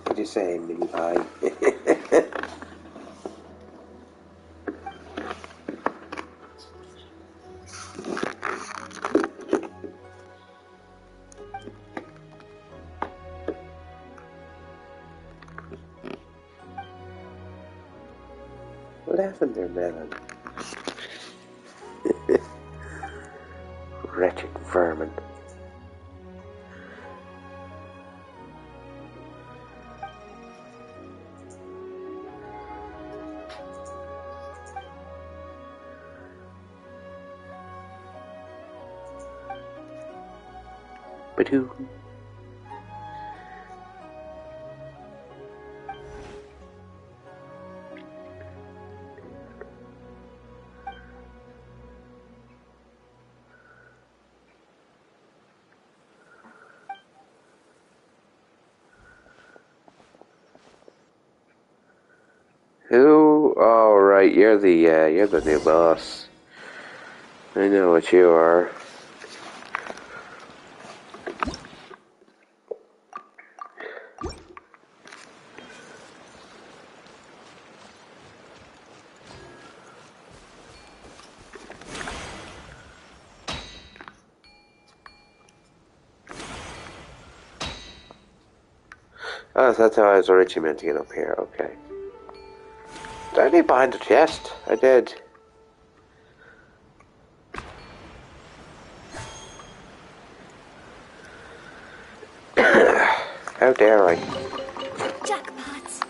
What you say, mini pie? Lavender melon. Wretched vermin. Badoo. Oh, right, you're the new boss. I know what you are. Oh, so that's how I was originally meant to get up here, okay. Did I leave behind the chest? I did. How dare I? Jackpots.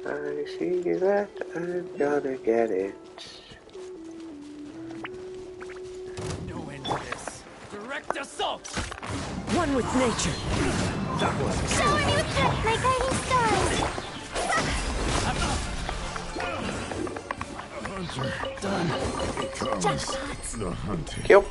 I see that I'm gonna get it. No end to this. Direct assault! One with nature. That was. Shower me with my guiding stars! Hunter. Done. Comes the hunting. Kill.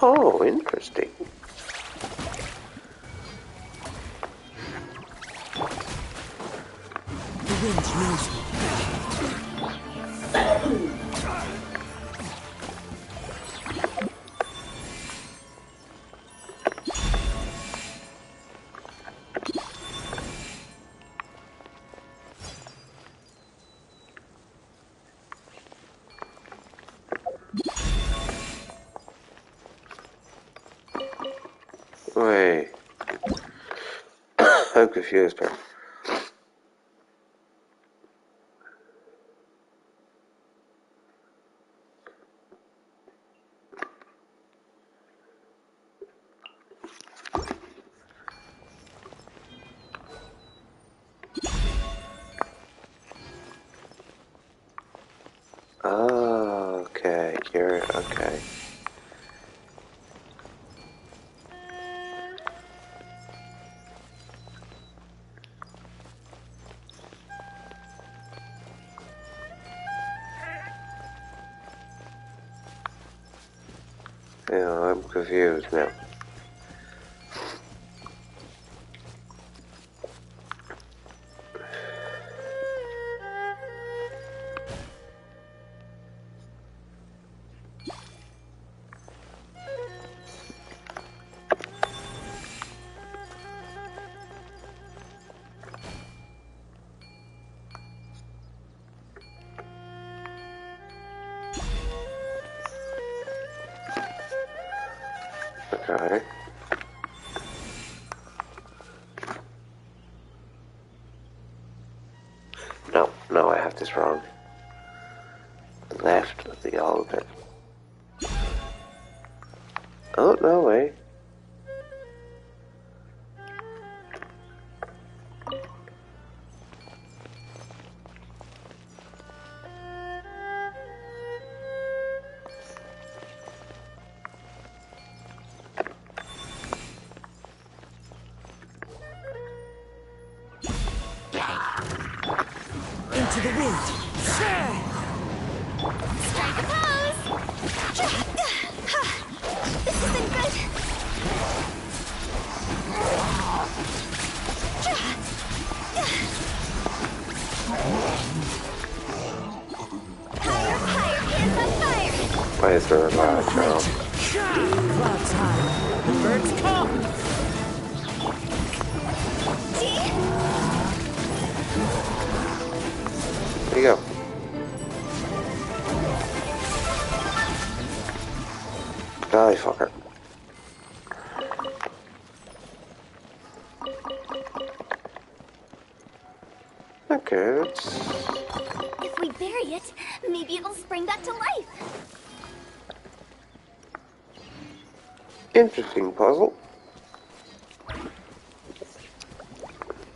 Oh, interesting. The wind knows me. Wait. I'm confused, man. Oh, okay. You're okay. Yeah, I'm confused now. Okay. No, I have this wrong. Left of the altar. Oh, no way. Into the wind. Strike a pose! This isn't good. Higher, hands on fire! Why is there a lot of jump? Clouds high. The birds come. There you go. Die, fucker. Okay, let's... If we bury it, maybe it'll spring back to life. Interesting puzzle.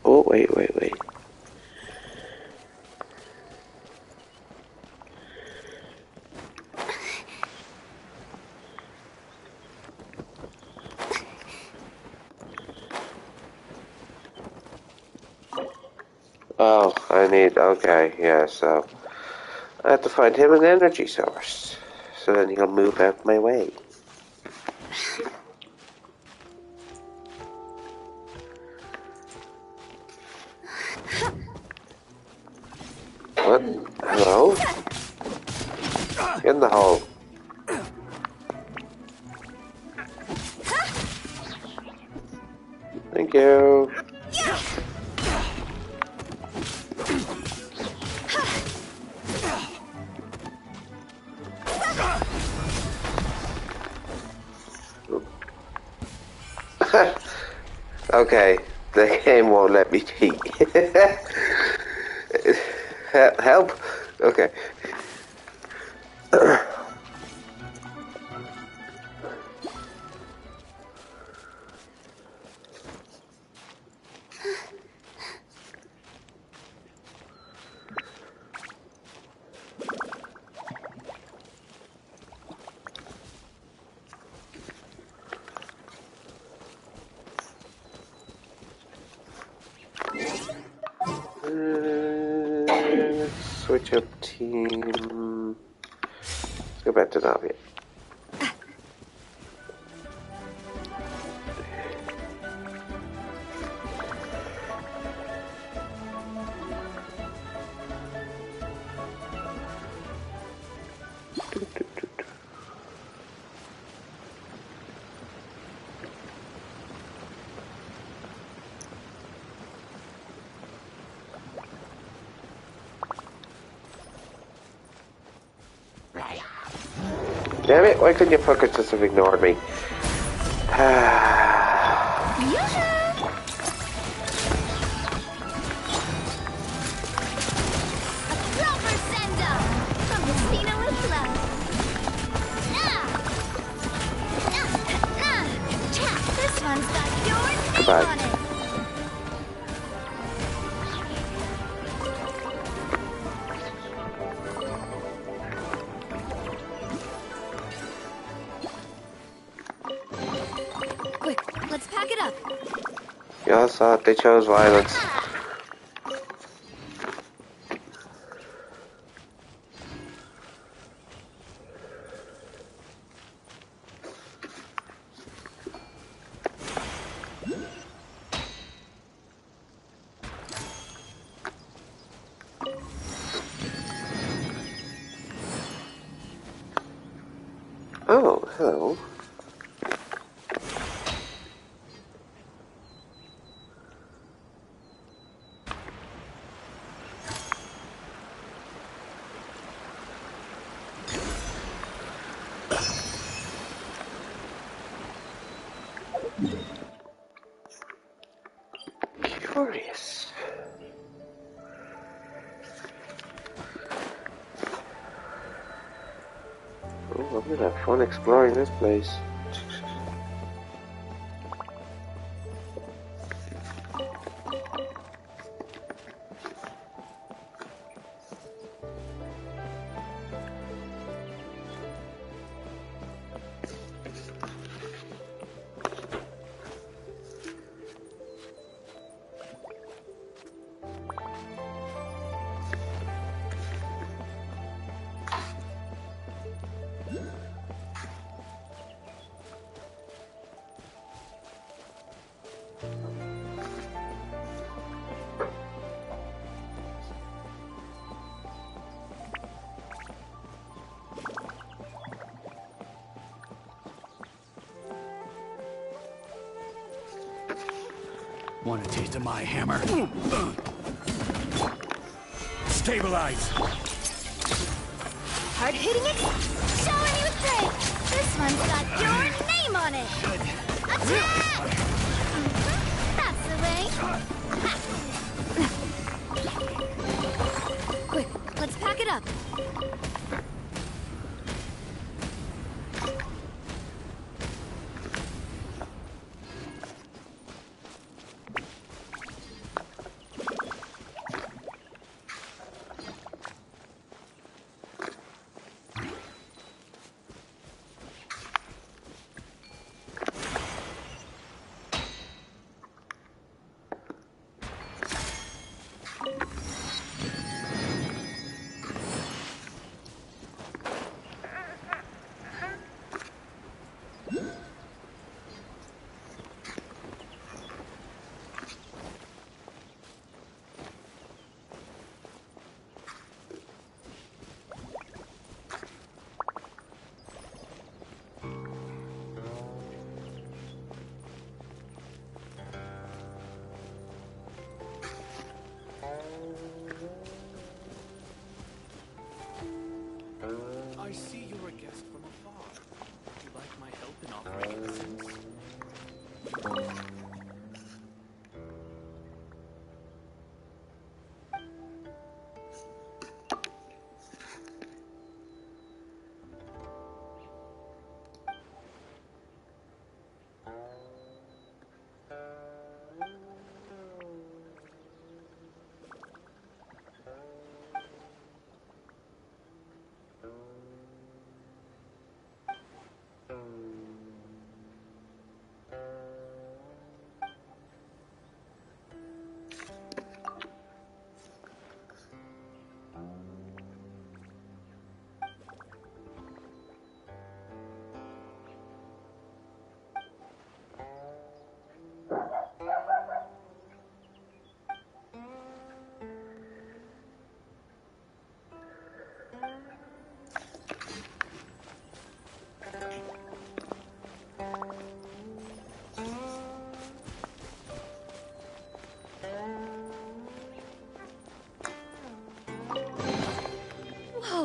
Oh, wait. Oh, okay, yeah, so I have to find him an energy source. So then he'll move out my way. What? Hello? In the hole. Thank you. Okay, the game won't let me cheat. Help? Okay. Switch up team. Let's go back to Navia. Damn it, why couldn't you fuckers just have ignored me? Goodbye. Quick, let's pack it up. Y'all saw it, they chose violence. Oh, hello. Curious. Oh, I'm gonna have fun exploring this place. Want a taste of my hammer? Stabilize! Hard hitting it? Showing you straight! This one's got your name on it! Attack! That's the way! Quick, let's pack it up.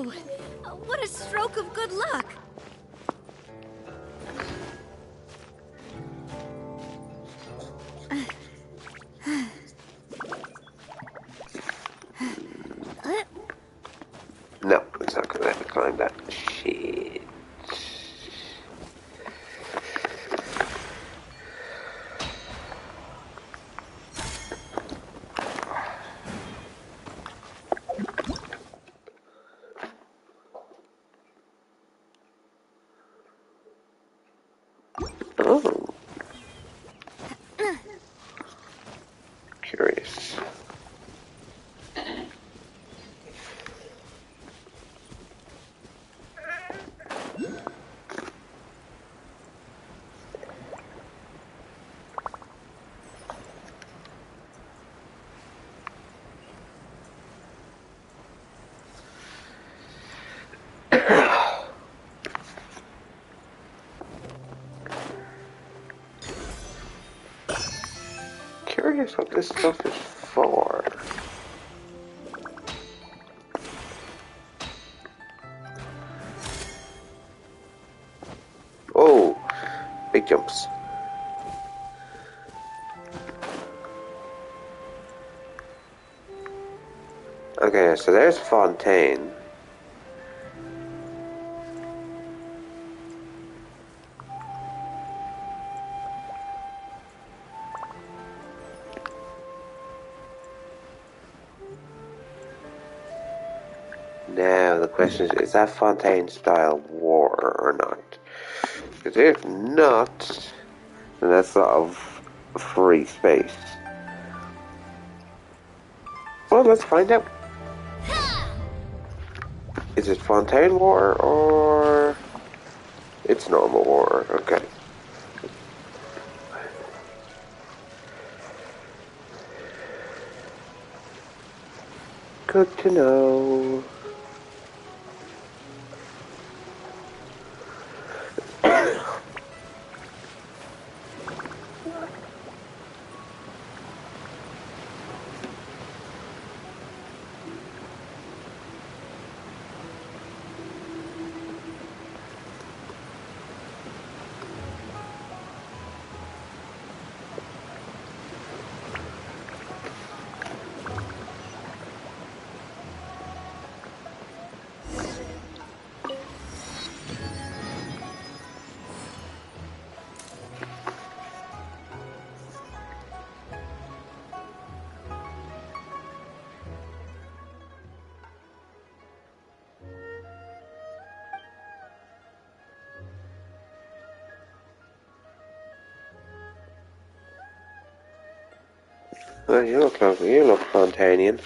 Whoa! What a stroke of good luck! No, it's not gonna let me climb that. Shit. Oh. Curious. Curious what this stuff is for. Oh, big jumps. Okay, so there's Fontaine. Now the question is that Fontaine style war or not? Because if not, then that's sort of free space. Well, let's find out. Is it Fontaine war or it's normal war? Okay. Good to know. Well, you look Fontanian.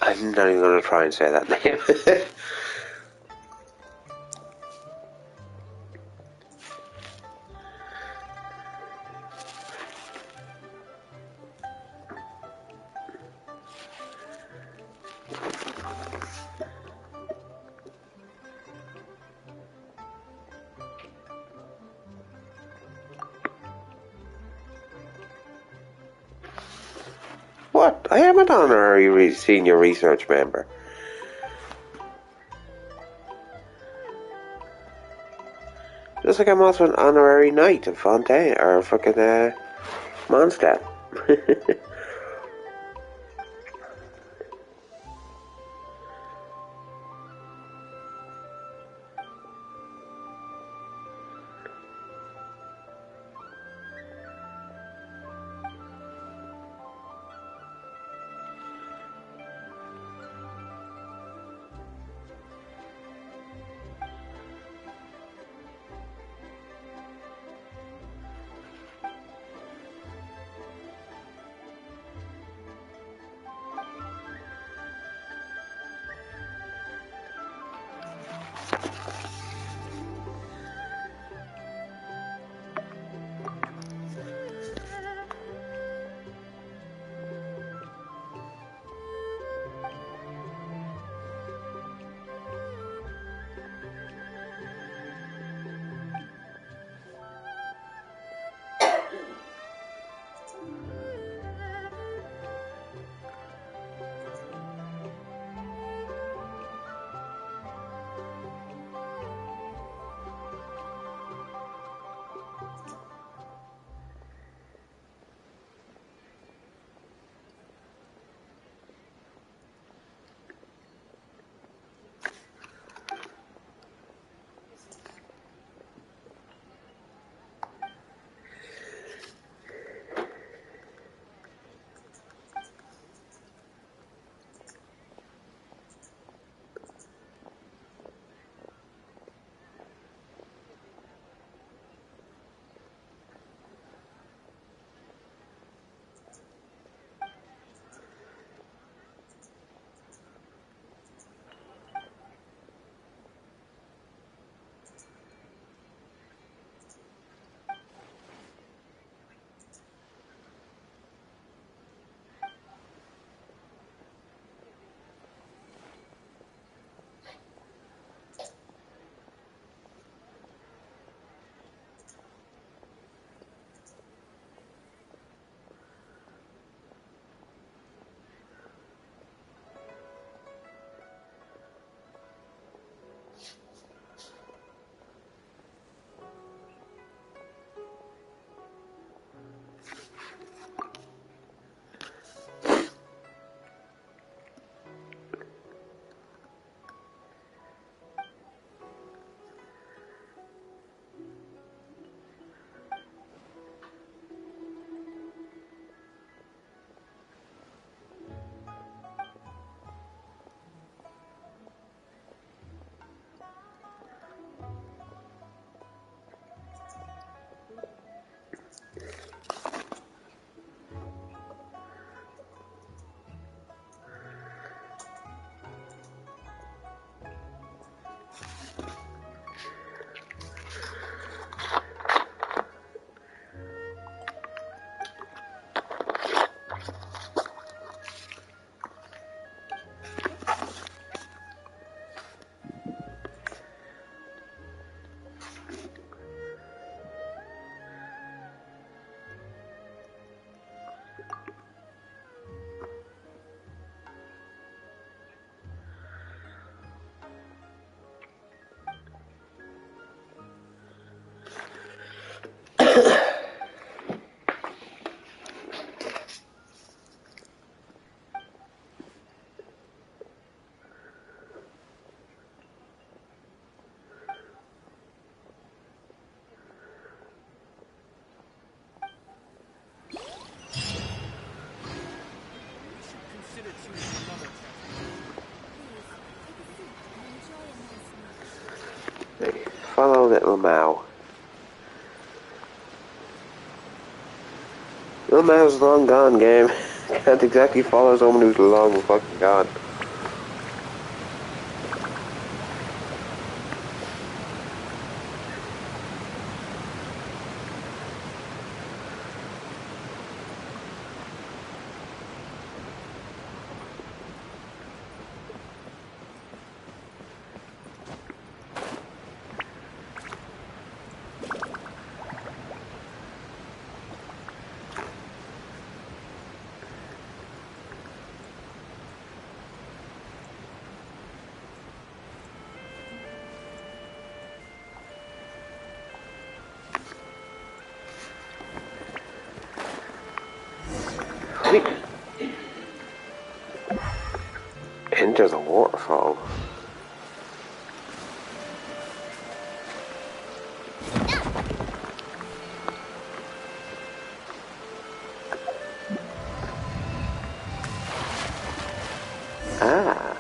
I'm not even gonna try and say that name. What? I am an honorary senior research member. Just like I'm also an honorary knight of Fontaine, or fucking, Mondstadt. Follow little Mao. Little Mao's long gone, game. Can't exactly follow someone who's long fucking gone. Really? Enter the waterfall. Ah.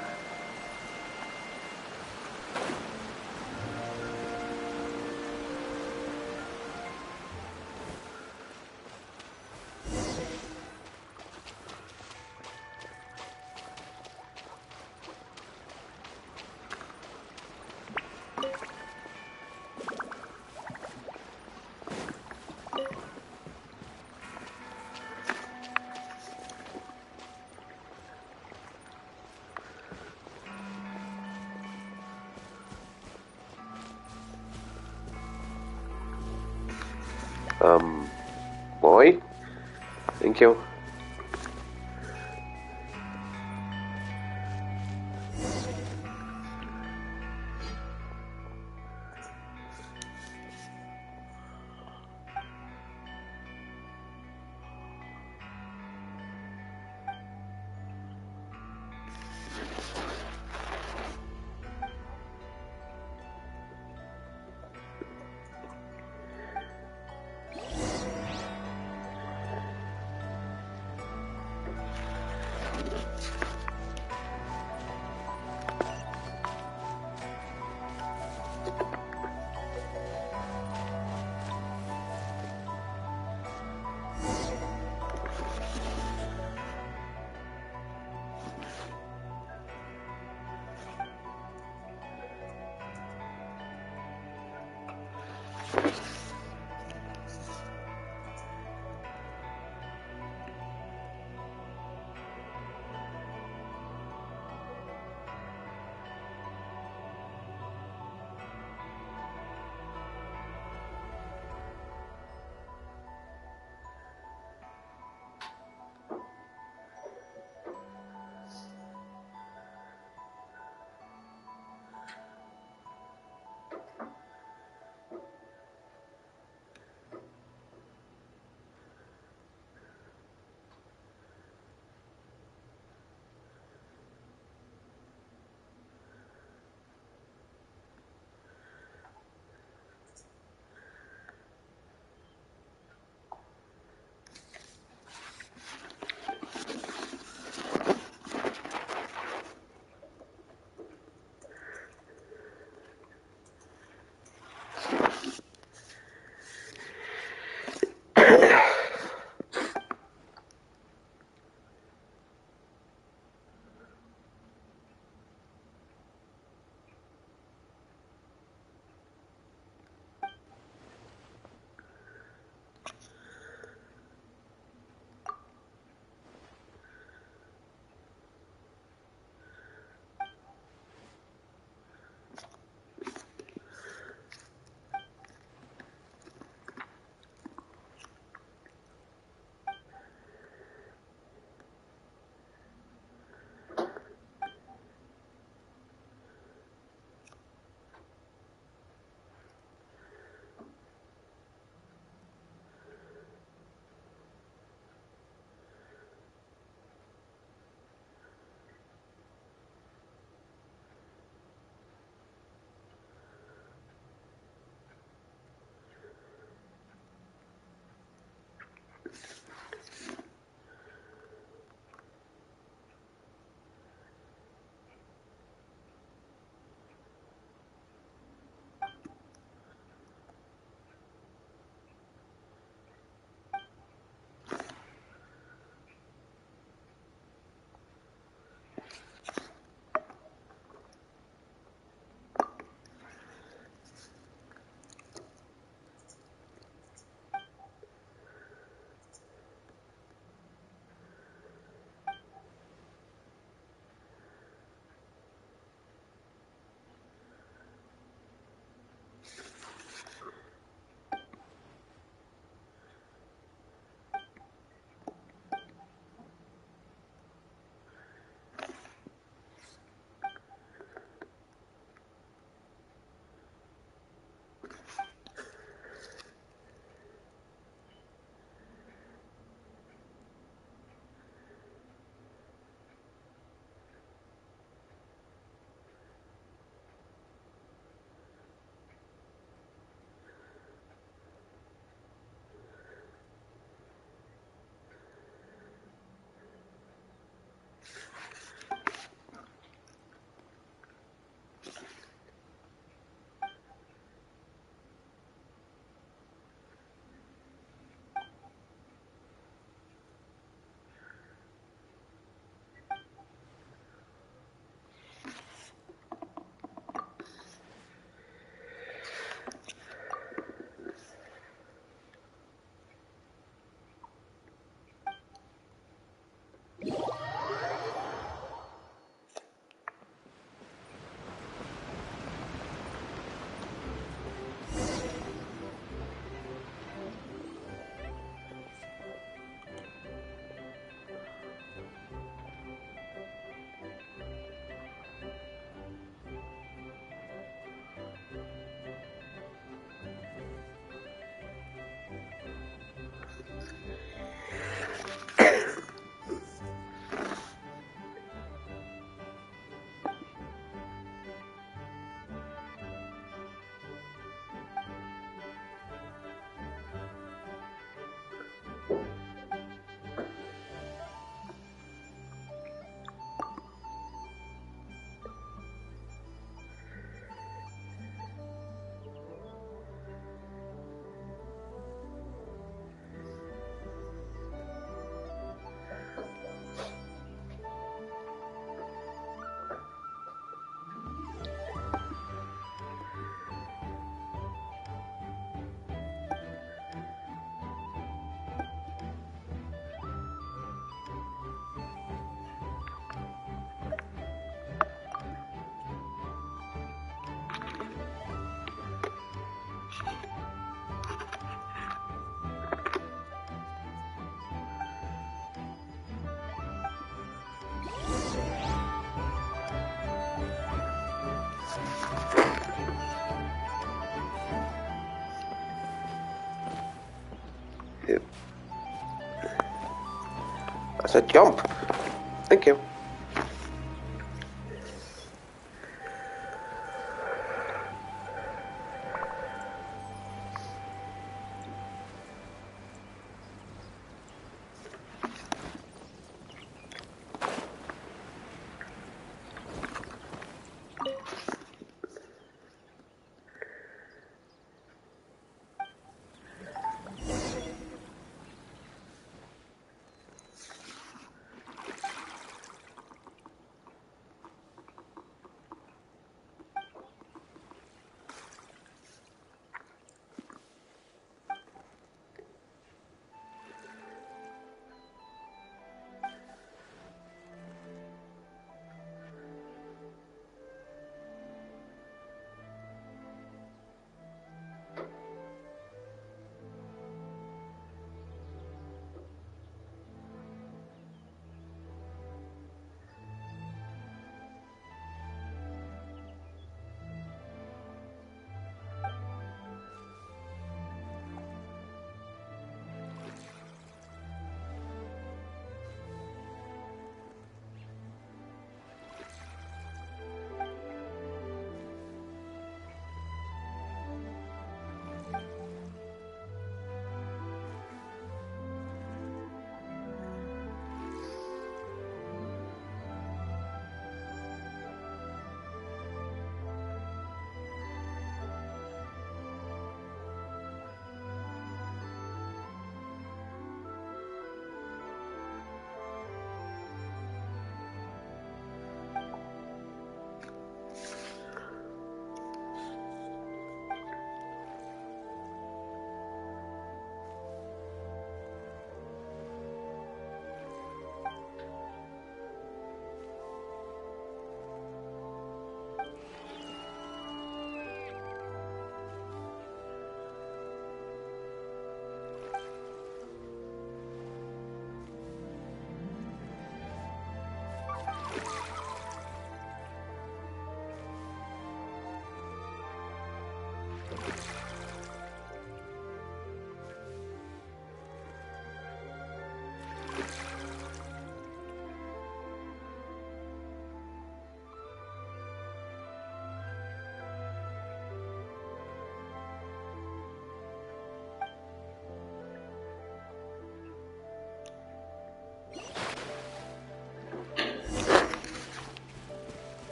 Boy? Thank you. I said jump. Thank you.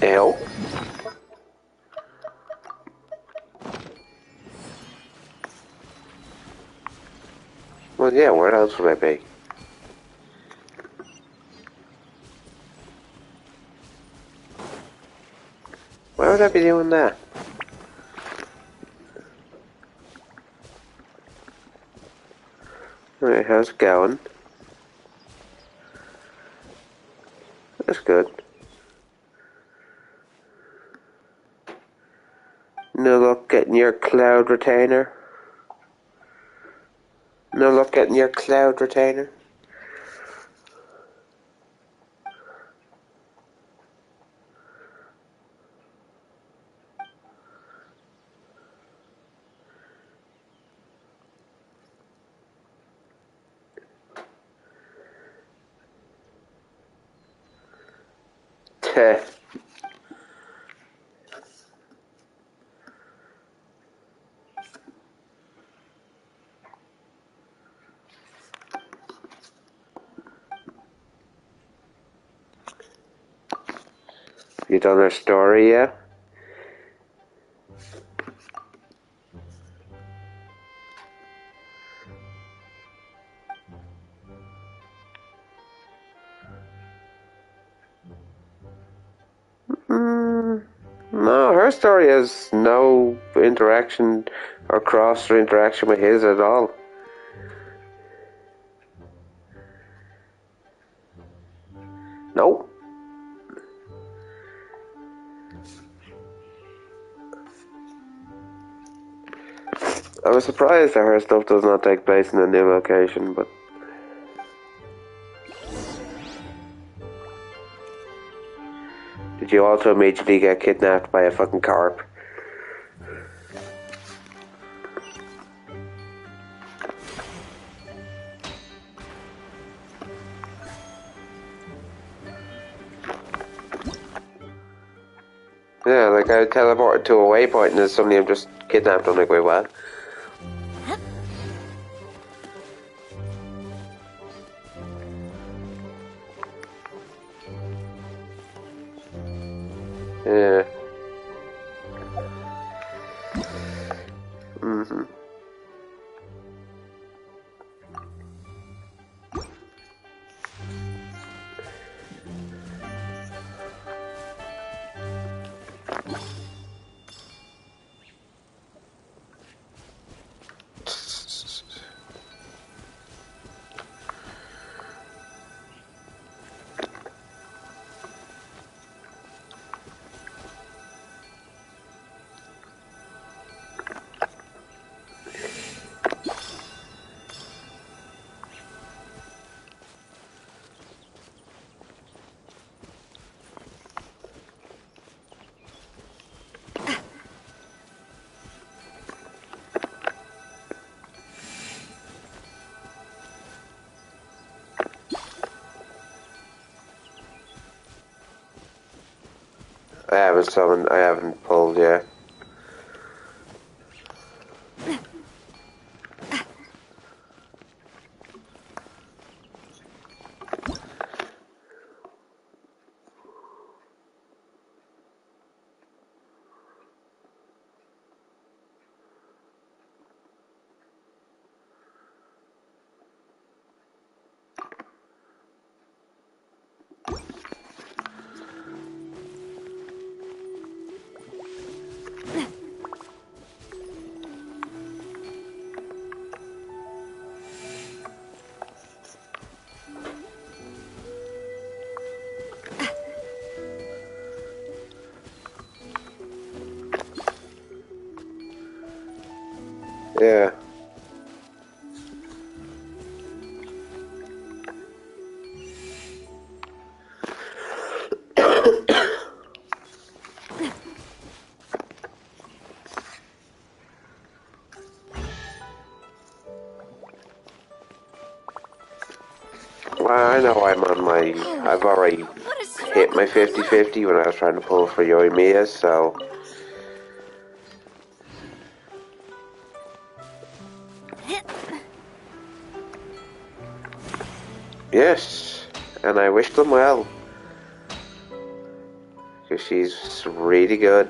Ew. Well, yeah, where else would I be? Why would I be doing that? Alright, how's it going? That's good. No luck getting your cloud retainer? No luck getting your cloud retainer? Teh. You done her story yet? No, her story has no interaction or cross interaction with his at all. Nope. I was surprised that her stuff does not take place in a new location, but... Did you also immediately get kidnapped by a fucking carp? Yeah, like I teleported to a waypoint and then suddenly I'm just kidnapped. I'm like, wait, what? Yeah. Mm-hmm. I haven't summoned, I haven't pulled yet. Yeah. Well, I know I'm on my... I've already hit my 50-50 when I was trying to pull for Yoimiya, so... Yes, and I wish them well. Because she's really good.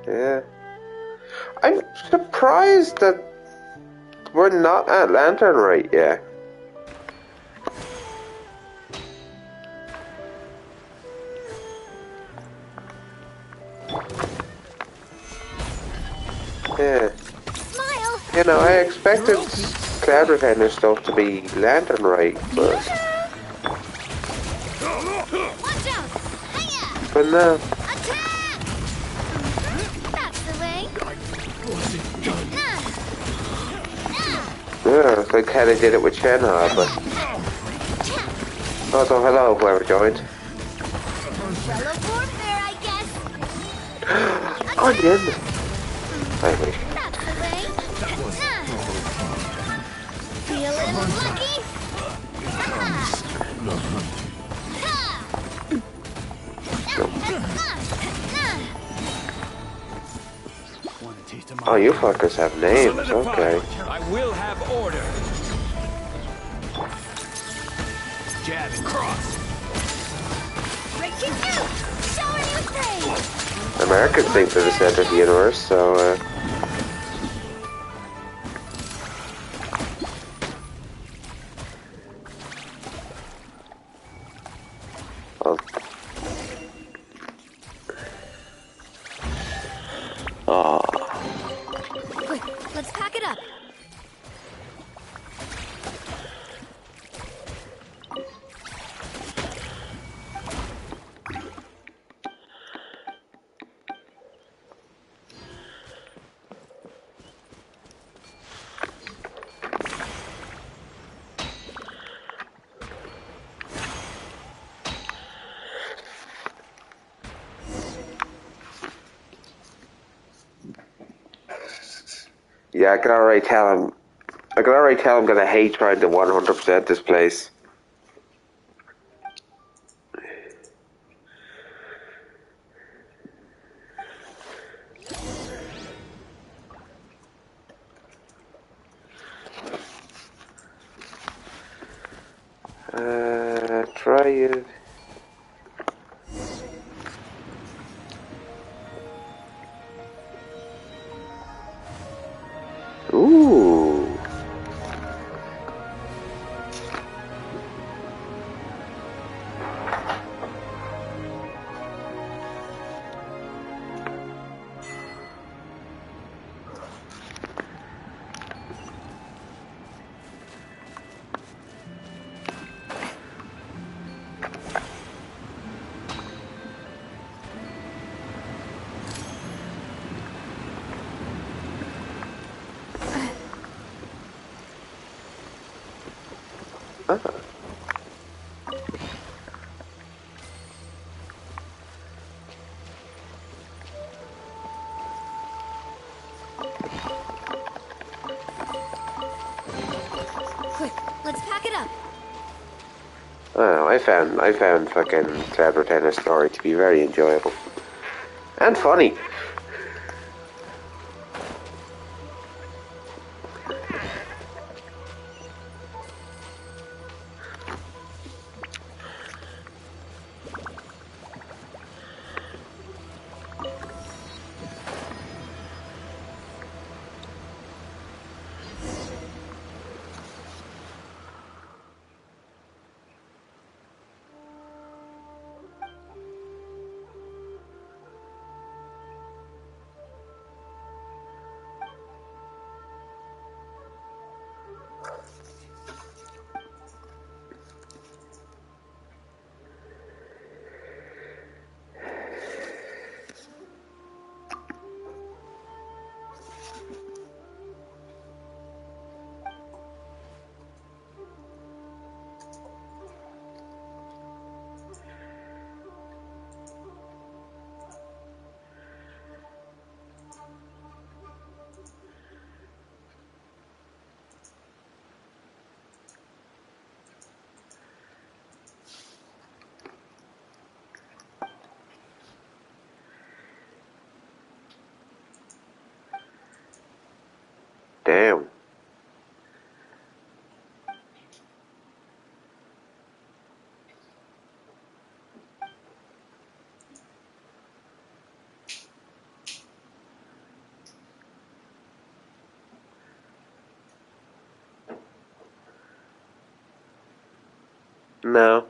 Yeah. I'm surprised that we're not at Lantern right yet. Yeah. Smile. You know, I expected Cloud Retainer stuff to be Lantern right, but... Watch out. Hiya. But no. That's the way. Yeah, it's like how they did it with Shenha, but... Oh, so hello, whoever joined. Fellow warfare, I guess. Oh, the end. I wish. That's the way. Feeling lucky? Oh, you fuckers have names, okay. I will have order. Jab and cross. Breaking out. Showing you things. Americans think they're the center of the universe, so, well. Aww. Quick, let's pack it up. Yeah, I can already tell I can already tell I'm gonna hate trying to 100% this place. Try it. Ooh. Quick, let's pack it up. Oh, I found fucking Cloud Retainer's story to be very enjoyable. And funny. Damn. No.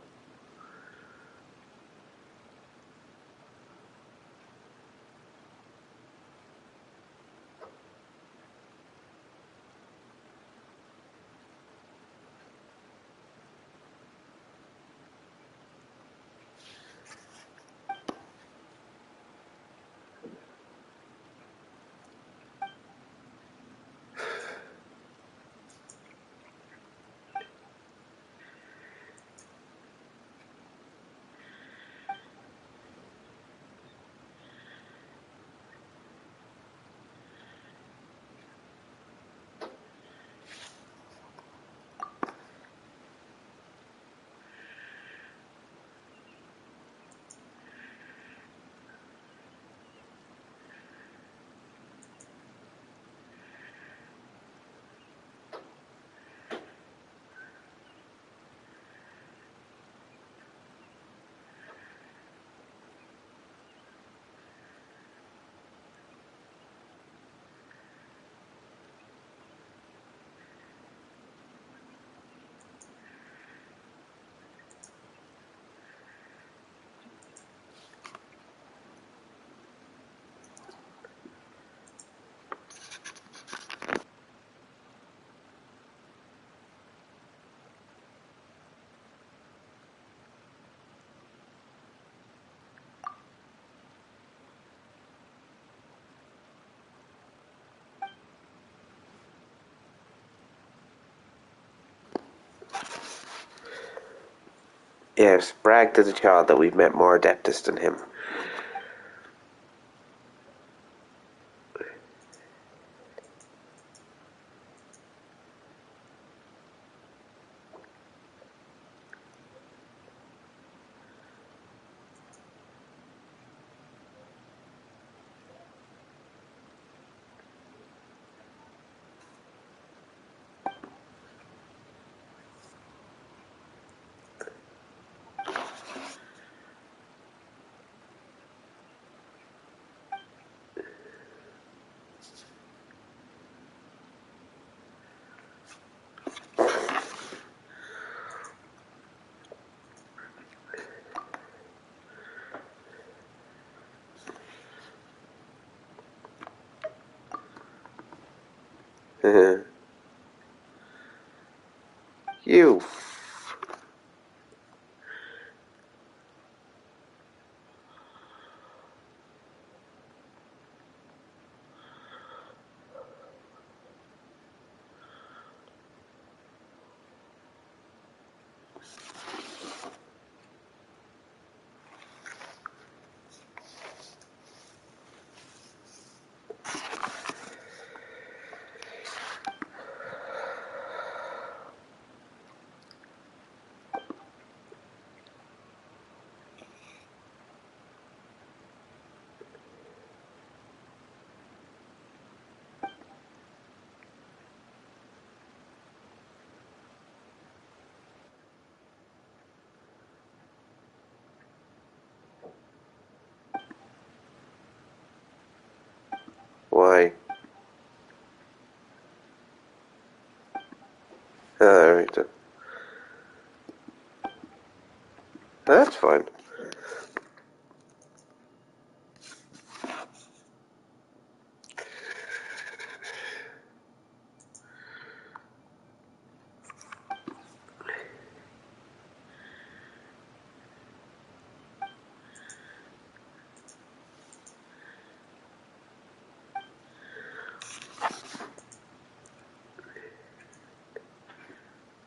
Yes, brag to the child that we've met more Adeptus than him. You. Why? Alright then. That's fine.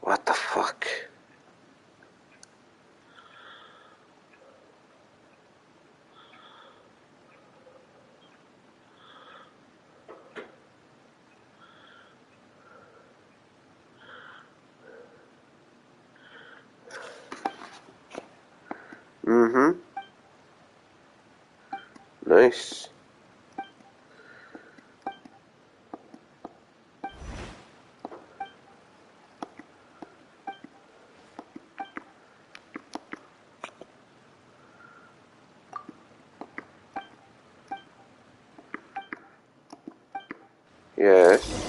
What the fuck? Mm-hmm. Nice. Yes.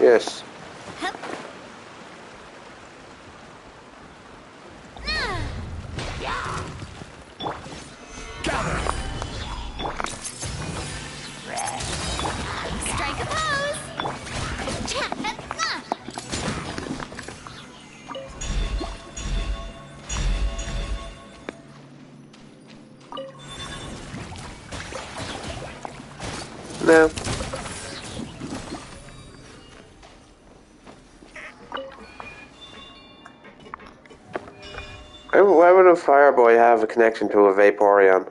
Yes. Strike a pose! No. Why would a Fireboy have a connection to a Vaporeon?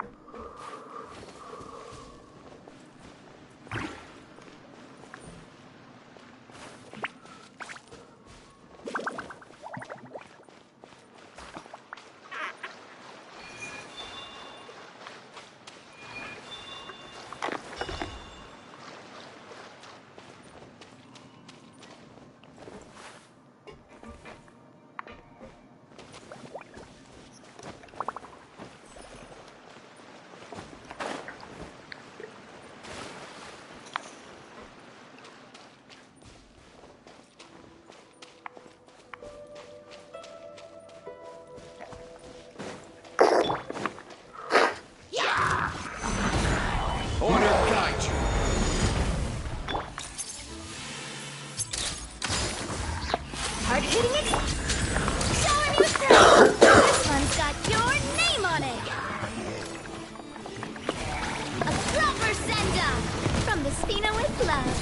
Order guide you. Hard hitting it? Showing you strength! This one's got your name on it! A proper send-up from the Spina with love.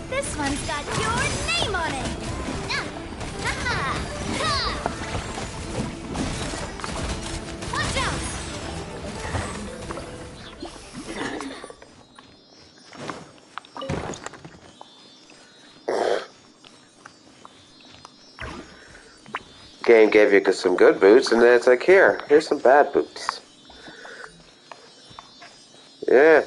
This one's got your name on it! Ha! Watch out! Game gave you some good boots, and then it's like, here's some bad boots. Yeah.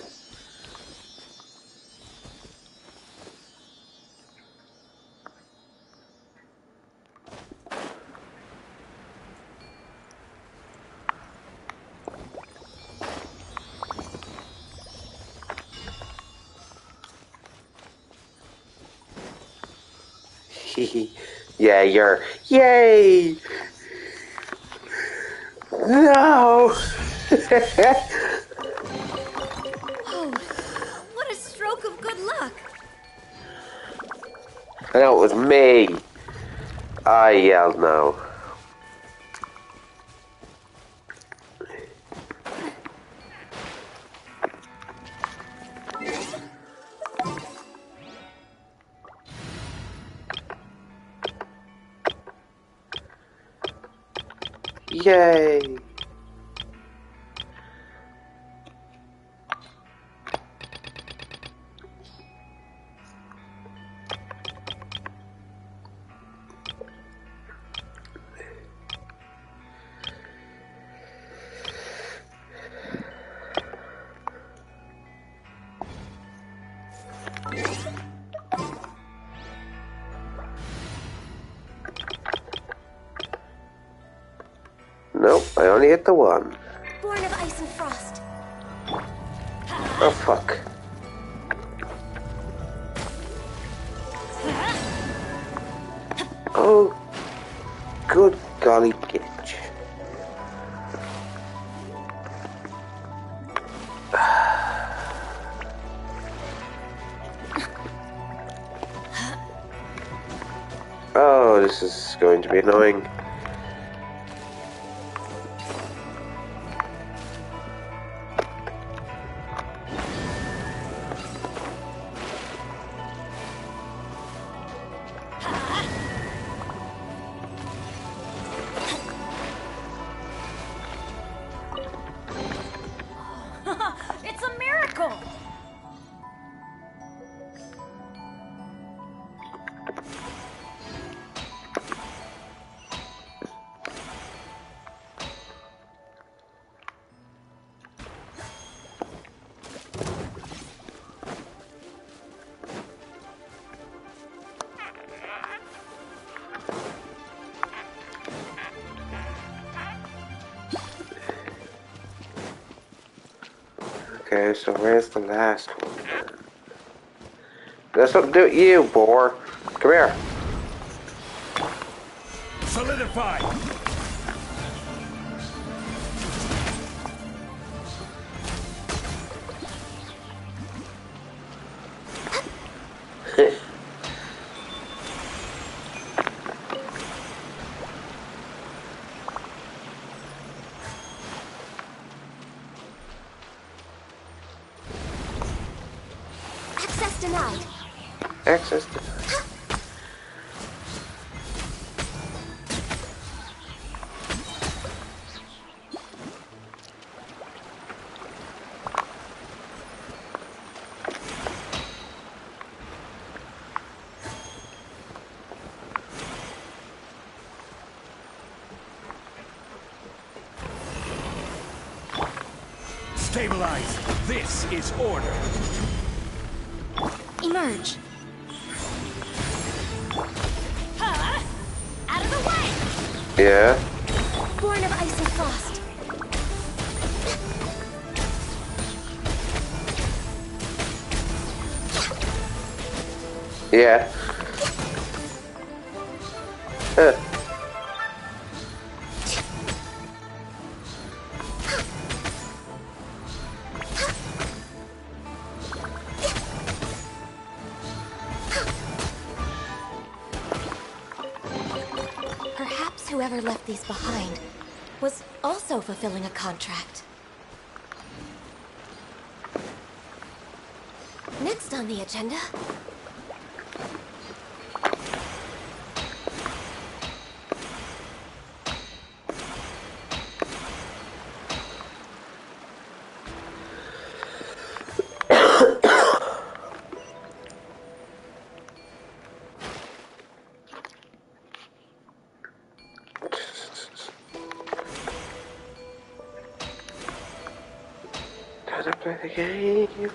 Yeah, you're. Yay! No! Oh, what a stroke of good luck. I know it was me. I yelled no. Yay! Nope, I only hit the one. Born of ice and frost. Oh, fuck. Oh, good golly gitch. Oh, this is going to be annoying. It's a miracle! Okay, so where's the last one then? That's something to do with you, boar. Come here. Solidify! Access denied. Access to... Stabilize. This is order. Emerge. Out of the way! Yeah? Born of ice and frost. Yeah. Perhaps whoever left these behind was also fulfilling a contract. Next on the agenda... Time to play the game.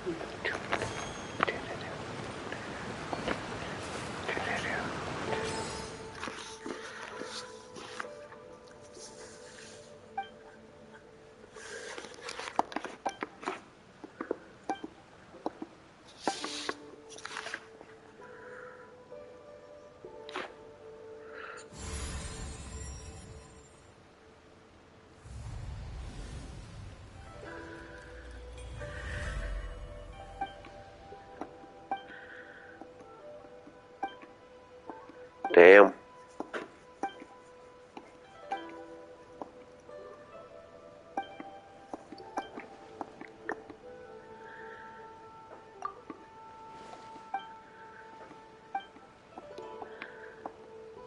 Damn.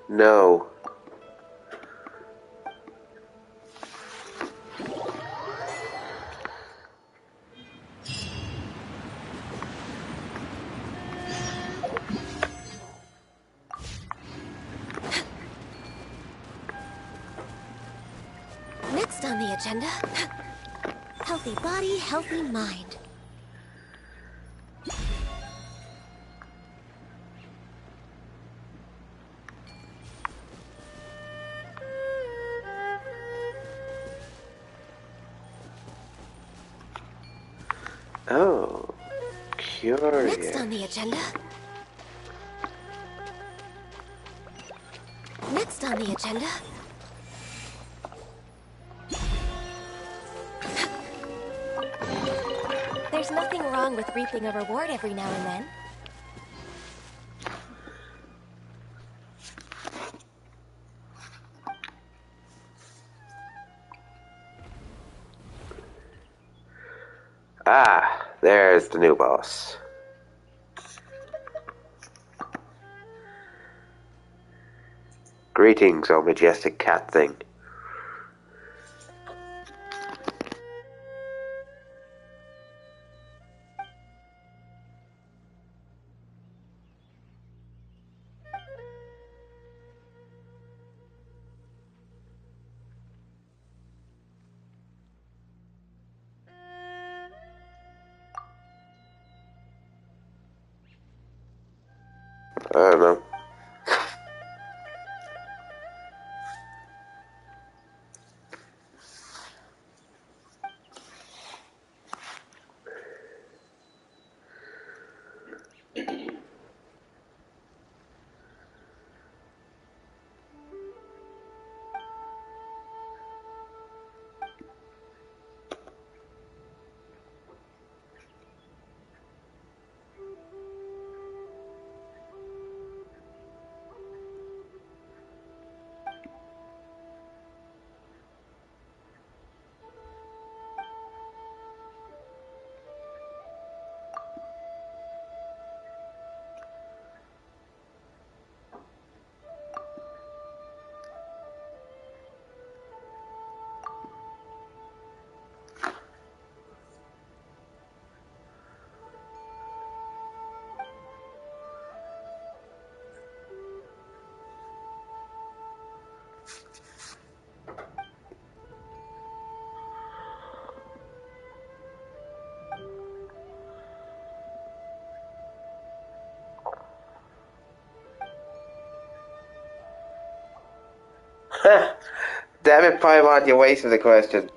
No. Next on the agenda, healthy body, healthy mind. Oh, curious. Next on the agenda. Next on the agenda. There's nothing wrong with reaping a reward every now and then. Ah, there's the new boss. Greetings, oh majestic cat thing. I don't know. Damn it, Paimon, you wasted the question.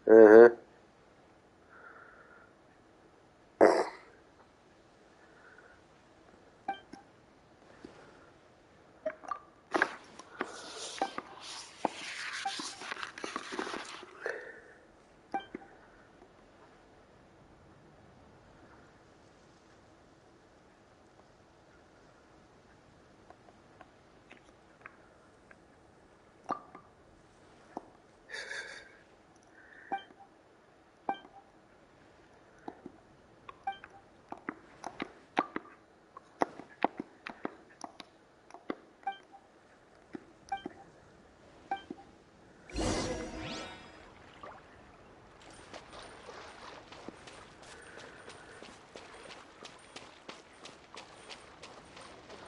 Uh-huh.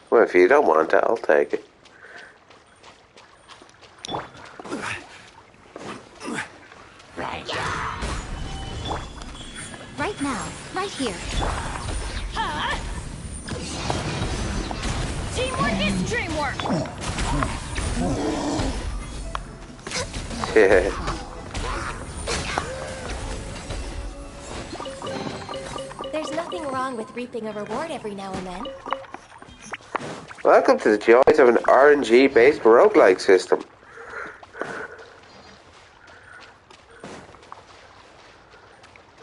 Well, if you don't want it, I'll take it. Right now, right here. Teamwork is dreamwork! Yeah. There's nothing wrong with reaping a reward every now and then. Welcome to the joys of an RNG-based roguelike system.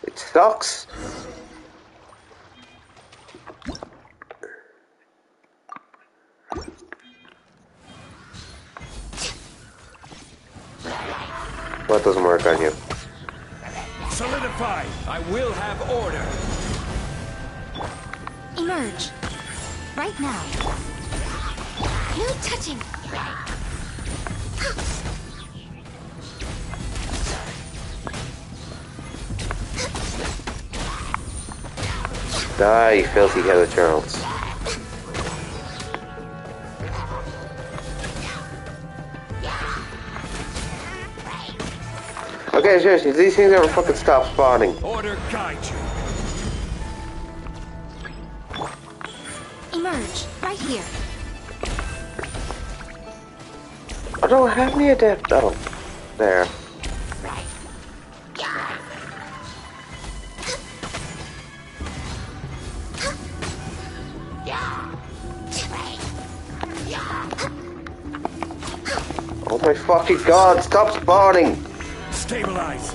It sucks. What doesn't work on you? Solidify! I will have order! Emerge. Right now. No touching. Die, filthy headed Charles. Okay, seriously, these things ever fucking stop spawning? Order guide you. Emerge. Right here. I don't have any adept. Oh, there. Oh my fucking god, stop spawning! Stabilize!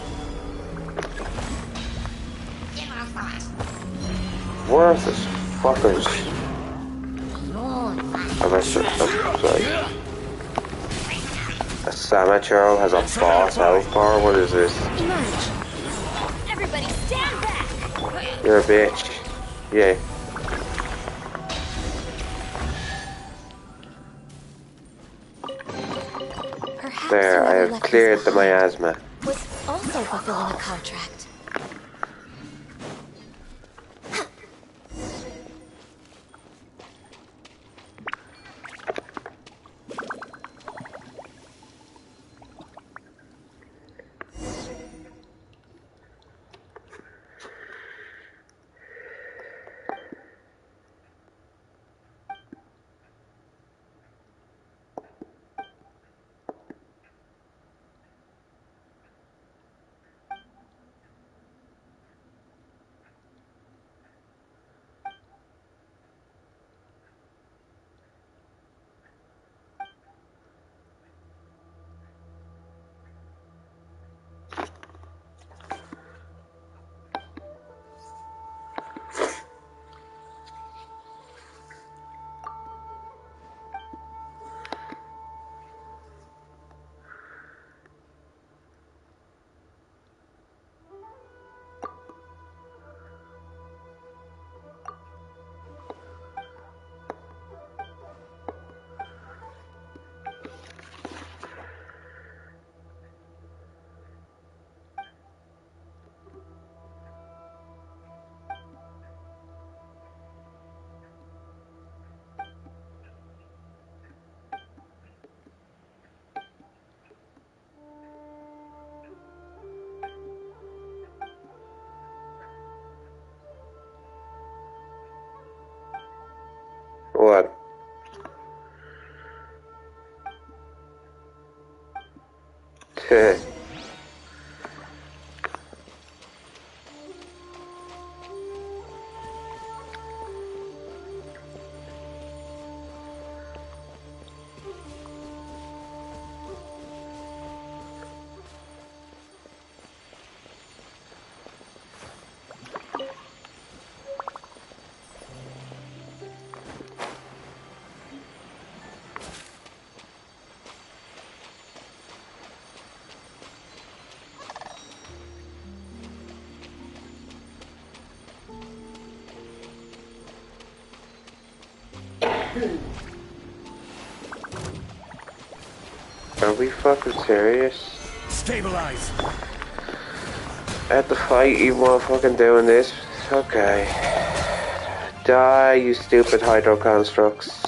Worthless fuckers. I'm sorry. A Samacharo has a boss health bar? What is this? Emerge. Everybody stand back. You're a bitch. Yeah. Perhaps There, I whoever have left cleared this the behind miasma. was also fulfilling a contract. What? Are we fucking serious? Stabilize! At the fight, you want fucking doing this? Okay. Die, you stupid hydro constructs.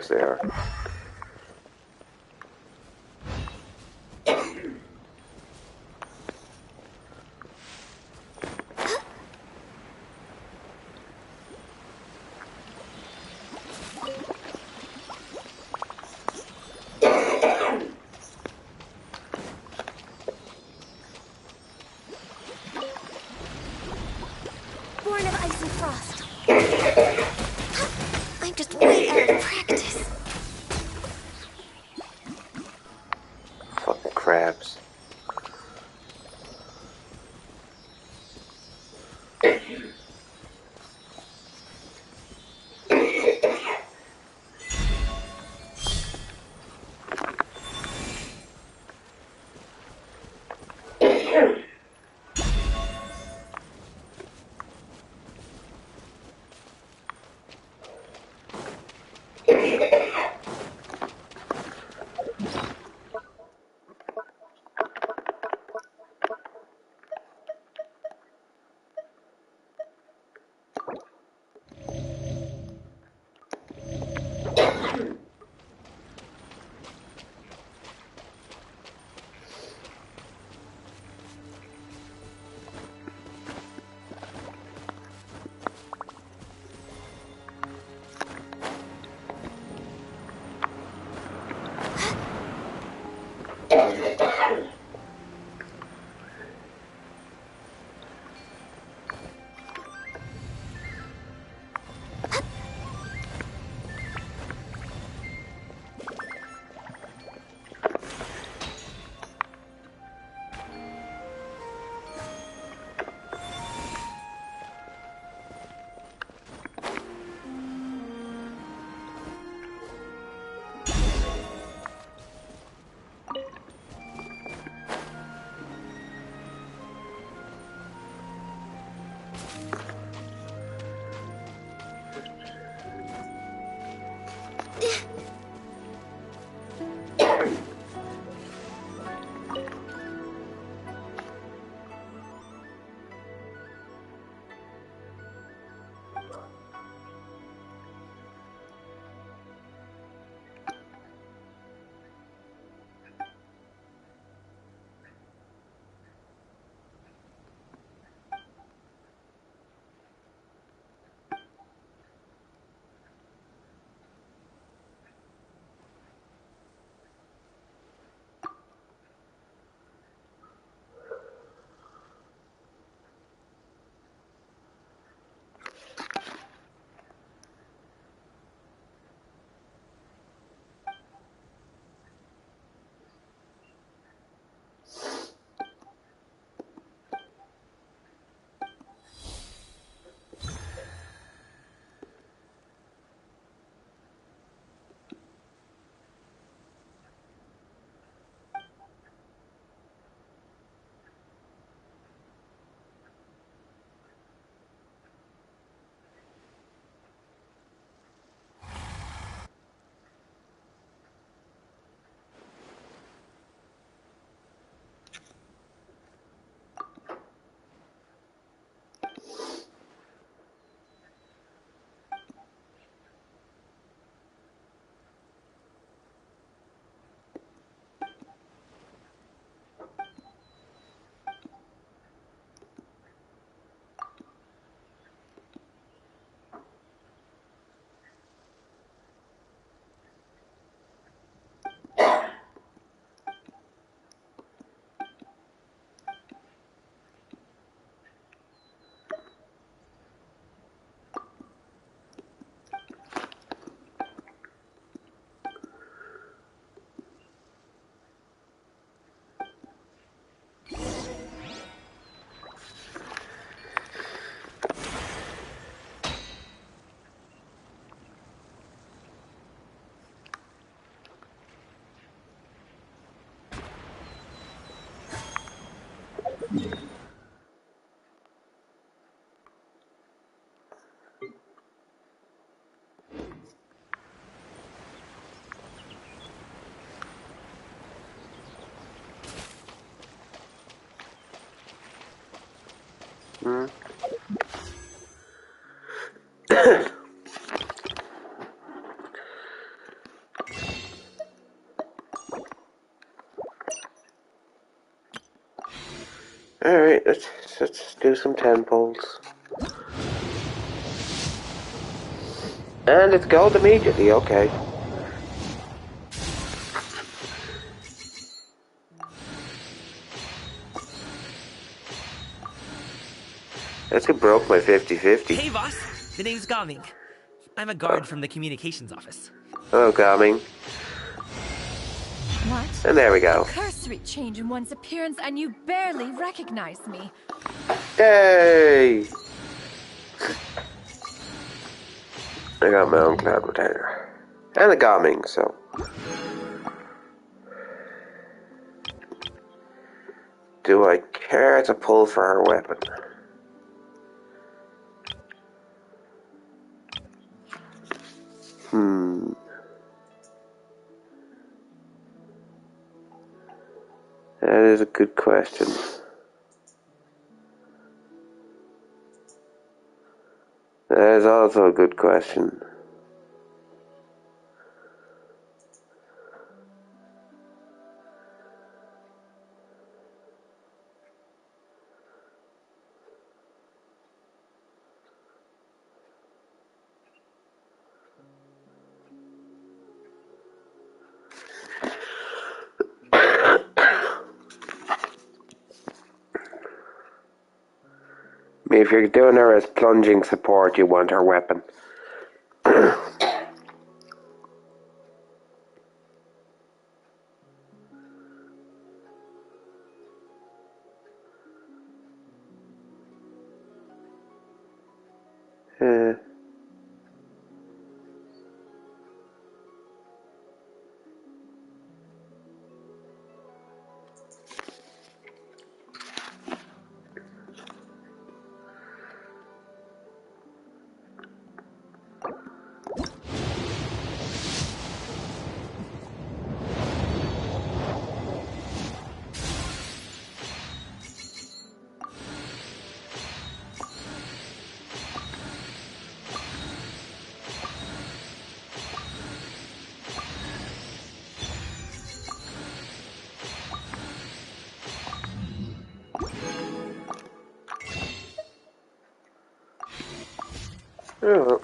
course they are. Born of ice and frost. I'm just way out of practice. Fucking crabs. Hmm. Alright, let's do some temples. And it's gold immediately, okay. That's who broke my 50-50. Hey, boss. The name's Gaming. I'm a guard from the communications office. Oh, Gaming. What? And there we go. A cursory change in one's appearance and you barely recognize me. Yay! I got my own cloud retainer. And a Gaming, so. Do I care to pull for her weapon? That is a good question. That is also a good question. I mean, if you're doing her as plunging support, you want her weapon. Oh.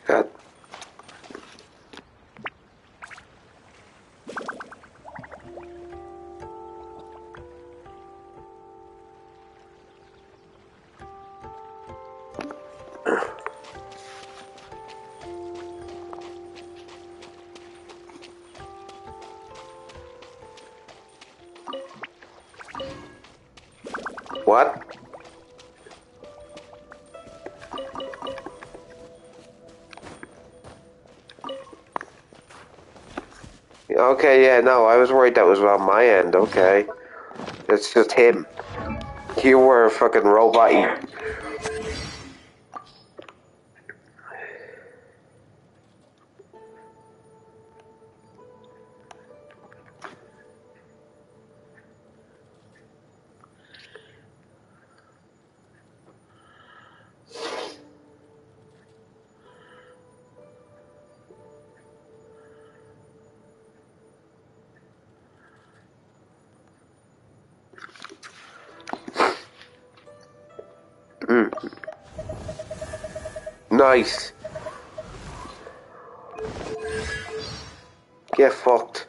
God. What? Okay, yeah, no, I was worried that was on my end, okay. It's just him. You were a fucking robot. Nice. Get fucked.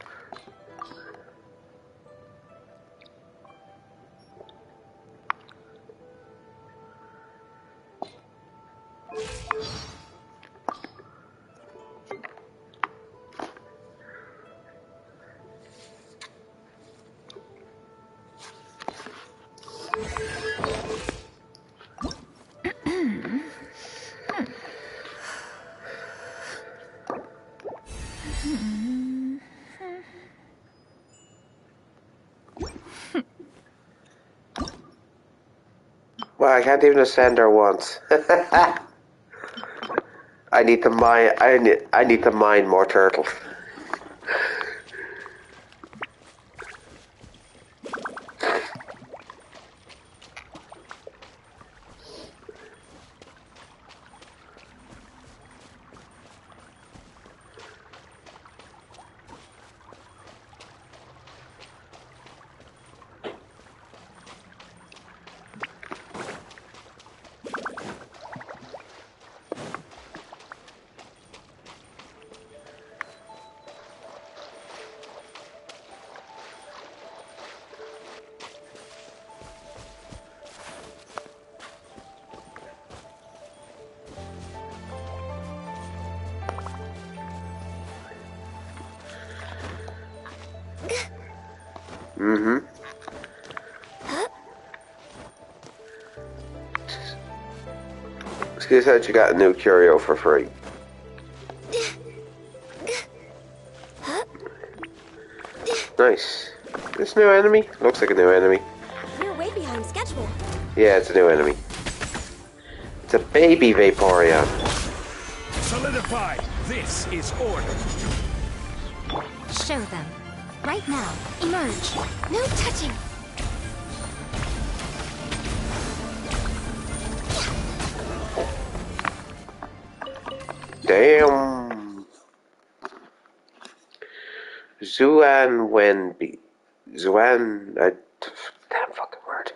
Well, I can't even ascend her once. I need to mine. I need to mine more turtles. Mm-hmm. She said you got a new curio for free. Nice. This new enemy? Looks like a new enemy. You're way behind schedule. Yeah, it's a new enemy. It's a baby Vaporeon. Solidify! This is order. Show them. Right now. Emerge. No touching. Damn. Zuan Wenbi. Zuan. Damn fucking word.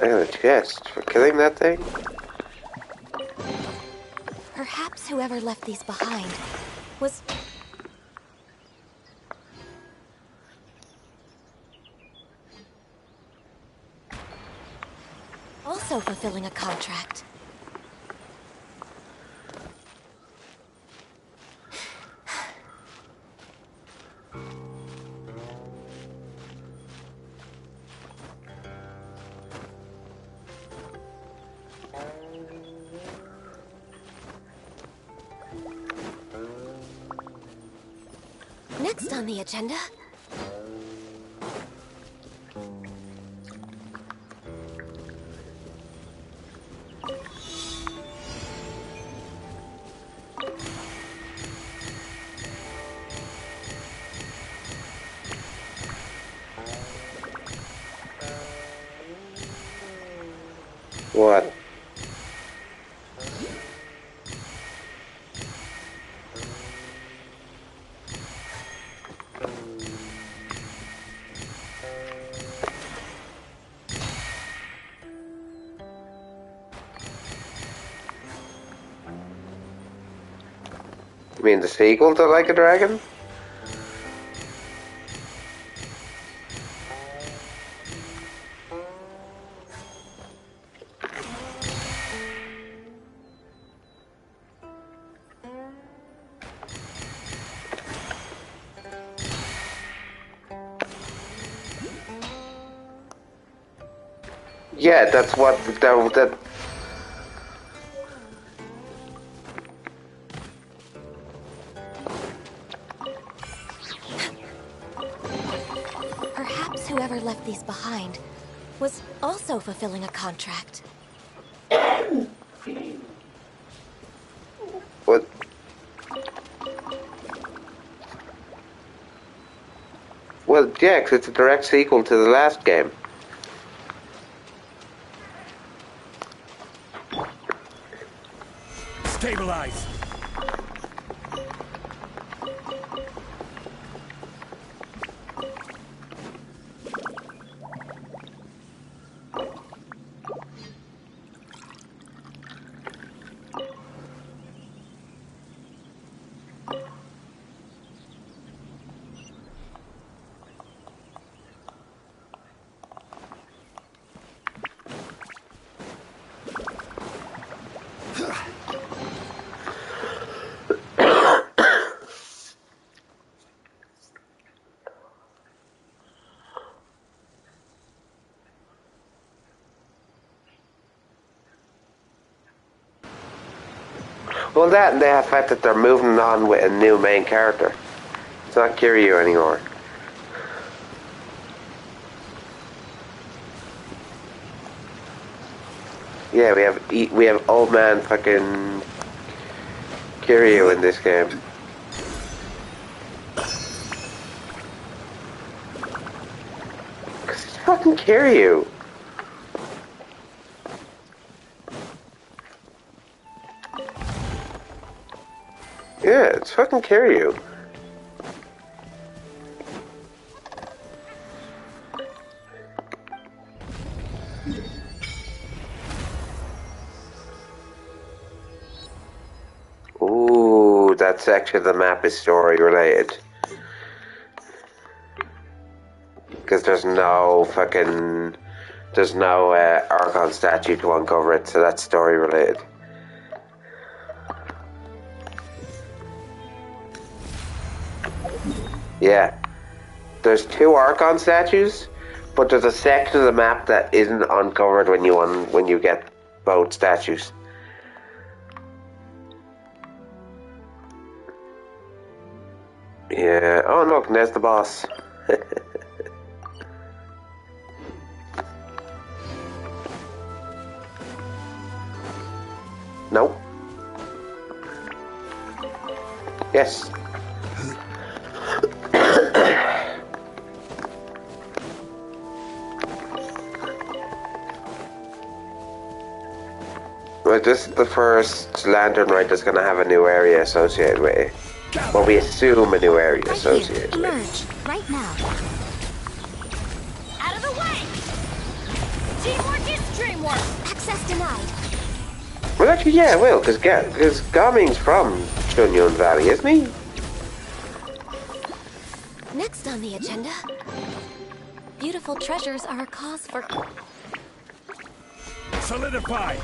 I got a chest for killing that thing. Perhaps whoever left these behind was... also fulfilling a contract. Next on the agenda... What? You mean the sequel to Like a Dragon? Yeah, that's what that. Perhaps whoever left these behind was also fulfilling a contract. What? Well, yeah, 'cause it's a direct sequel to the last game. Stabilize! Well, that and the fact that they're moving on with a new main character. It's not Kiryu anymore. Yeah, we have old man fucking Kiryu in this game. Cause it's fucking Kiryu. Yeah, it's fucking Kiryu. Ooh, that section of the map is story related. because there's no Archon statue to uncover it, so that's story related. Yeah, there's 2 Archon statues, but there's a section of the map that isn't uncovered when you get both statues. Yeah. Oh look, there's the boss. Nope. Yes. Well, this is the first Lantern Rite that's going to have a new area associated with it. Well, we assume a new area associated with it. Emerge, right now. Out of the way! Teamwork is dreamwork! Access denied. Well, actually, yeah, it will, because Gaming's from Chunyun Valley, isn't he? Next on the agenda, beautiful treasures are a cause for... Solidify!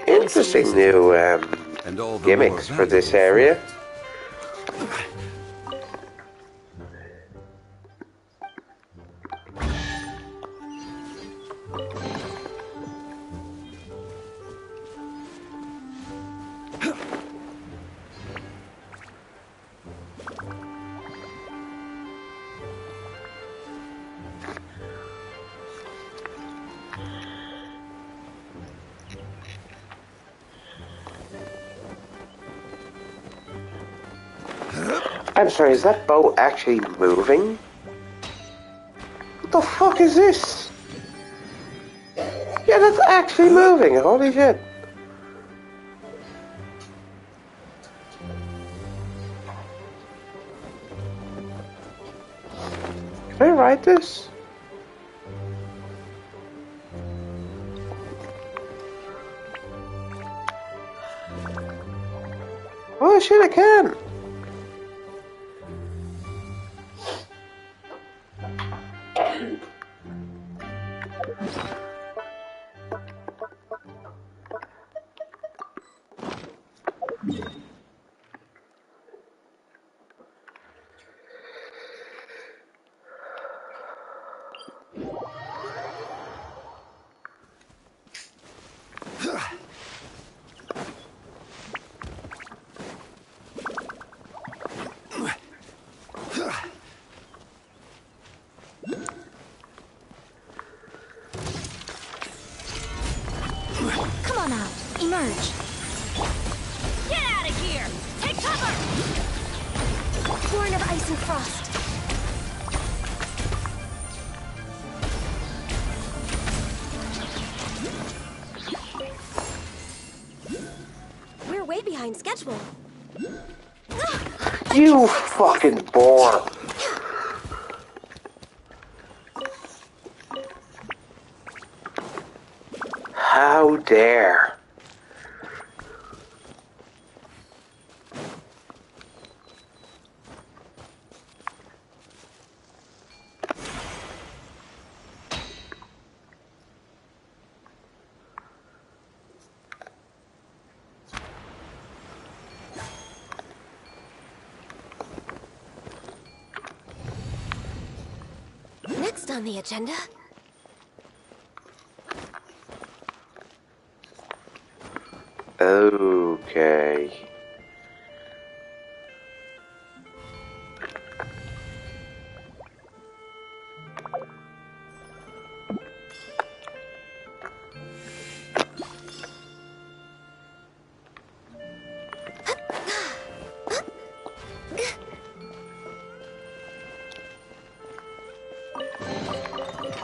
Interesting new gimmicks for this area. I'm sorry, is that boat actually moving? What the fuck is this? Yeah, that's actually moving, holy shit. Can I ride this? Oh shit, I can! Come on out. Emerge. Get out of here! Take cover! Born of ice and frost. We're way behind schedule. You fucking bore! How dare! Next on the agenda, Okay.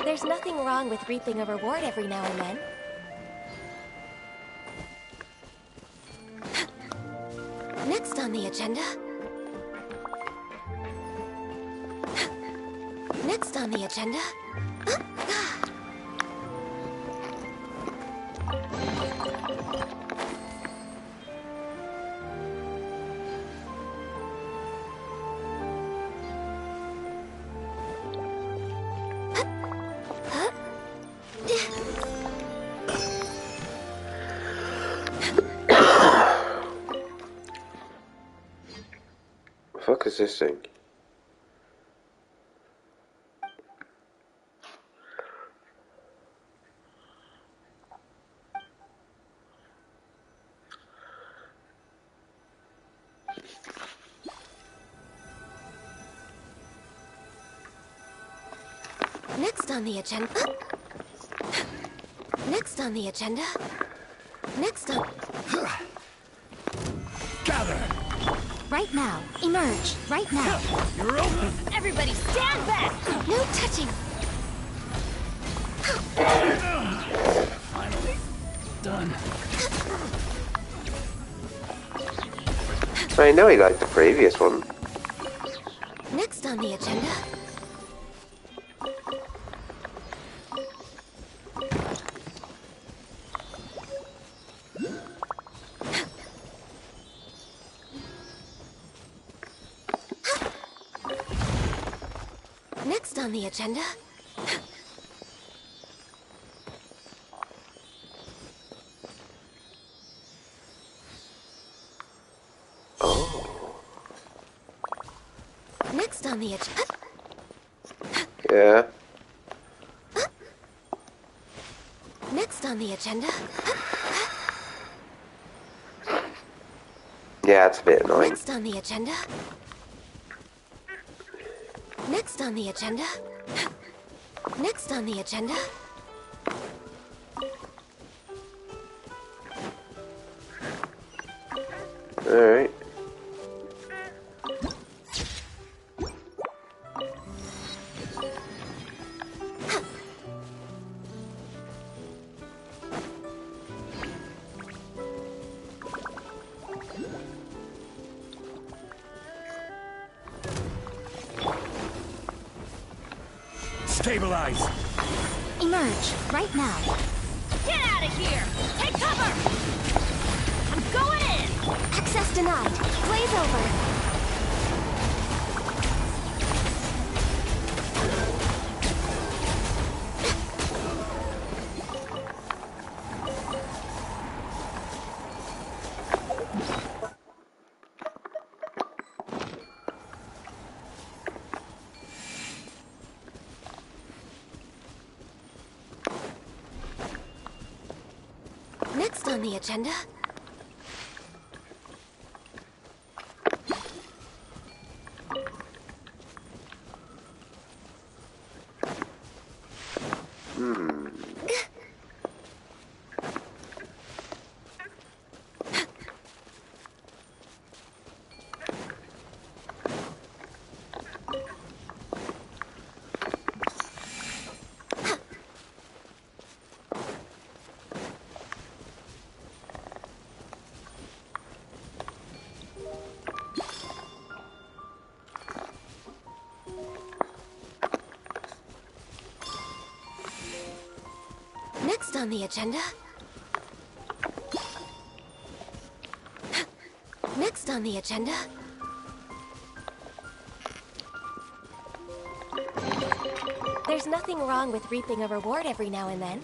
There's nothing wrong with reaping a reward every now and then. Next on the agenda. Next on the agenda. The fuck is this thing? Next on the agenda. Next on the agenda. Next on. Gather! Right now. Emerge. Right now. You're open! Everybody stand back! No touching! Finally. Done. I know he liked the previous one. Next on the agenda. Next on the agenda. Next on the agenda. Yeah. Next on the agenda. Yeah, it's a bit annoying. Next on the agenda. Next on the agenda. Next on the agenda. Alright. Stabilize! Emerge. Right now. Get out of here! Take cover! I'm going in! Access denied. Blaze over. Next on the agenda. Next on the agenda. Next on the agenda. There's nothing wrong with reaping a reward every now and then.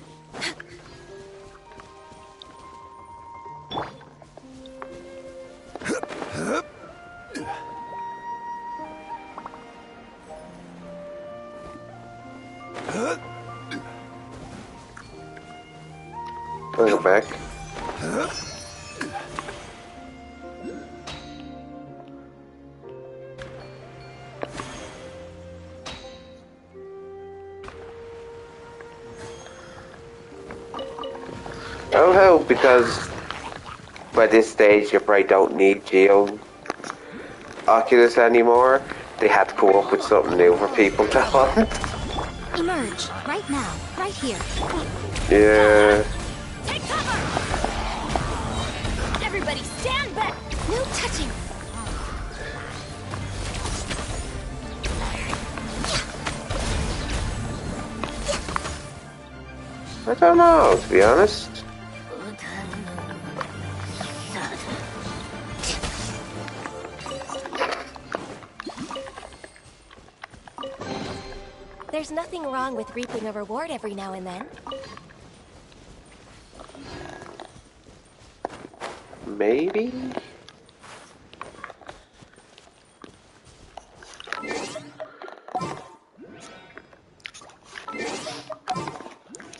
Welcome back. because by this stage you probably don't need Geo Oculus anymore. They had to come up with something new for people to hunt. Emerge, right now, right here. Yeah. Take cover! Everybody stand back! No touching! I don't know, to be honest. There's nothing wrong with reaping a reward every now and then. Maybe?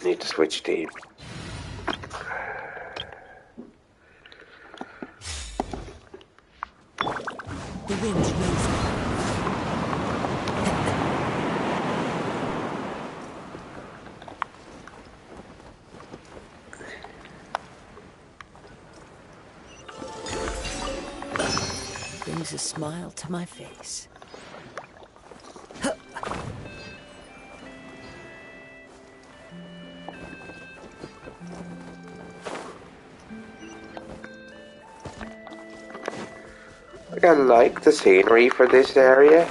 Need to switch team. The wind knows me. Brings a smile to my face. I like the scenery for this area,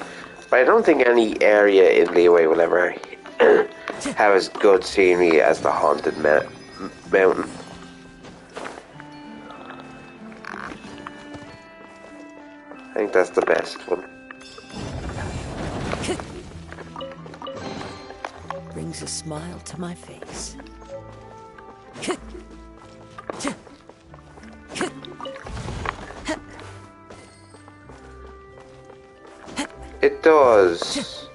but I don't think any area in Liyue will ever have as good scenery as the Haunted Mountain. I think that's the best one. Brings a smile to my face. It does.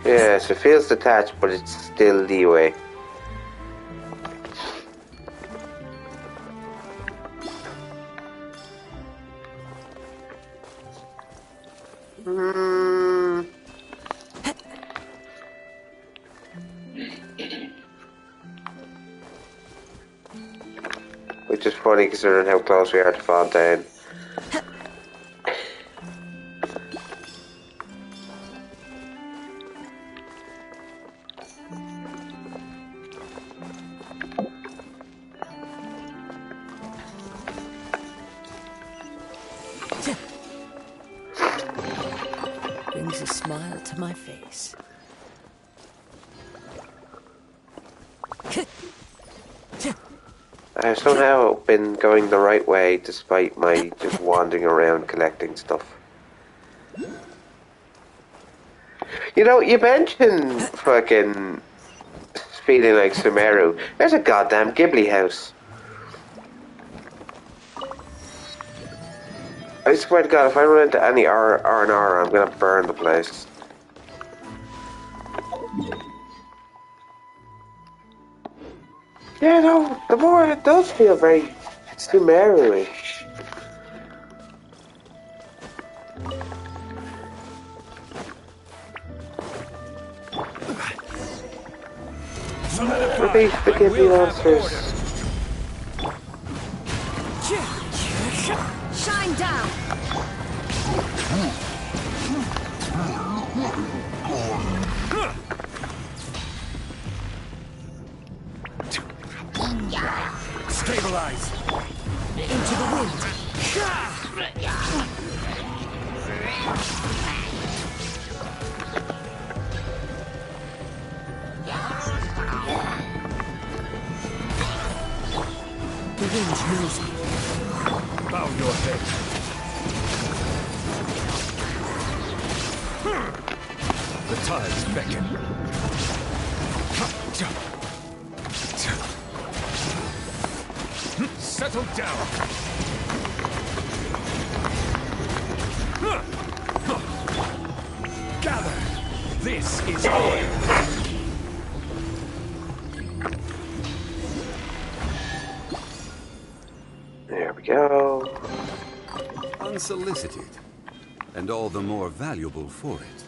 Yes, it feels detached, but it's still Liyue. Which is funny considering how close we are to Fontaine. Brings a smile to my face. I've somehow been going the right way despite my just wandering around collecting stuff. You know, you mentioned fucking feeling like Sumeru. There's a goddamn Ghibli house. I swear to God, if I run into any R&R, I'm gonna burn the place. Yeah, no, the more it does feel very Sumeru-ish. Release the Ghibli monsters. Shine down! Stabilize! Into the wind! The wind knows me. Bow your head. The tides beckon. Settle down. Gather. This is oil. There we go. Unsolicited, and all the more valuable for it.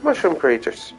Mushroom creatures.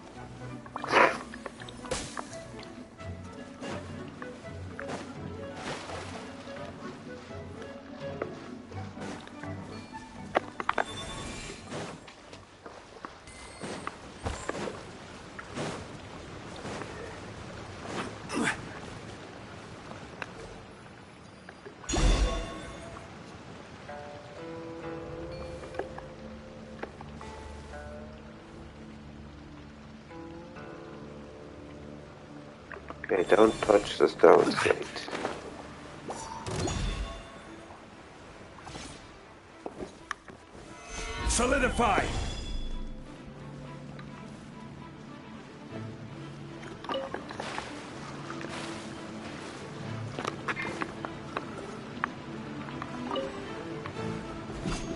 Okay, don't touch the stone slate. Solidify!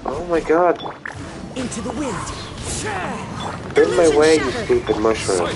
Oh my god. Into the wind. In my way, you stupid mushroom.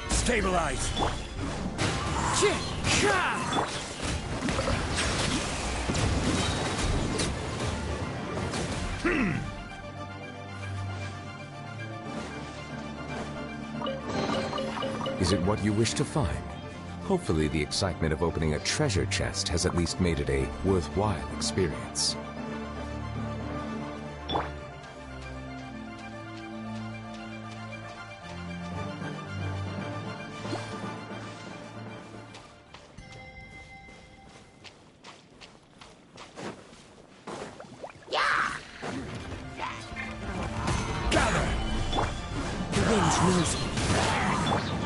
Stabilize! Is it what you wish to find? Hopefully the excitement of opening a treasure chest has at least made it a worthwhile experience.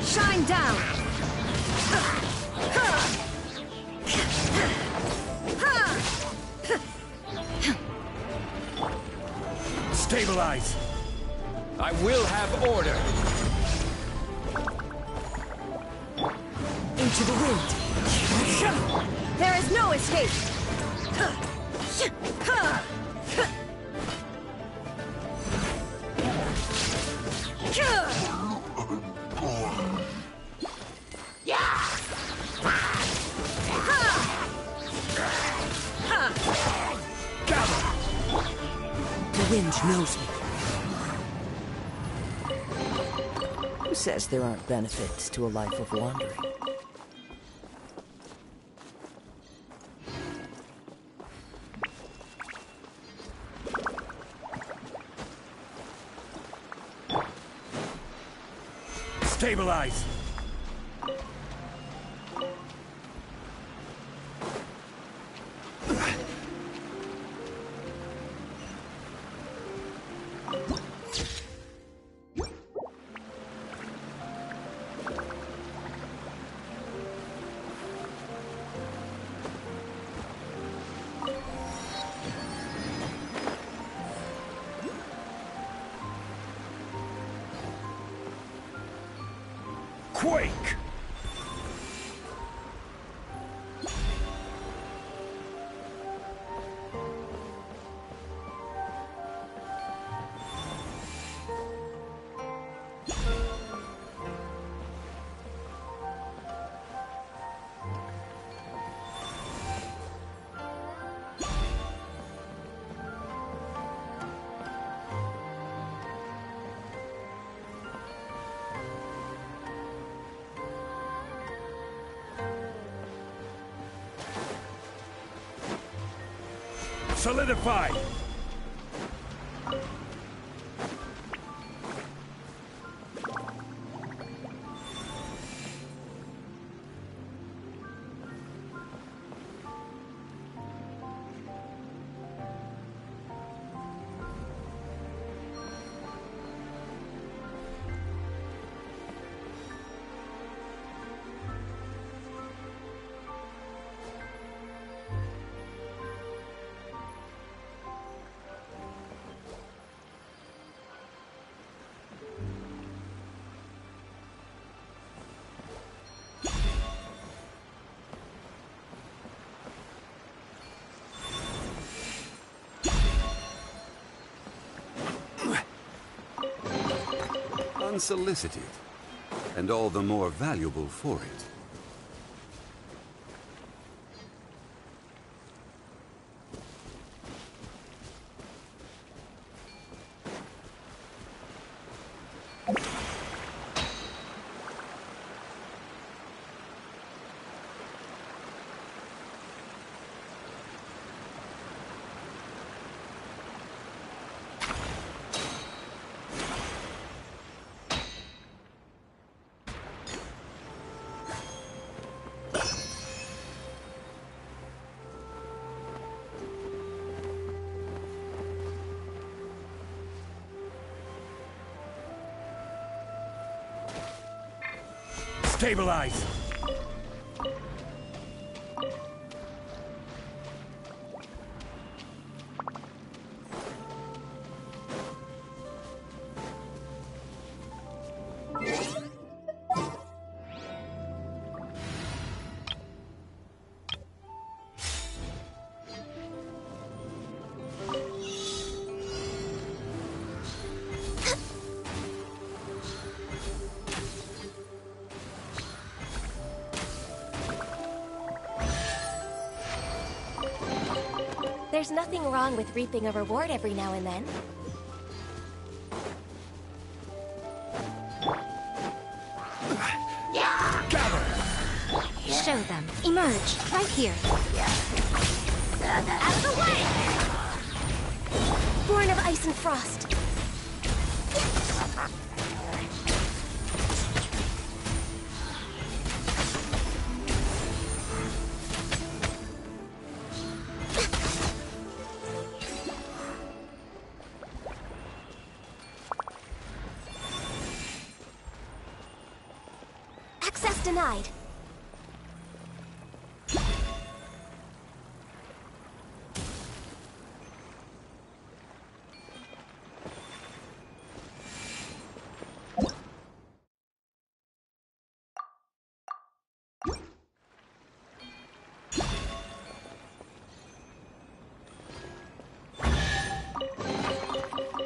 Shine down! Stabilize! I will have order! Into the wind! There is no escape! The wind knows me. Who says there aren't benefits to a life of wandering? Stabilize! Quake! Solidify! unsolicited, and all the more valuable for it. Stabilize! There's nothing wrong with reaping a reward every now and then. Show them. Emerge. Right here. Out of the way! Born of ice and frost. Access denied.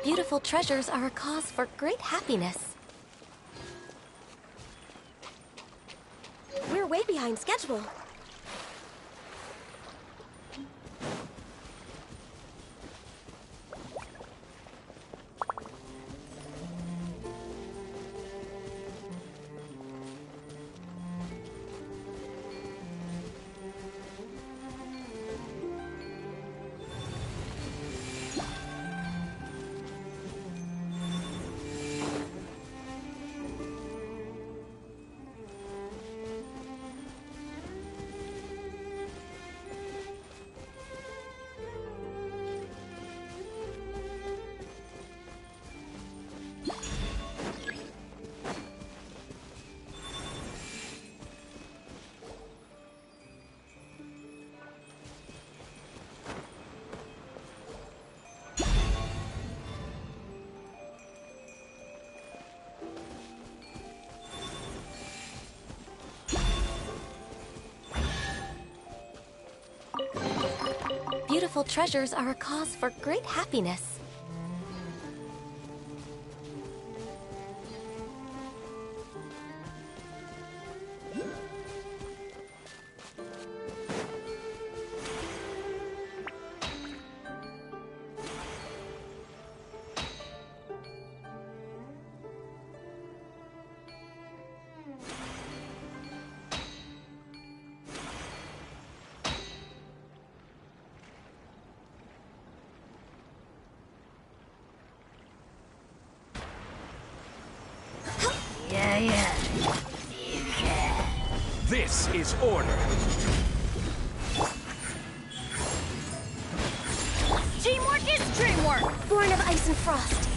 Beautiful treasures are a cause for great happiness. We're way behind schedule. Beautiful treasures are a cause for great happiness. Yeah. You can. This is order. Teamwork is dreamwork! Born of ice and frost.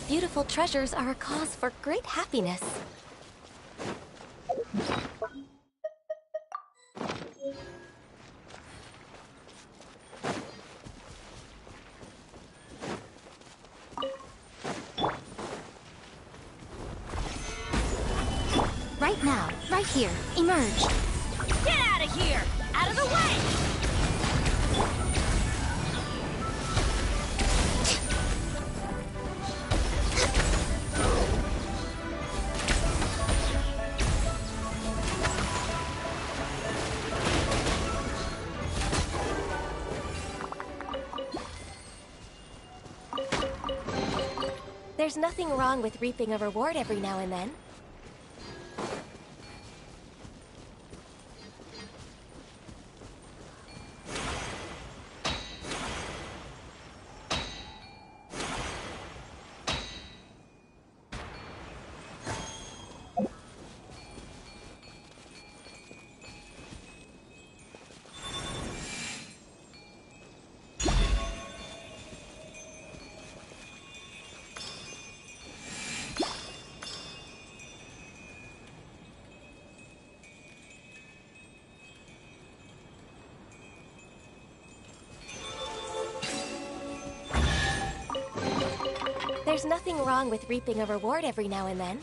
Beautiful treasures are a cause for great happiness. Right now. Right here. Emerge. Get out of here! Out of the way! There's nothing wrong with reaping a reward every now and then. There's nothing wrong with reaping a reward every now and then.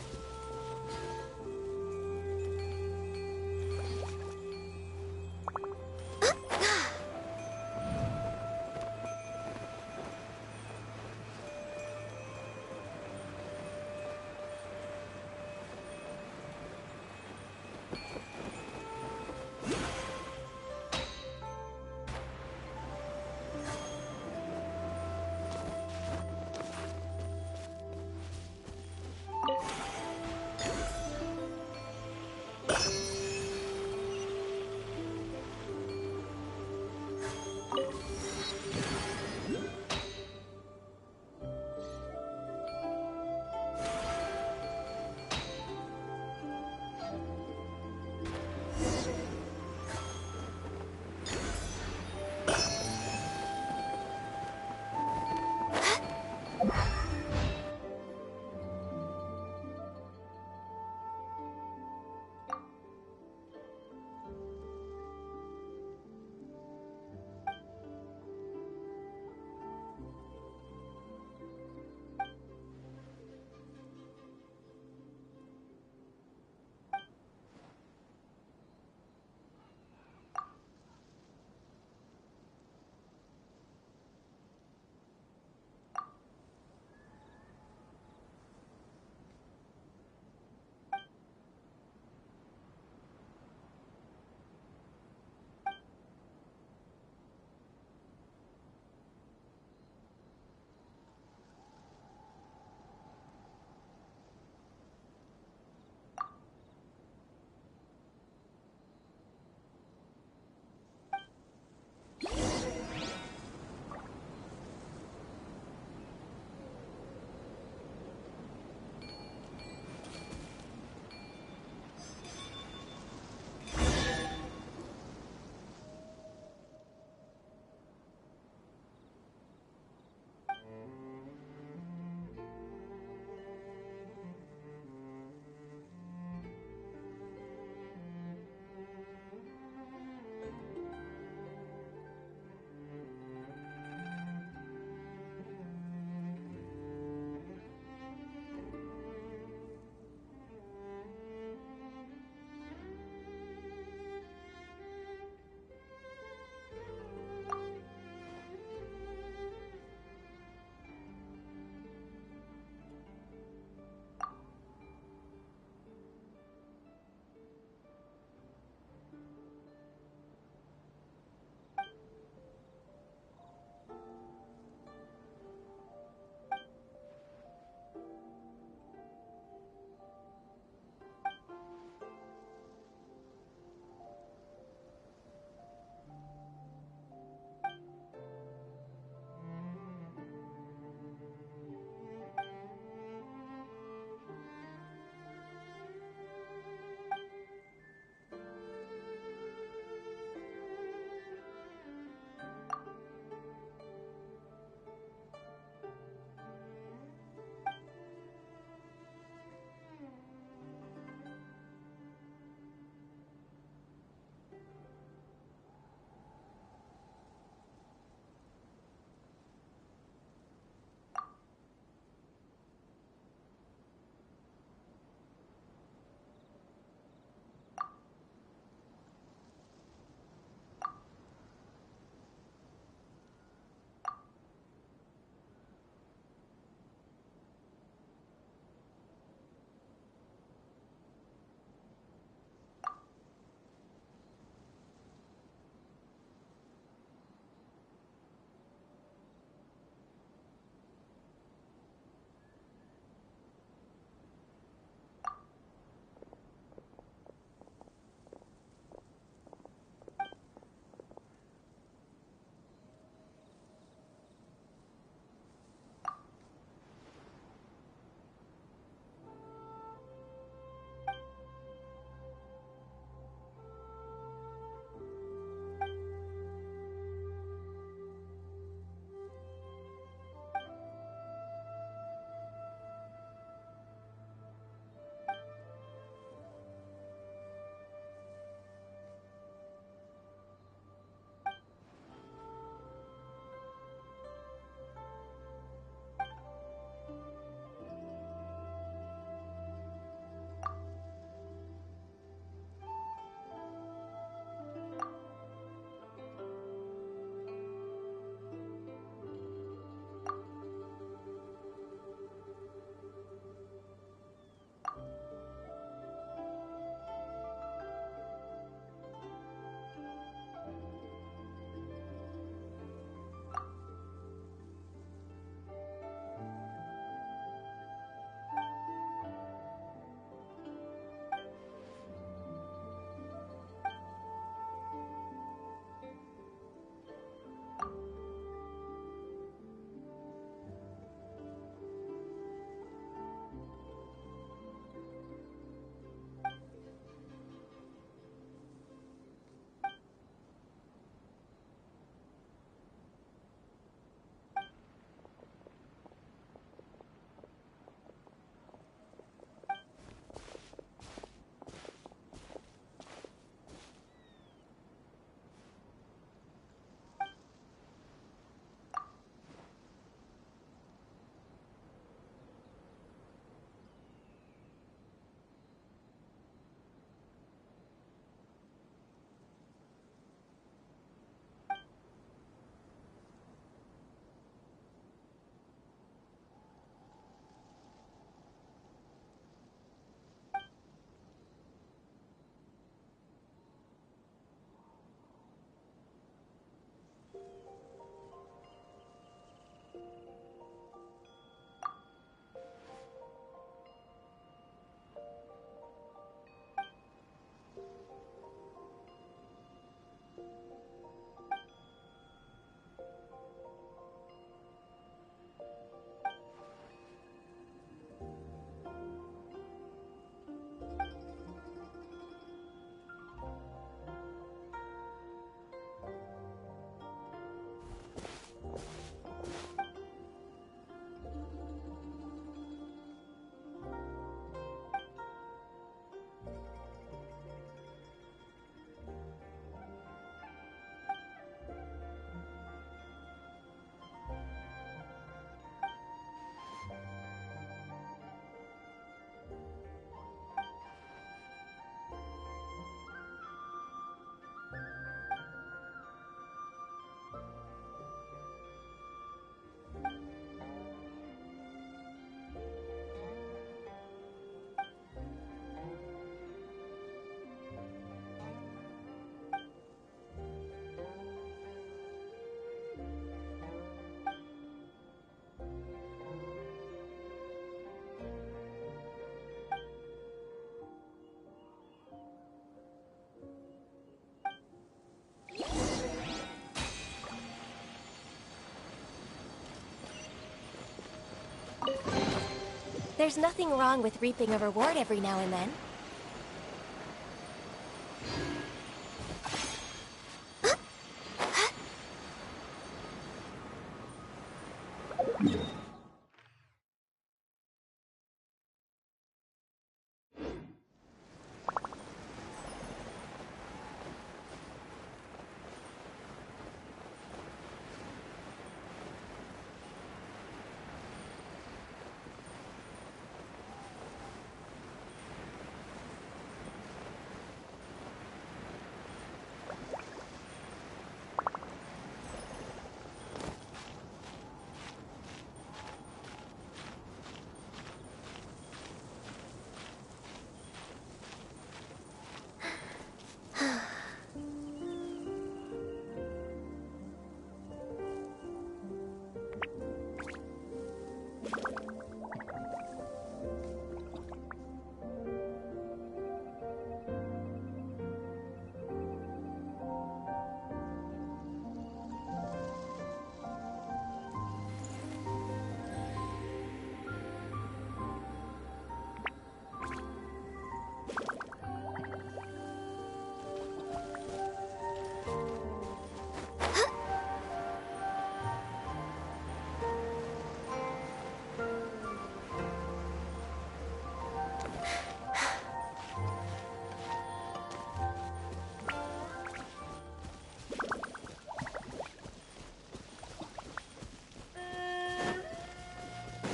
There's nothing wrong with reaping a reward every now and then.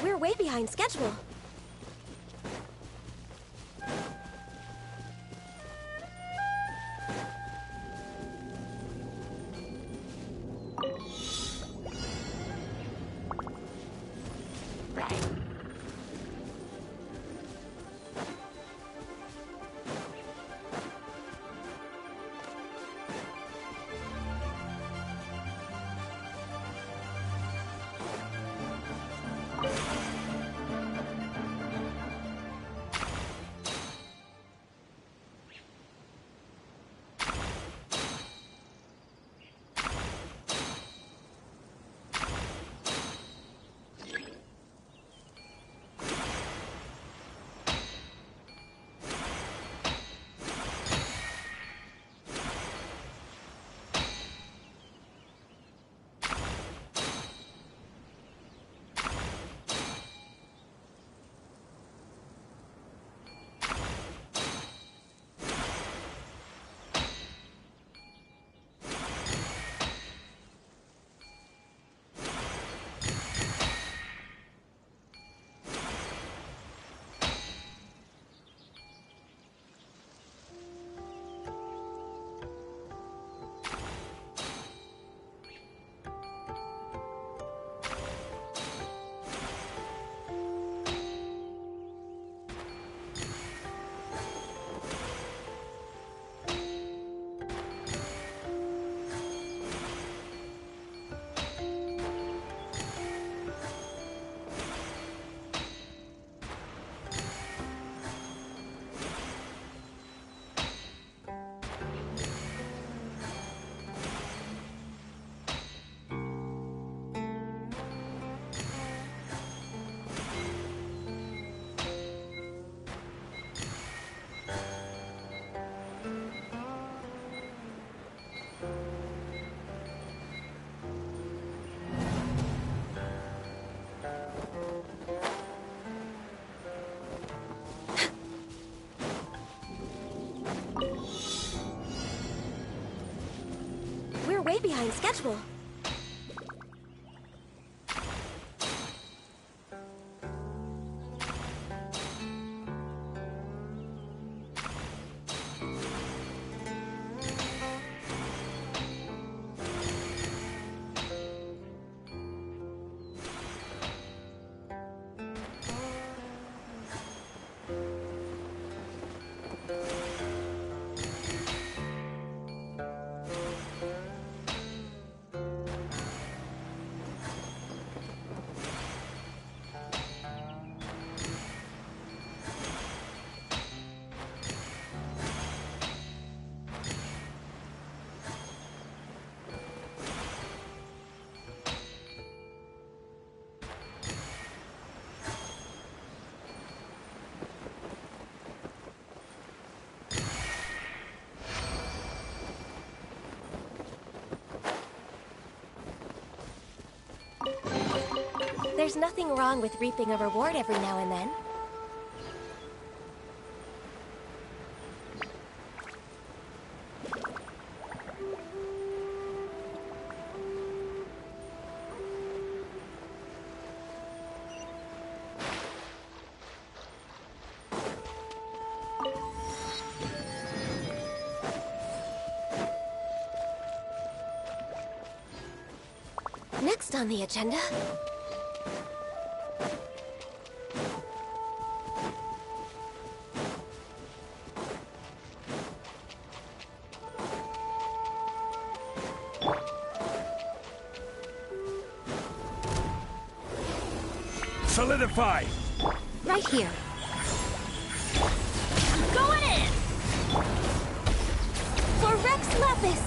We're way behind schedule. We're way behind schedule. There's nothing wrong with reaping a reward every now and then. Next on the agenda... Solidify! Right here. Going in! For Rex Lapis!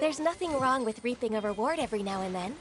There's nothing wrong with reaping a reward every now and then.